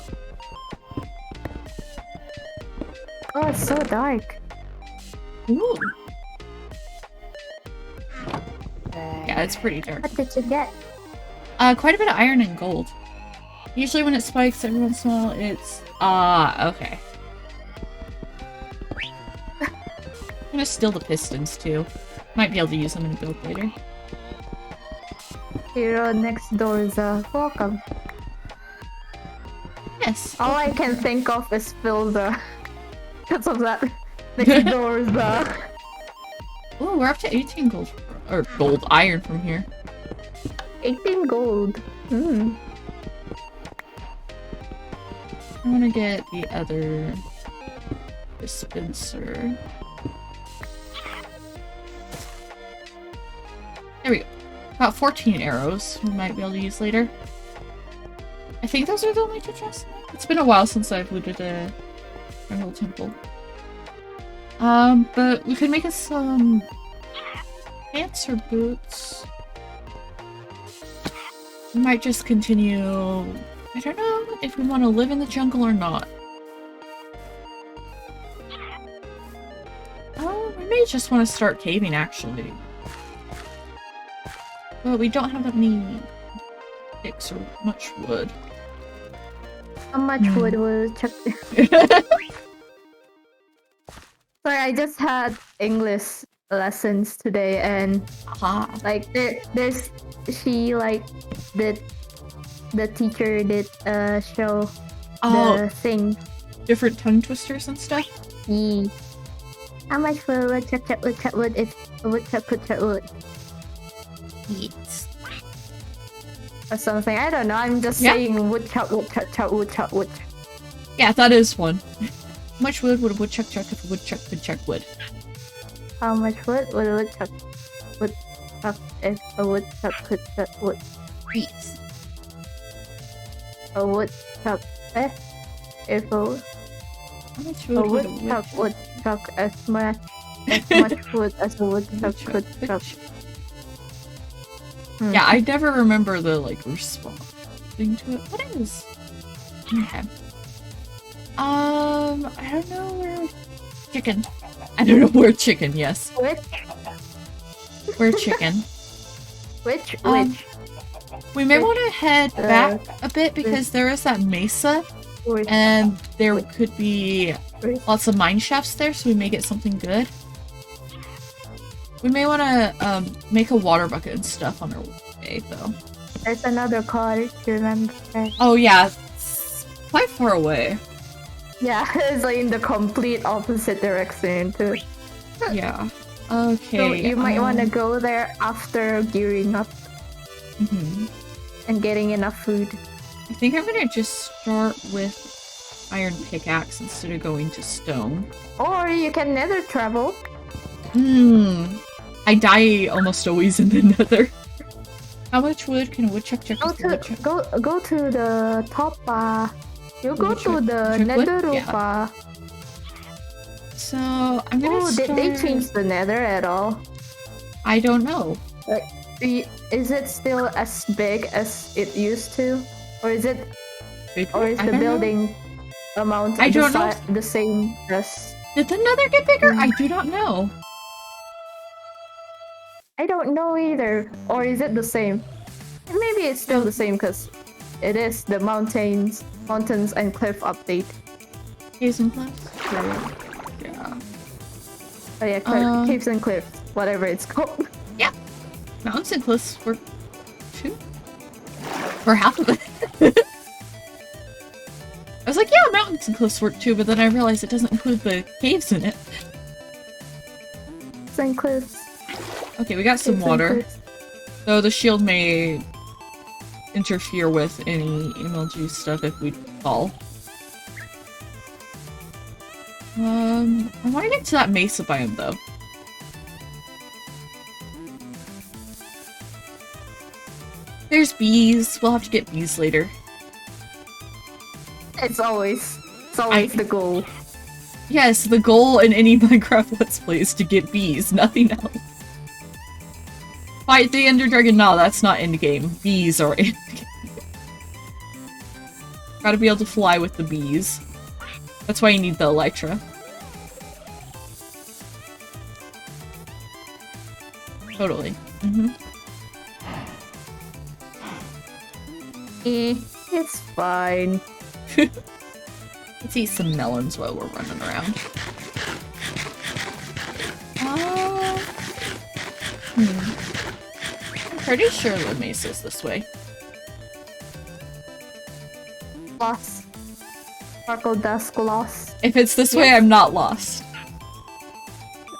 Oh, it's so dark. Ooh. Yeah, it's pretty dark. What did you get? Quite a bit of iron and gold. Usually when it spikes every once in a while, it's... okay. I'm gonna steal the pistons, too. Might be able to use them in a build later. Hero next door is welcome. Yes. All I can think of is fill the... because of that. Next door is Oh, we're up to 18 gold. Or gold iron from here. 18 gold. Hmm. I want to get the other dispenser. There we go. About 14 arrows we might be able to use later. I think those are the only two chests. It's been a while since I've looted a Jungle Temple. But we could make us some pants or boots. We might just continue. I don't know if we want to live in the jungle or not. Oh, we may just want to start caving actually. But we don't have any sticks or much wood. How much wood will Chuck? Sorry, I just had English lessons today, and like there's she like did the teacher did show the thing, different tongue twisters and stuff. Yeah. How much would Chuck wood if Woodchuck could Chuck wood? Yes. Or something. I don't know. I'm just saying woodchuck. Yeah, that is one. How much wood would a woodchuck chuck if a woodchuck could chuck wood? How much wood would a woodchuck chuck if a woodchuck could chuck wood? Yes. A woodchuck if How much wood would a woodchuck would chuck as much wood as a woodchuck could chuck. Yeah, I never remember the like response thing to it. What is? Okay. I don't know where chicken. I don't know where chicken. Yes. Which? Where chicken? Which? We may want to head back a bit because there is that mesa, and there could be lots of mine shafts there, so we may get something good. We may want to make a water bucket and stuff on our way, though. There's another cottage, remember? Oh yeah, it's quite far away. Yeah, it's like in the complete opposite direction too. Yeah. Okay. So you might want to go there after gearing up and getting enough food. I think I'm gonna just start with iron pickaxe instead of going to stone. Or you can nether travel. I die almost always in the nether. How much wood can a woodchuck chuck? Go to the top you go to the nether roof. So I'm gonna start... Did they change the nether at all? I don't know. Like, is it still as big as it used to? Or is it or is the building amount the same as... Did the nether get bigger? I do not know. I don't know either. Or is it the same? Maybe it's still the same because it is the mountains and cliff update. Caves and cliffs? Yeah. Oh yeah, caves and cliffs, whatever it's called. Yeah. Mountains and cliffs were 2? Or half of it. I was like, yeah, mountains and cliffs work too, but then I realized it doesn't include the caves in it. Caves and cliffs. Okay, we got some water. Though the shield may interfere with any MLG stuff if we fall. I want to get to that mesa biome though. There's bees. We'll have to get bees later. It's always the goal. Yes, the goal in any Minecraft Let's Play is to get bees, nothing else. Fight the Ender Dragon? No, that's not endgame. Bees are endgame. Gotta be able to fly with the bees. That's why you need the Elytra. Totally. It's fine. Let's eat some melons while we're running around. I'm pretty sure the mesa's this way. Lost. Sparkle dust lost. If it's this way, I'm not lost.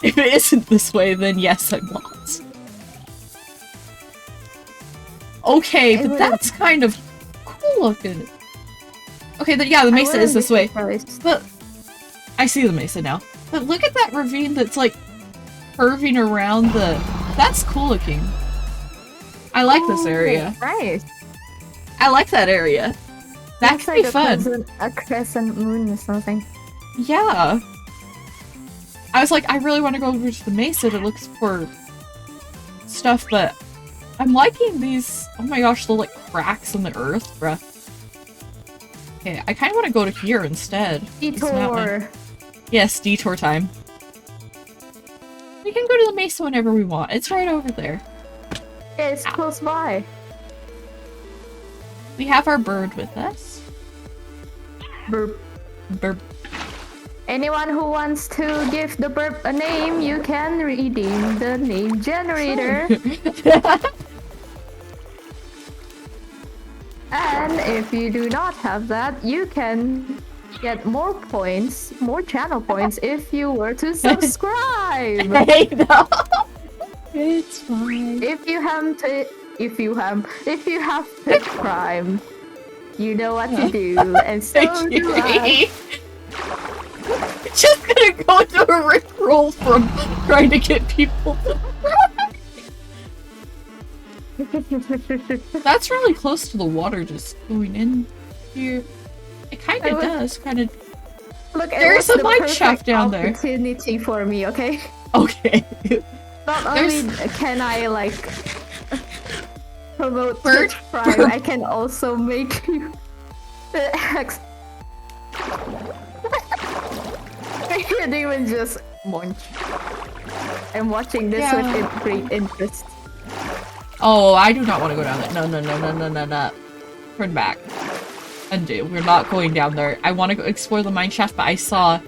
If it isn't this way, then yes, I'm lost. Okay, but that's kind of cool looking. Okay, yeah, the mesa is this way. But I see the mesa now. But look at that ravine that's like curving around the... That's cool looking. I like this area. Nice. I like that area. That Looks could like be fun. a crescent moon or something. Yeah. I was like, I really want to go over to the mesa to look for stuff, but I'm liking these. Oh my gosh, the like cracks in the earth, bruh. Okay, I kind of want to go to here instead. Detour. Yes, detour time. We can go to the mesa whenever we want. It's right over there. Yeah, it's close by. We have our bird with us. Burp. Burp. Anyone who wants to give the burp a name, you can redeem the name generator. And if you do not have that, you can get more points, more channel points, if you were to subscribe. I know. It's fine. If you have subscribed, you know what to do, and so do I. Just gonna go to a rickroll from trying to get people to That's really close to the water just going in here. It kind of does, kind of. Look, there's a mine shaft down there. Opportunity for me, okay? Okay. Not only can I like promote Bird Prime, I can also make you the X. I can't even just munch. I'm watching this with great interest. Oh, I do not want to go down there. No. Turn back. Undo. We're not going down there. I want to go explore the mine shaft, but I saw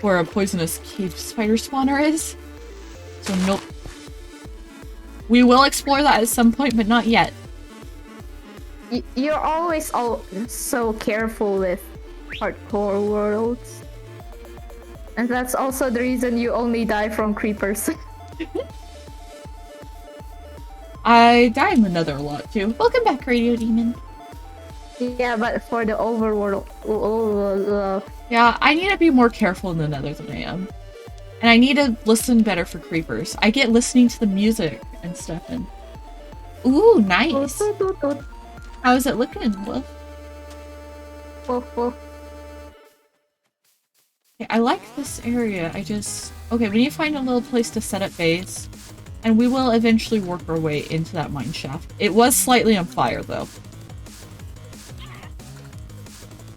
where a poisonous cave spider spawner is. So nope. We will explore that at some point, but not yet. You're always so careful with hardcore worlds. And that's also the reason you only die from creepers. I die in the nether a lot too. Welcome back, Radio Demon. Yeah, but for the overworld... yeah, I need to be more careful in the nether than I am. And I need to listen better for creepers. I get listening to the music and stuff and... Ooh, nice! How is it looking, Wolf? Wolf. Okay, I like this area, Okay, we need to find a little place to set up base. And we will eventually work our way into that mine shaft. It was slightly on fire, though.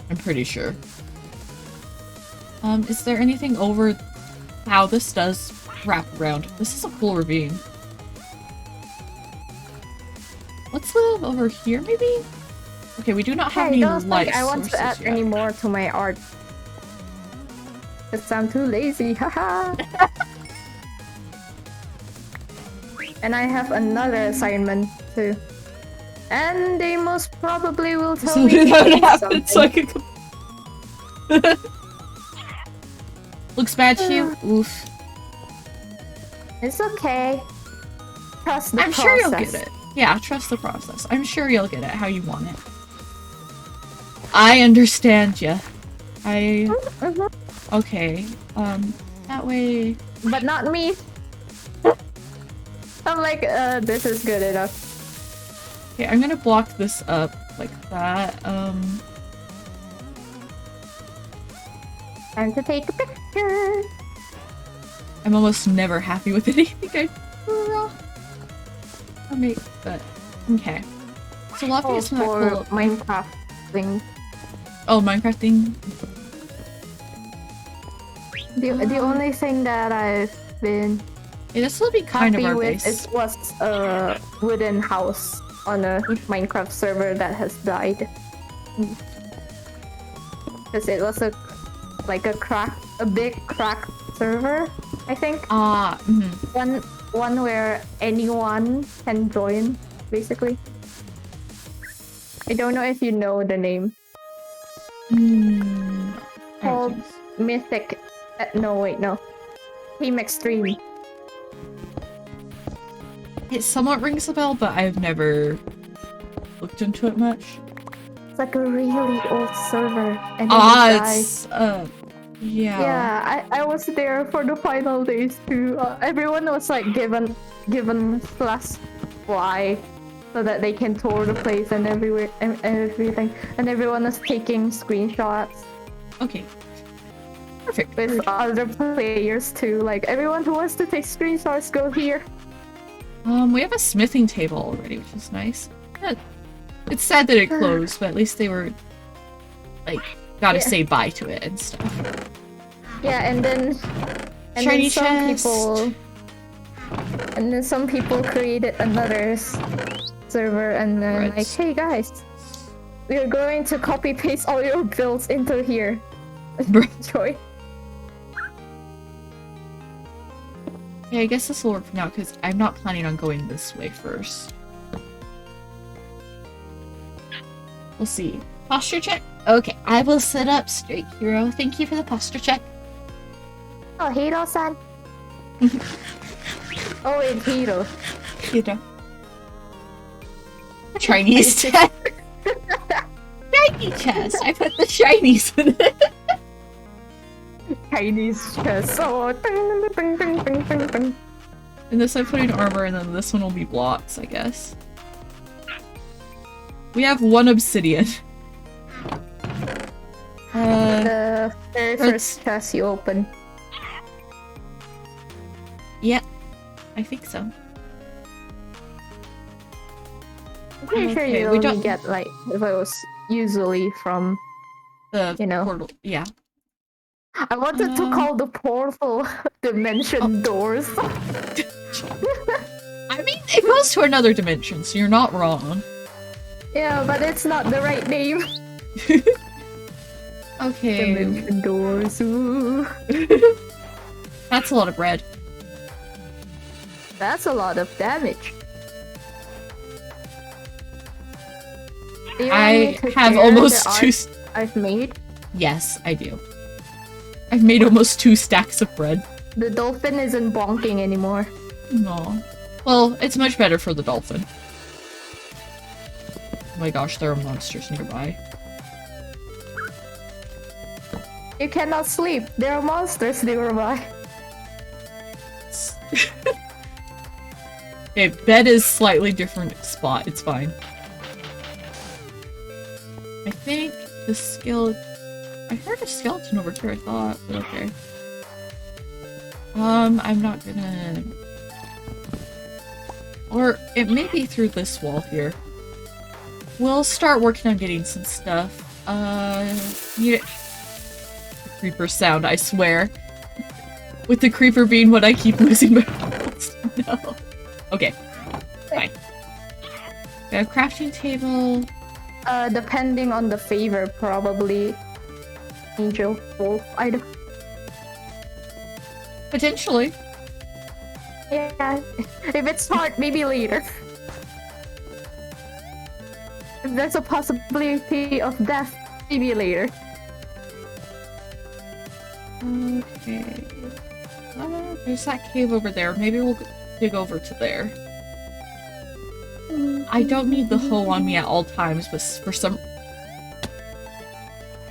I'm pretty sure. Is there anything over... Wow, this does wrap around. This is a cool ravine. Let's live over here, maybe? Okay, we do not have any light I want to add any more to my art. Because I'm too lazy, haha! And I have another assignment too. And they most probably will tell me that happened so I can Looks bad to you? Oof. It's okay. Trust the process. I'm sure you'll get it. Yeah, trust the process. I'm sure you'll get it how you want it. I understand ya. Okay. That way... But not me. I'm like, this is good enough. Okay, I'm gonna block this up like that. Time to take a picture. I'm almost never happy with anything I draw. I make, but okay. So Luffy is not cool. Minecraft thing. Oh, Minecraft thing. The only thing that I've been this will be kind of our with base. was a wooden house on a Minecraft server that has died. Because it was a big cracked server, I think. One where anyone can join, basically. I don't know if you know the name. Called Mythic. No. Team Extreme. It somewhat rings a bell, but I've never looked into it much. It's like a really old server. And it's yeah. Yeah, I was there for the final days too. Everyone was like given +Y so that they can tour the place and everywhere and everything. And everyone is taking screenshots. Okay. Perfect. With other players too. Like everyone who wants to take screenshots, go here. We have a smithing table already, which is nice. It's sad that it closed, but at least they were like gotta say bye to it and stuff. Yeah, and then Shiny some chest. people. And then some people created another server and then like, hey guys, we are going to copy paste all your builds into here. Enjoy. Yeah, I guess this will work for now because I'm not planning on going this way first. We'll see. Posture check? Okay, I will sit up straight, Hero. Thank you for the posture check. Oh, Hiro-san. Oh, it's Hiro. Hero. Chinese chest. Shiny chest. I put the shinies in it. Chinese chest. Oh, ding, ding, ding, ding, ding, ding. And this I'm putting armor, and then this one will be blocks, I guess. We have one obsidian. The very first chest you open. Yep, I think so. I'm pretty sure you only get like those usually from the portal. Yeah. I wanted to call the portal dimension doors. I mean, it goes to another dimension, so you're not wrong. Yeah, but it's not the right name. Okay. Dimension doors. Ooh. That's a lot of bread. That's a lot of damage. I have almost two. I've made. Yes, I do. I've made almost 2 stacks of bread. The dolphin isn't bonking anymore. No. Well, it's much better for the dolphin. Oh my gosh, there are monsters nearby. You cannot sleep. There are monsters nearby. Okay, bed is slightly different spot. It's fine. I think the skill. I heard a skeleton over here, I thought, but okay. I'm not gonna... Or it may be through this wall here. We'll start working on getting some stuff. Need it. Creeper sound, I swear. With the creeper being what I keep losing my balls. No. Okay. Fine. We have a crafting table. Depending on the favor, probably. Angel wolf item. Potentially. Yeah. If it's hard, maybe later. If there's a possibility of death, maybe later. Okay. There's that cave over there. Maybe we'll dig over to there. I don't need the hoe on me at all times, but for some...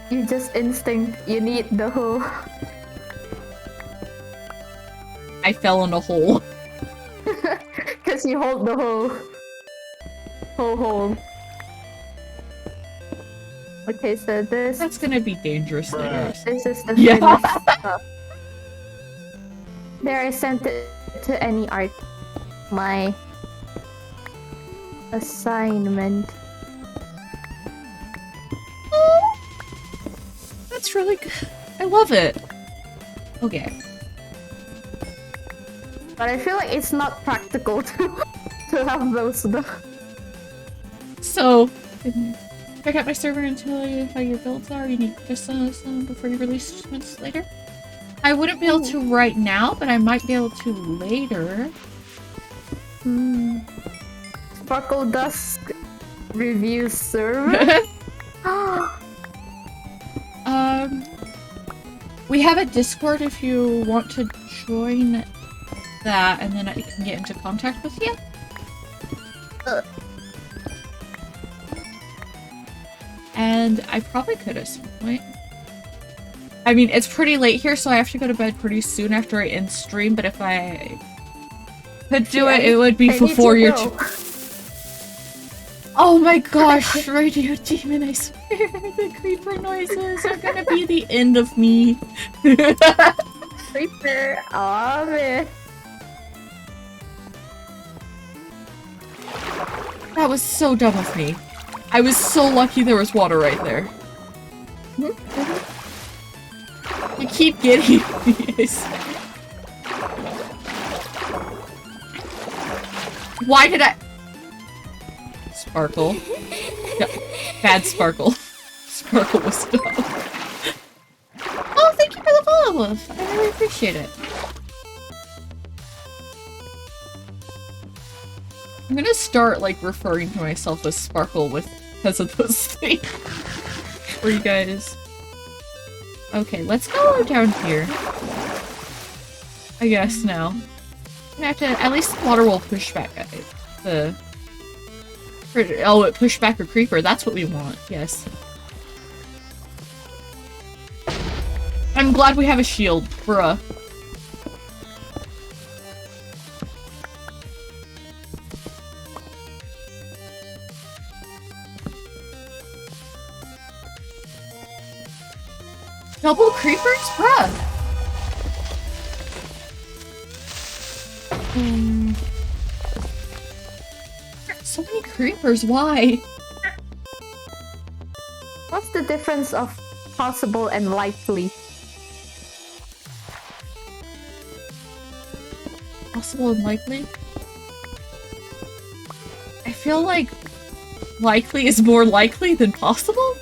You just instinct you need the hoe. I fell in a hole. Because you hold the hoe. Hold. Okay, so this... That's gonna be dangerous later. This is the Yeah. finished stuff. There, I sent it to any art. My assignment. That's really good. I love it. Okay. But I feel like it's not practical to have those though. So, check out my server and tell you how your builds are. You need just some before you release shipments later. I wouldn't be able to right now, but I might be able to later. Sparkle Dusk review server. We have a Discord if you want to join that, and then I can get into contact with you. And I probably could at some point. I mean, it's pretty late here, so I have to go to bed pretty soon after I end stream, but if I could do it, it would be before your... Oh my gosh, Radio Demon, I swear, the creeper noises are gonna be the end of me. Creeper. Oh man. That was so dumb of me. I was so lucky there was water right there. You keep getting me. Why did I... Sparkle. No, bad Sparkle. Sparkle was dumb. Oh, thank you for the follow, Wolf. I really appreciate it. I'm gonna start, like, referring to myself as Sparkle because of those things. For you guys. Okay, let's go down here. I guess now. I'm gonna have to... At least the water will push back the... Oh, it pushed back a creeper. That's what we want. Yes. I'm glad we have a shield. Bruh. Double creepers? Bruh. So many creepers, why? What's the difference of possible and likely? Possible and likely? I feel like likely is more likely than possible?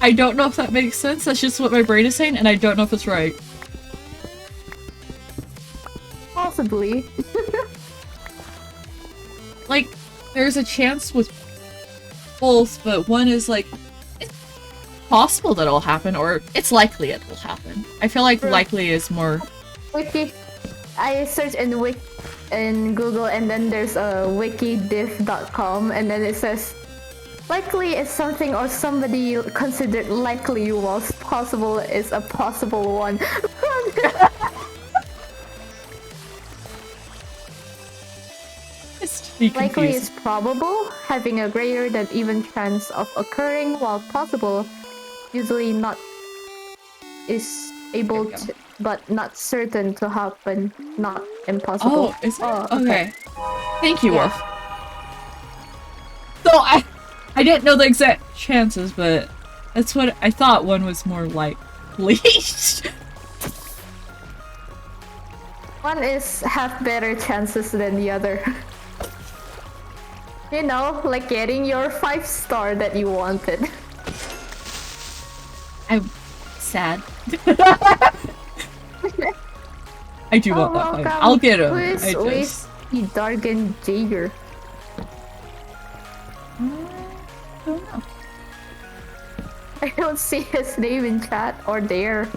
I don't know if that makes sense, that's just what my brain is saying, and I don't know if it's right. Possibly. Like, there's a chance with both, but one is like, it's possible that it'll happen, or it's likely it will happen. I feel like likely is more... Wiki. I searched in Google, and then there's a wikidiff.com, and then it says, likely is something or somebody considered likely, whilst possible is a possible one. Likely is probable, having a greater than even chance of occurring, while possible, usually not, is able to, but not certain to happen, not impossible. Oh, is it? Oh, okay. Thank you, Wolf. So I didn't know the exact chances, but that's what I thought one was more likely. One is have better chances than the other. You know, like getting your 5-star that you wanted. I'm sad. I do want that 5. I'll get him. Who is Dargan Jaeger? I don't know. I don't see his name in chat or there.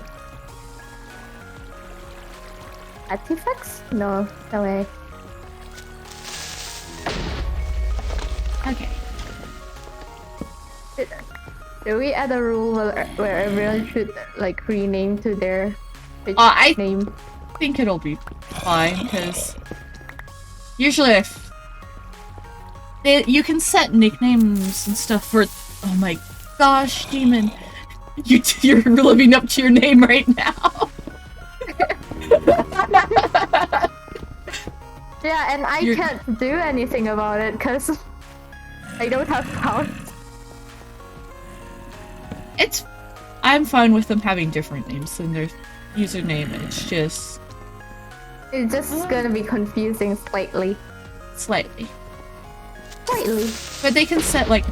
Artifacts? No, no way. Okay. Do we add a rule where everyone should like rename to their name? I think it'll be fine because usually you can set nicknames and stuff for. Oh my gosh, Demon, you're living up to your name right now. Yeah, and I can't do anything about it because I don't have power. I'm fine with them having different names than their username. It's just gonna be confusing slightly. Slightly. But they can set like.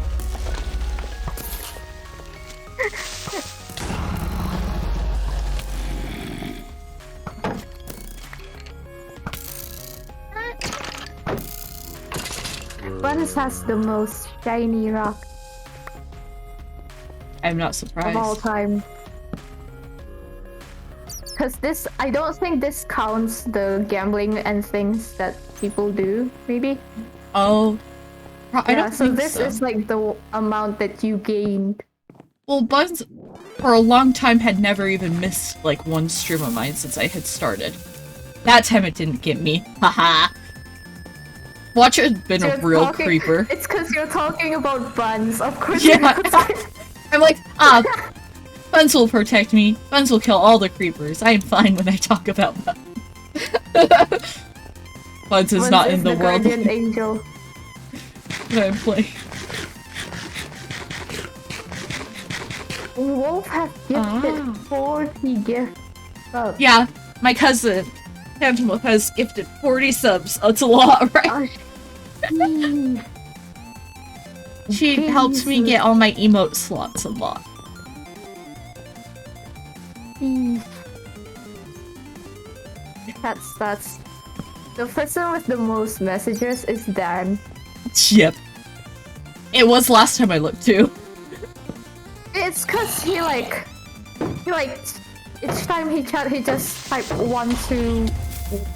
What has the most shiny rock? I'm not surprised. Of all time. Because this, I don't think this counts the gambling and things that people do, maybe? Oh. I don't think this is like the amount that you gained. Well, Bugs, for a long time, had never even missed, like, one stream of mine since I had started. That time it didn't get me. Haha. Watch it had been a You're real talking- creeper. It's because you're talking about buns. Of course. Yeah. you're talking- I'm like, Buns will protect me. Buns will kill all the creepers. I am fine when I talk about Buns. Buns is Buns not is in the world guardian angel. that I'm playing. Wolf has gifted 40 gifts. Oh, Yeah, my cousin, Phantom has gifted 40 subs. That's a lot, right? jeez. She helps me Jesus. get all my emote slots unlocked. Jeez. That's the person with the most messages is Dan. Yep. It was last time I looked too. It's cause he like each time he chat he just type 1-2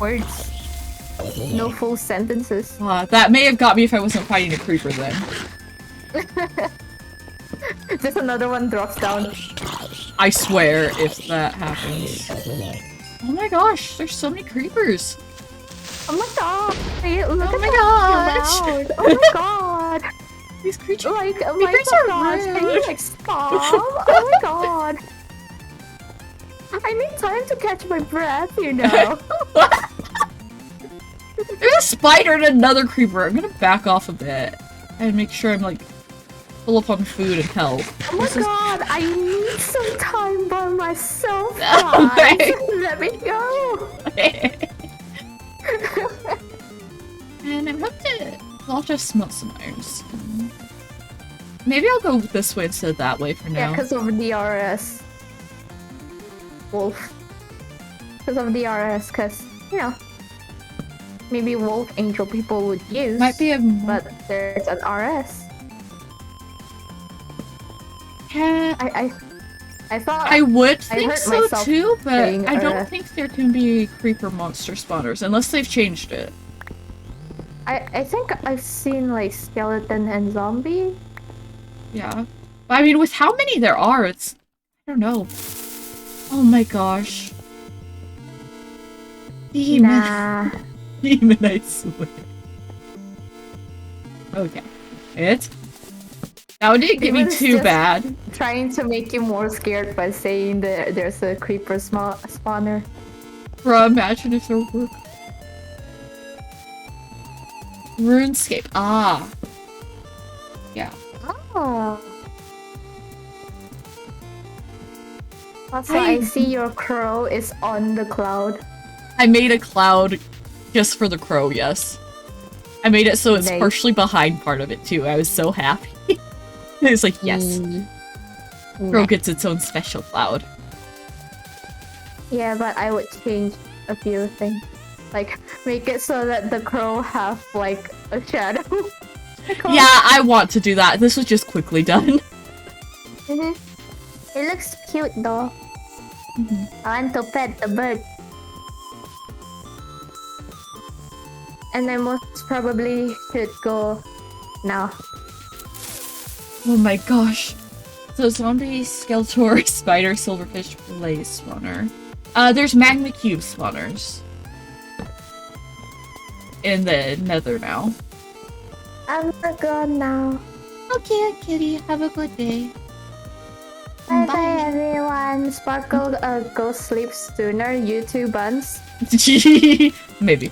words, no full sentences. That may have got me if I wasn't fighting a creeper then. Just another one drops down. I swear if that happens. Oh my gosh, there's so many creepers. Oh my god! Hey, look Oh at my that gosh. cloud. Oh my god! These creatures. Like, oh my Creepers are god! Can you rude. like stop? Oh my god! I need time to catch my breath, you know. There's a spider and another creeper. I'm gonna back off a bit and make sure I'm like full up on food and health. Oh my This is- god! I need some time by myself, Okay. guys. Let me go. And I'm up to. I'll just smelt some iron stone. Maybe I'll go this way instead of that way for Yeah, now. because of the RS. Wolf. Because of the RS, because, you know, maybe Wolf Angel people would use. Might be a. But there's an RS. I thought. I would I think hurt so myself too, but saying I don't RS. think there can be creeper monster spawners unless they've changed it. I think I've seen like skeleton and zombie. Yeah. I mean, with how many there are, it's... I don't know. Oh my gosh. Demon. Nah. Demon, I swear. Okay. That didn't get me Demon's too just- bad. Trying to make you more scared by saying that there's a creeper spawner. Bruh, imagine if there were... RuneScape. Ah. Yeah. Oh. Also, I- I see your crow is on the cloud. I made a cloud just for the crow, yes. I made it so it's Nice. partially behind part of it too. I was so happy. It's like, yes, crow gets its own special cloud. Yeah, but I would change a few things. Like, make it so that the crow have, like, a shadow. Yeah, I want to do that. This was just quickly done. Mhm. It looks cute though. I want to pet the bird. And I most probably should go now. Oh my gosh. So zombie, Skeletor, spider, silverfish, blaze spawner. There's magma cube spawners. In the nether now. I'm gonna go now. Okay, kitty. Have a good day. Bye bye everyone. Sparkle go sleep sooner. You too, Buns. Maybe.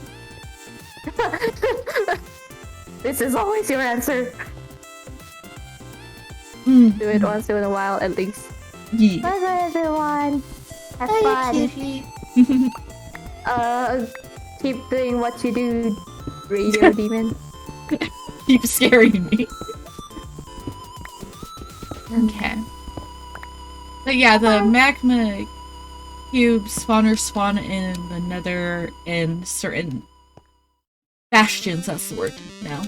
This is always your answer. Mm. Do it once in a while at least. Yeah. Bye bye everyone. Have Bye, fun. kitty. Keep doing what you do, Radio Demon. Keep scaring me. Okay. But yeah, the magma cube spawners spawn in the nether in certain bastions, that's the word now.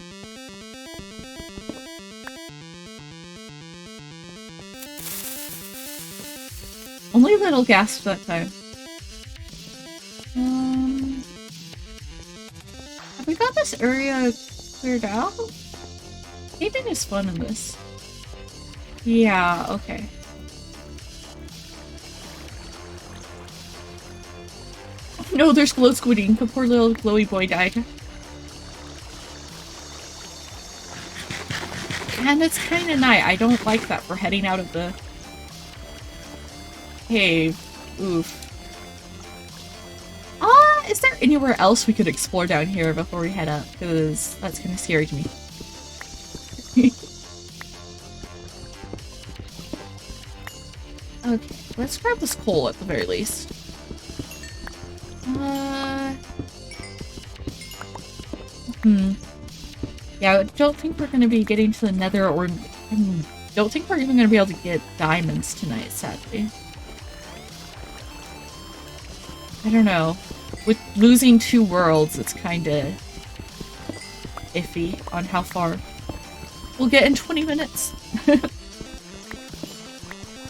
Only a little gasp that time. Have we got this area cleared out? Gaming is fun in this. Yeah, okay. No, there's glow squidding. The poor little glowy boy died. And it's kind of night. I don't like that we're heading out of the cave. Oof. Is there anywhere else we could explore down here before we head up? Because that's kind of scary to me. Okay, let's grab this coal at the very least. Yeah, I don't think we're going to be getting to the nether, or I don't think we're even going to be able to get diamonds tonight, sadly. I don't know. With losing 2 worlds, it's kind of iffy on how far we'll get in 20 minutes.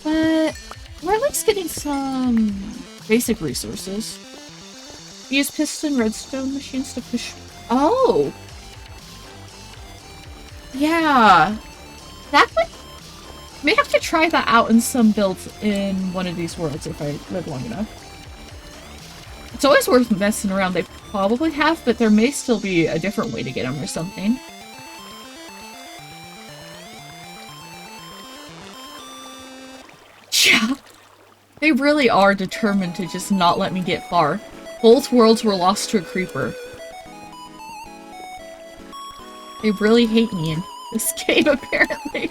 But we're at least getting some basic resources. Use piston redstone machines to push... Oh! Yeah! That would... May have to try that out in some builds in one of these worlds if I live long enough. It's always worth messing around. They probably have, but there may still be a different way to get them or something. Yeah. They really are determined to just not let me get far. Both worlds were lost to a creeper. They really hate me in this game, apparently.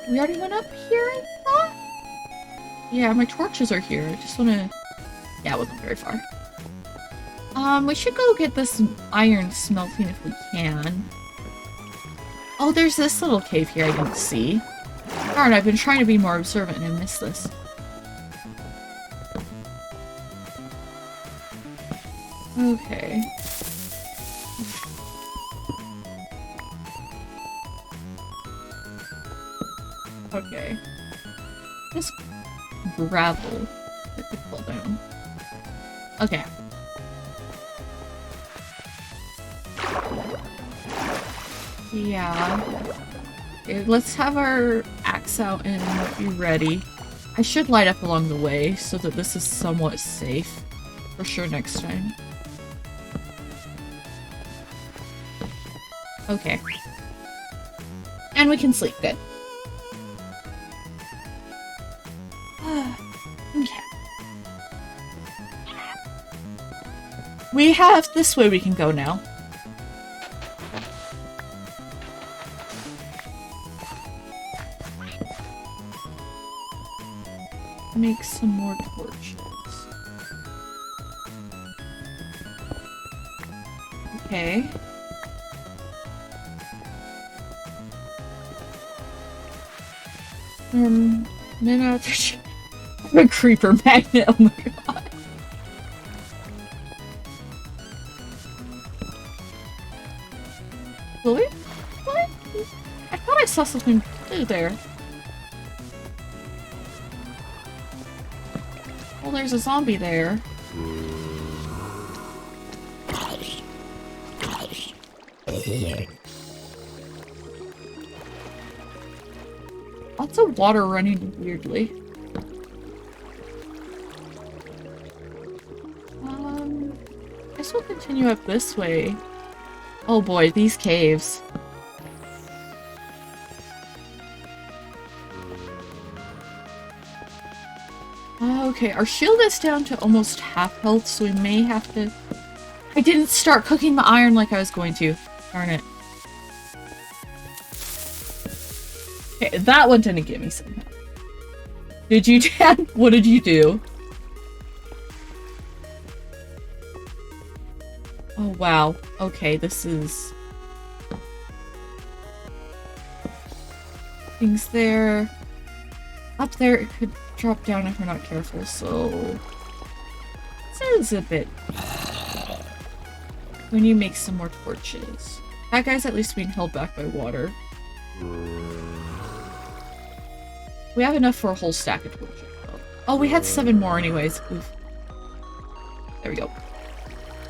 We already went up here, I thought? Yeah, my torches are here. I just wanna... Yeah, it wasn't very far. We should go get this iron smelting if we can. Oh, there's this little cave here I didn't see. Darn, I've been trying to be more observant and I missed this. Okay. Okay. This gravel. I could pull down. Okay. Yeah. Okay, let's have our axe out and be ready. I should light up along the way so that this is somewhat safe. For sure next time. Okay. And we can sleep. Good. Okay. We have this way we can go now. Make some more torches. Okay. No, there's a creeper magnet. Oh my god. Really? What? I thought I saw something blue there. Well, there's a zombie there. Lots of water running weirdly. Guess we'll continue up this way. Oh boy, these caves. Okay, our shield is down to almost half health, so we may have to... I didn't start cooking the iron like I was going to. Darn it. Okay, that one didn't get me somehow. Did you, Dad? What did you do? Oh, wow. Okay, this is... Things there. Up there, it could drop down if we're not careful, so... This is a bit... We need to make some more torches. That guy's at least being held back by water. We have enough for a whole stack of torches, though. Oh, we had 7 more anyways. Oof. There we go.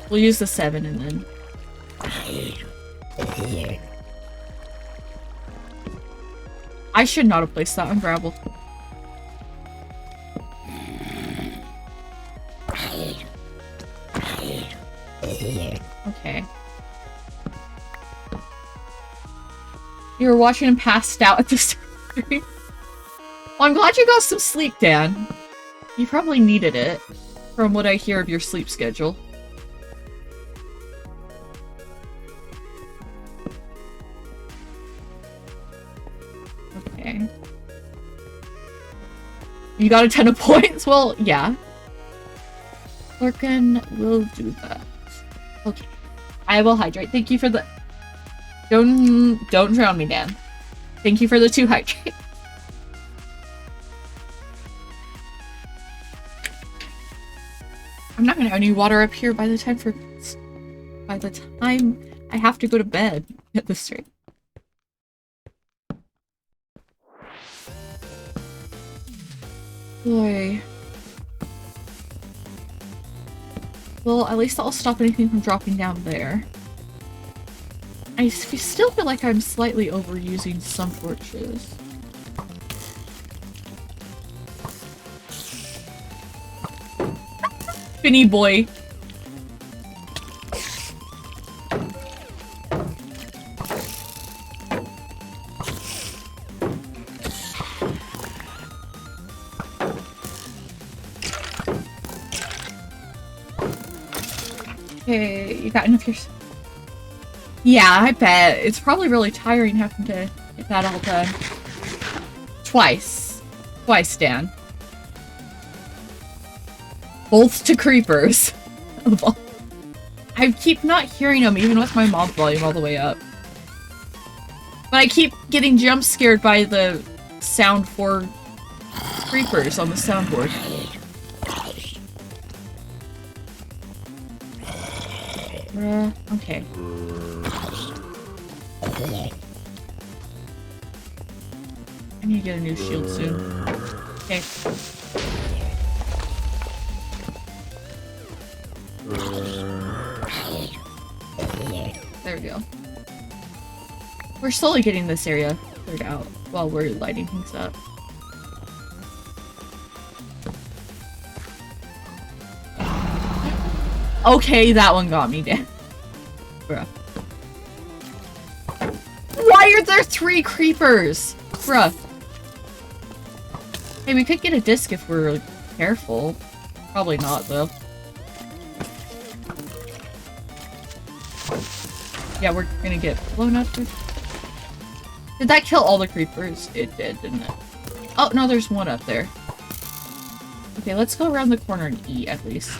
We'll use the 7 and then... I should not have placed that on gravel. Okay. You were watching him passed out at the stream. Well, I'm glad you got some sleep, Dan. You probably needed it, from what I hear of your sleep schedule. Okay. You got a 10 of points? Well, yeah. Lurkin will do that. Okay. I will hydrate. Thank you for the... Don't drown me, Dan. Thank you for the 2 hydrate. I'm not gonna have any water up here by the time I have to go to bed at this rate. Boy. Well, at least that'll stop anything from dropping down there. I still feel like I'm slightly overusing some torches. Finny boy. Okay, you got enough here. Yeah, I bet. It's probably really tiring having to get that all done. Twice. Twice, Dan. Both to creepers. I keep not hearing them, even with my mob volume all the way up. But I keep getting jump scared by the sound for creepers on the soundboard. Okay. I need to get a new shield soon. Okay. There we go. We're slowly getting this area cleared out while we're lighting things up. Okay, that one got me, Dan. Bruh. Why are there 3 creepers? Bruh. Hey, we could get a disc if we're careful. Probably not, though. Yeah, we're gonna get blown up. Did that kill all the creepers? It did, didn't it? Oh, no, there's one up there. Okay, let's go around the corner and eat, at least.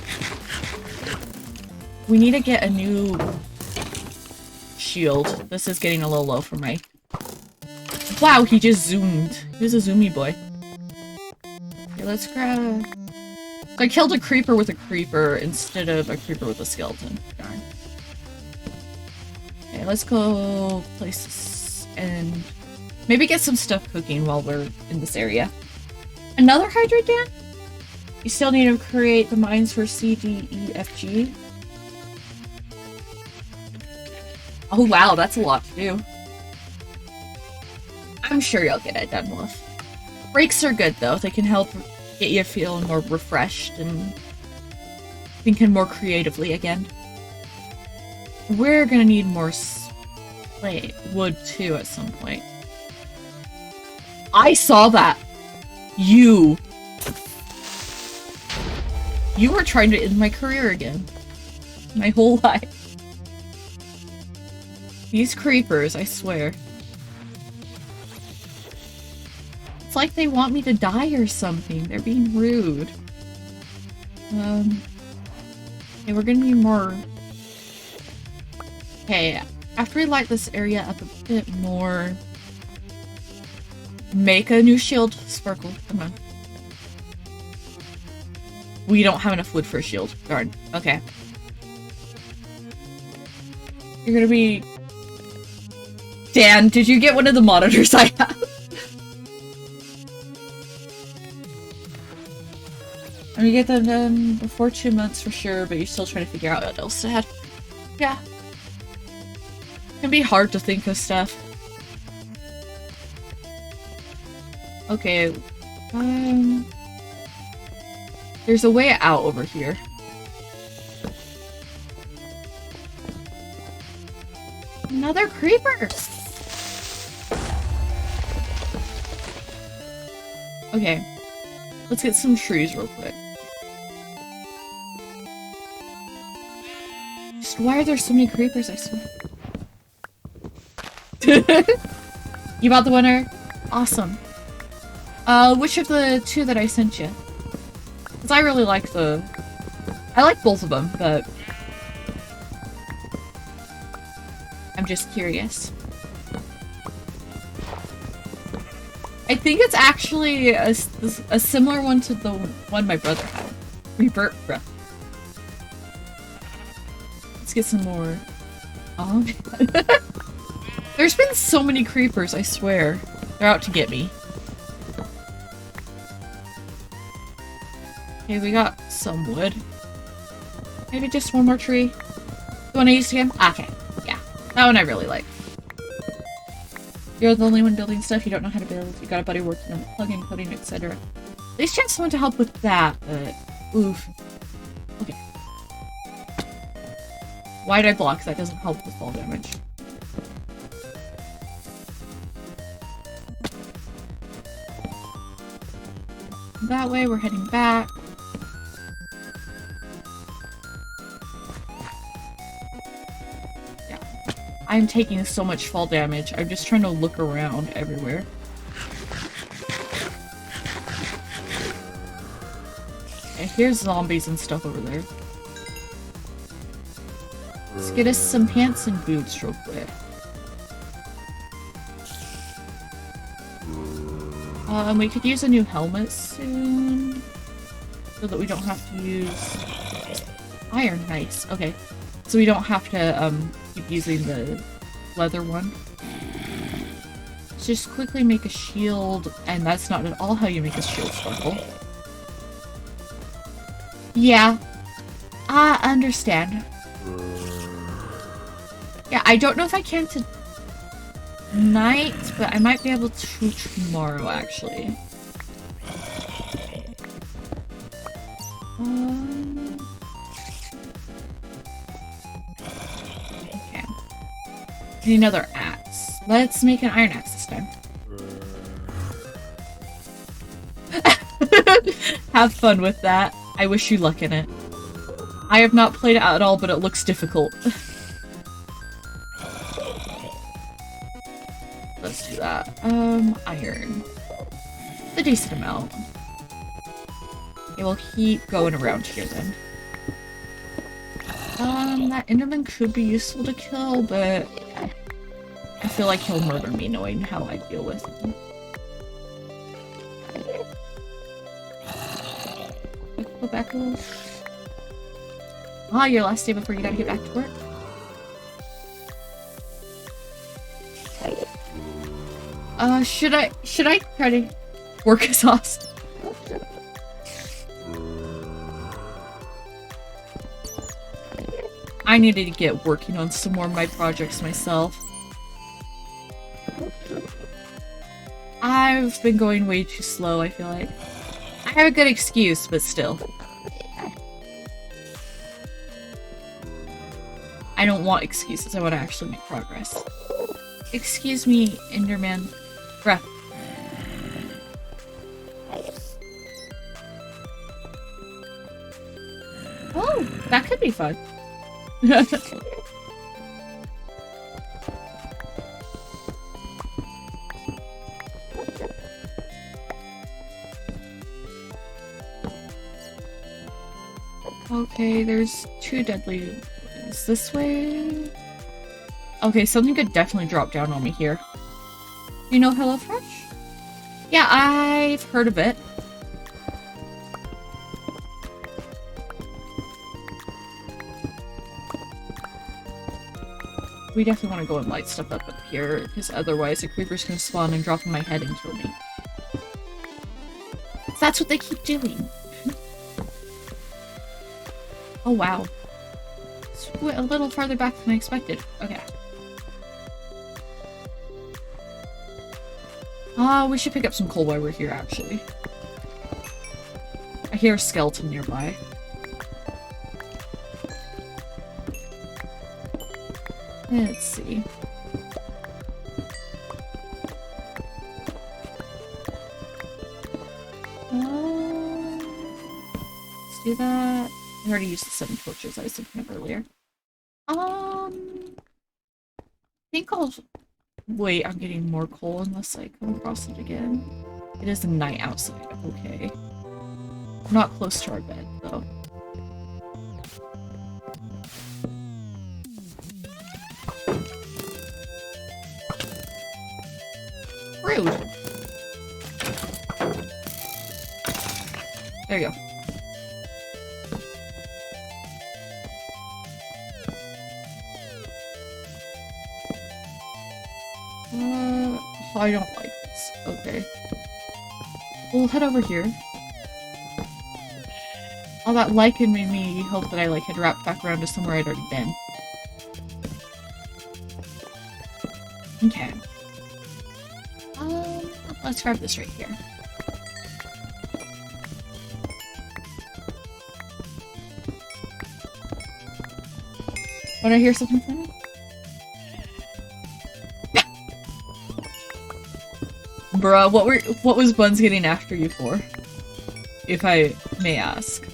We need to get a new shield. This is getting a little low for my... Wow, he just zoomed. He was a zoomy boy. Okay, let's grab... So I killed a creeper with a creeper instead of a creeper with a skeleton. Darn. Okay, let's go places and maybe get some stuff cooking while we're in this area. Another hydrate, Dan? You still need to create the mines for C, D, E, F, G. Oh wow, that's a lot to do. I'm sure you'll get it done with. Breaks are good though. They can help get you feeling more refreshed and thinking more creatively again. We're gonna need more wood too at some point. I saw that! You were trying to end my career again. My whole life. These creepers, I swear. It's like they want me to die or something. They're being rude. Okay, we're gonna need more... Okay, after we light this area up a bit more... Make a new shield. Sparkle, come on. We don't have enough wood for a shield. Darn. Okay. You're gonna be... Dan, did you get one of the monitors I have? I'm gonna get them done before 2 months for sure, but you're still trying to figure out what else to add. Yeah. It can be hard to think of stuff. Okay. There's a way out over here. Another creeper! Okay. Let's get some trees real quick. Just why are there so many creepers, I swear? You bought the winner? Awesome. Which of the two that I sent you? Because I really like I like both of them, but I'm just curious. I think it's actually a similar one to the one my brother had. Revert, bro. Let's get some more. Oh. There's been so many creepers, I swear. They're out to get me. Okay, we got some wood. Maybe just one more tree. You want to use it again? Okay, yeah. That one I really like. You're the only one building stuff, you don't know how to build. You got a buddy working on plugin, coding, etc. At least you have someone to help with that, but oof. Okay. Why'd I block? That doesn't help with fall damage. That way, we're heading back. Yeah. I'm taking so much fall damage. I'm just trying to look around everywhere. Okay, here's zombies and stuff over there. Let's get us some pants and boots real quick. We could use a new helmet soon, so that we don't have to use iron. Nice. Okay, so we don't have to keep using the leather one. Let's just quickly make a shield, and that's not at all how you make a shield sparkle. Yeah, I understand. Yeah, I don't know if I can tonight, but I might be able to tomorrow, actually. Okay. Need another axe. Let's make an iron axe this time. Have fun with that. I wish you luck in it. I have not played it at all, but it looks difficult. Let's do that. Iron. A decent amount. Okay, we'll keep going around here then. That Enderman could be useful to kill, but I feel like he'll murder me knowing how I deal with him. Go back a little. Ah, your last day before you gotta get back to work. Should I try to work exhaust? I needed to get working on some more of my projects myself. I've been going way too slow, I feel like. I have a good excuse, but still. I don't want excuses, I want to actually make progress. Excuse me, Enderman. Bruh. Oh, that could be fun. Okay, there's two deadly ones. This way? Okay, something could definitely drop down on me here. You know HelloFresh? Yeah, I've heard of it. We definitely want to go and light stuff up here, because otherwise the creeper's gonna spawn and drop on my head and kill me. That's what they keep doing. Oh wow. It's a little farther back than I expected. Okay. We should pick up some coal while we're here, actually. I hear a skeleton nearby. Let's see. do that. I already used the 7 torches I was thinking of earlier. I think I'll wait. I'm getting more coal unless I come across it again. It is the night outside. Okay. I'm not close to our bed though. Rude. There you go. I don't like this. Okay. We'll head over here. All that lichen made me hope that I like had wrapped back around to somewhere I'd already been. Okay. Let's grab this right here. Wanna hear something funny? Bruh, what was Buns getting after you for? If I may ask.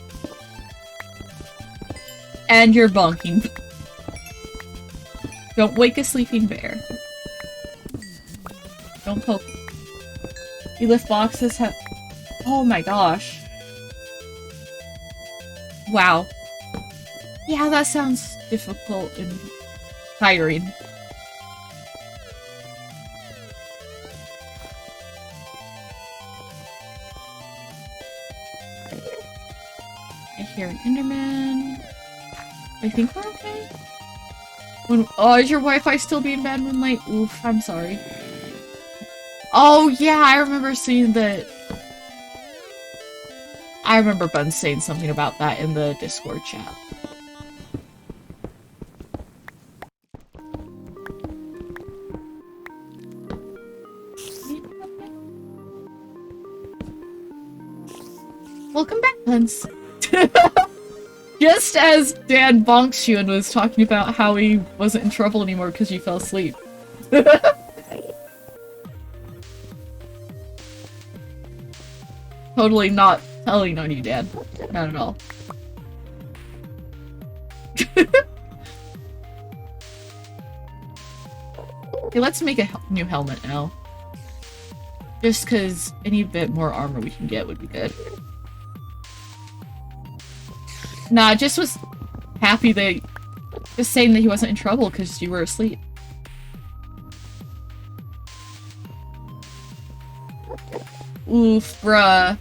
And you're bonking. Don't wake a sleeping bear. Don't poke. You lift boxes, oh my gosh. Wow. Yeah, that sounds difficult and tiring. I hear an Enderman. I think we're okay. Oh, is your Wi-Fi still being bad, Moonlight? Oof, I'm sorry. Oh yeah, I remember seeing that. I remember Buns saying something about that in the Discord chat. Welcome back, Buns. Just as Dan bonks you and was talking about how he wasn't in trouble anymore because you fell asleep. Totally not telling on you, Dan. Not at all. Okay, let's make a new helmet now. Just because any bit more armor we can get would be good. Nah, just was happy that just saying that he wasn't in trouble because you were asleep. Oof, bruh.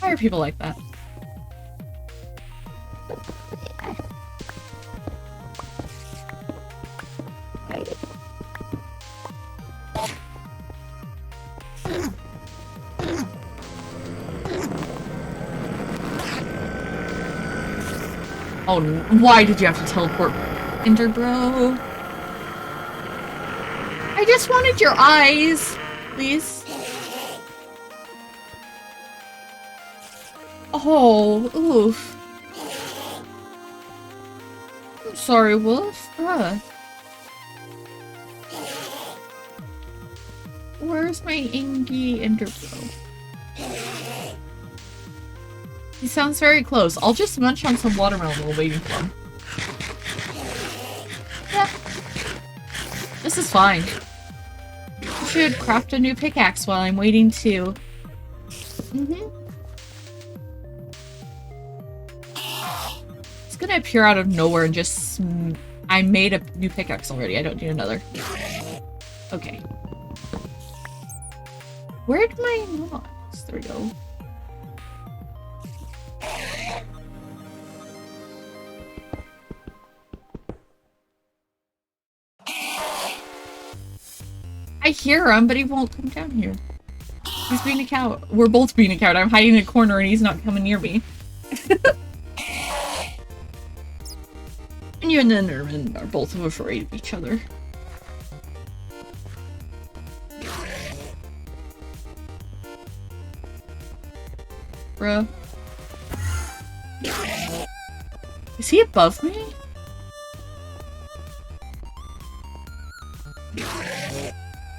Why are people like that? Oh, why did you have to teleport, Ender Bro? I just wanted your eyes, please. Oh, oof. I'm sorry, Wolf. Bruh. Where's my Ingy Ender Bro? He sounds very close. I'll just munch on some watermelon while waiting for him. Yeah. This is fine. I should craft a new pickaxe while I'm waiting to... It's gonna appear out of nowhere and just... I made a new pickaxe already. I don't need another. Okay. Where'd my logs? There we go. I hear him, but he won't come down here. He's being a coward. We're both being a coward. I'm hiding in a corner and he's not coming near me. And you and Enderman are both afraid of each other. Bruh. Is he above me?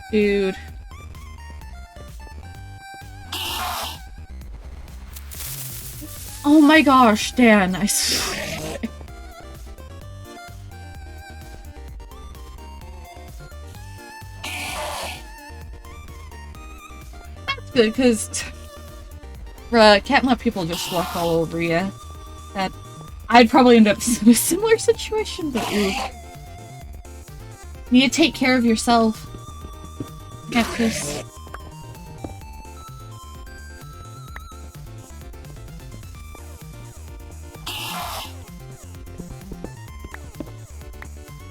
Dude. Oh my gosh, Dan, I swear. That's good, because can't let people just walk all over you. That I'd probably end up in a similar situation, but you need to take care of yourself. Can't just...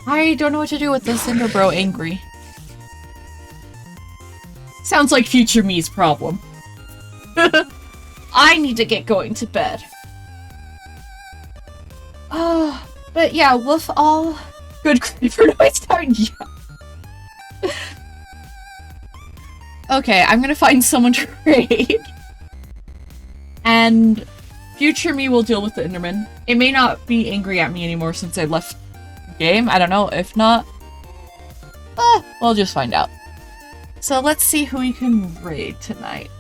I don't know what to do with this Cinder Bro angry. Sounds like future me's problem. I need to get going to bed. But yeah, Wolf all good creeper noise time. Yeah. Okay, I'm gonna find someone to raid. And future me will deal with the Enderman. It may not be angry at me anymore since I left the game. I don't know. If not, we'll just find out. So let's see who we can raid tonight.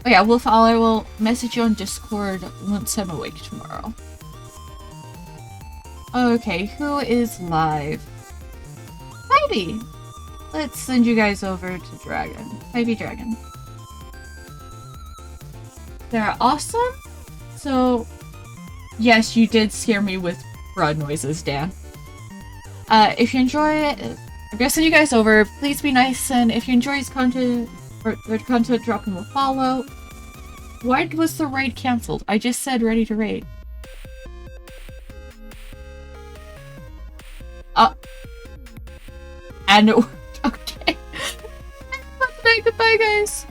Oh yeah, Wolf All, I will message you on Discord once I'm awake tomorrow. Okay, who is live? Ivy! Let's send you guys over to Dragon. Ivy Dragon. They're awesome? So, yes, you did scare me with broad noises, Dan. If you enjoy it, I'm gonna send you guys over. Please be nice, and if you enjoy his content, drop him a follow. Why was the raid cancelled? I just said ready to raid. And it worked. Okay. Goodbye, guys.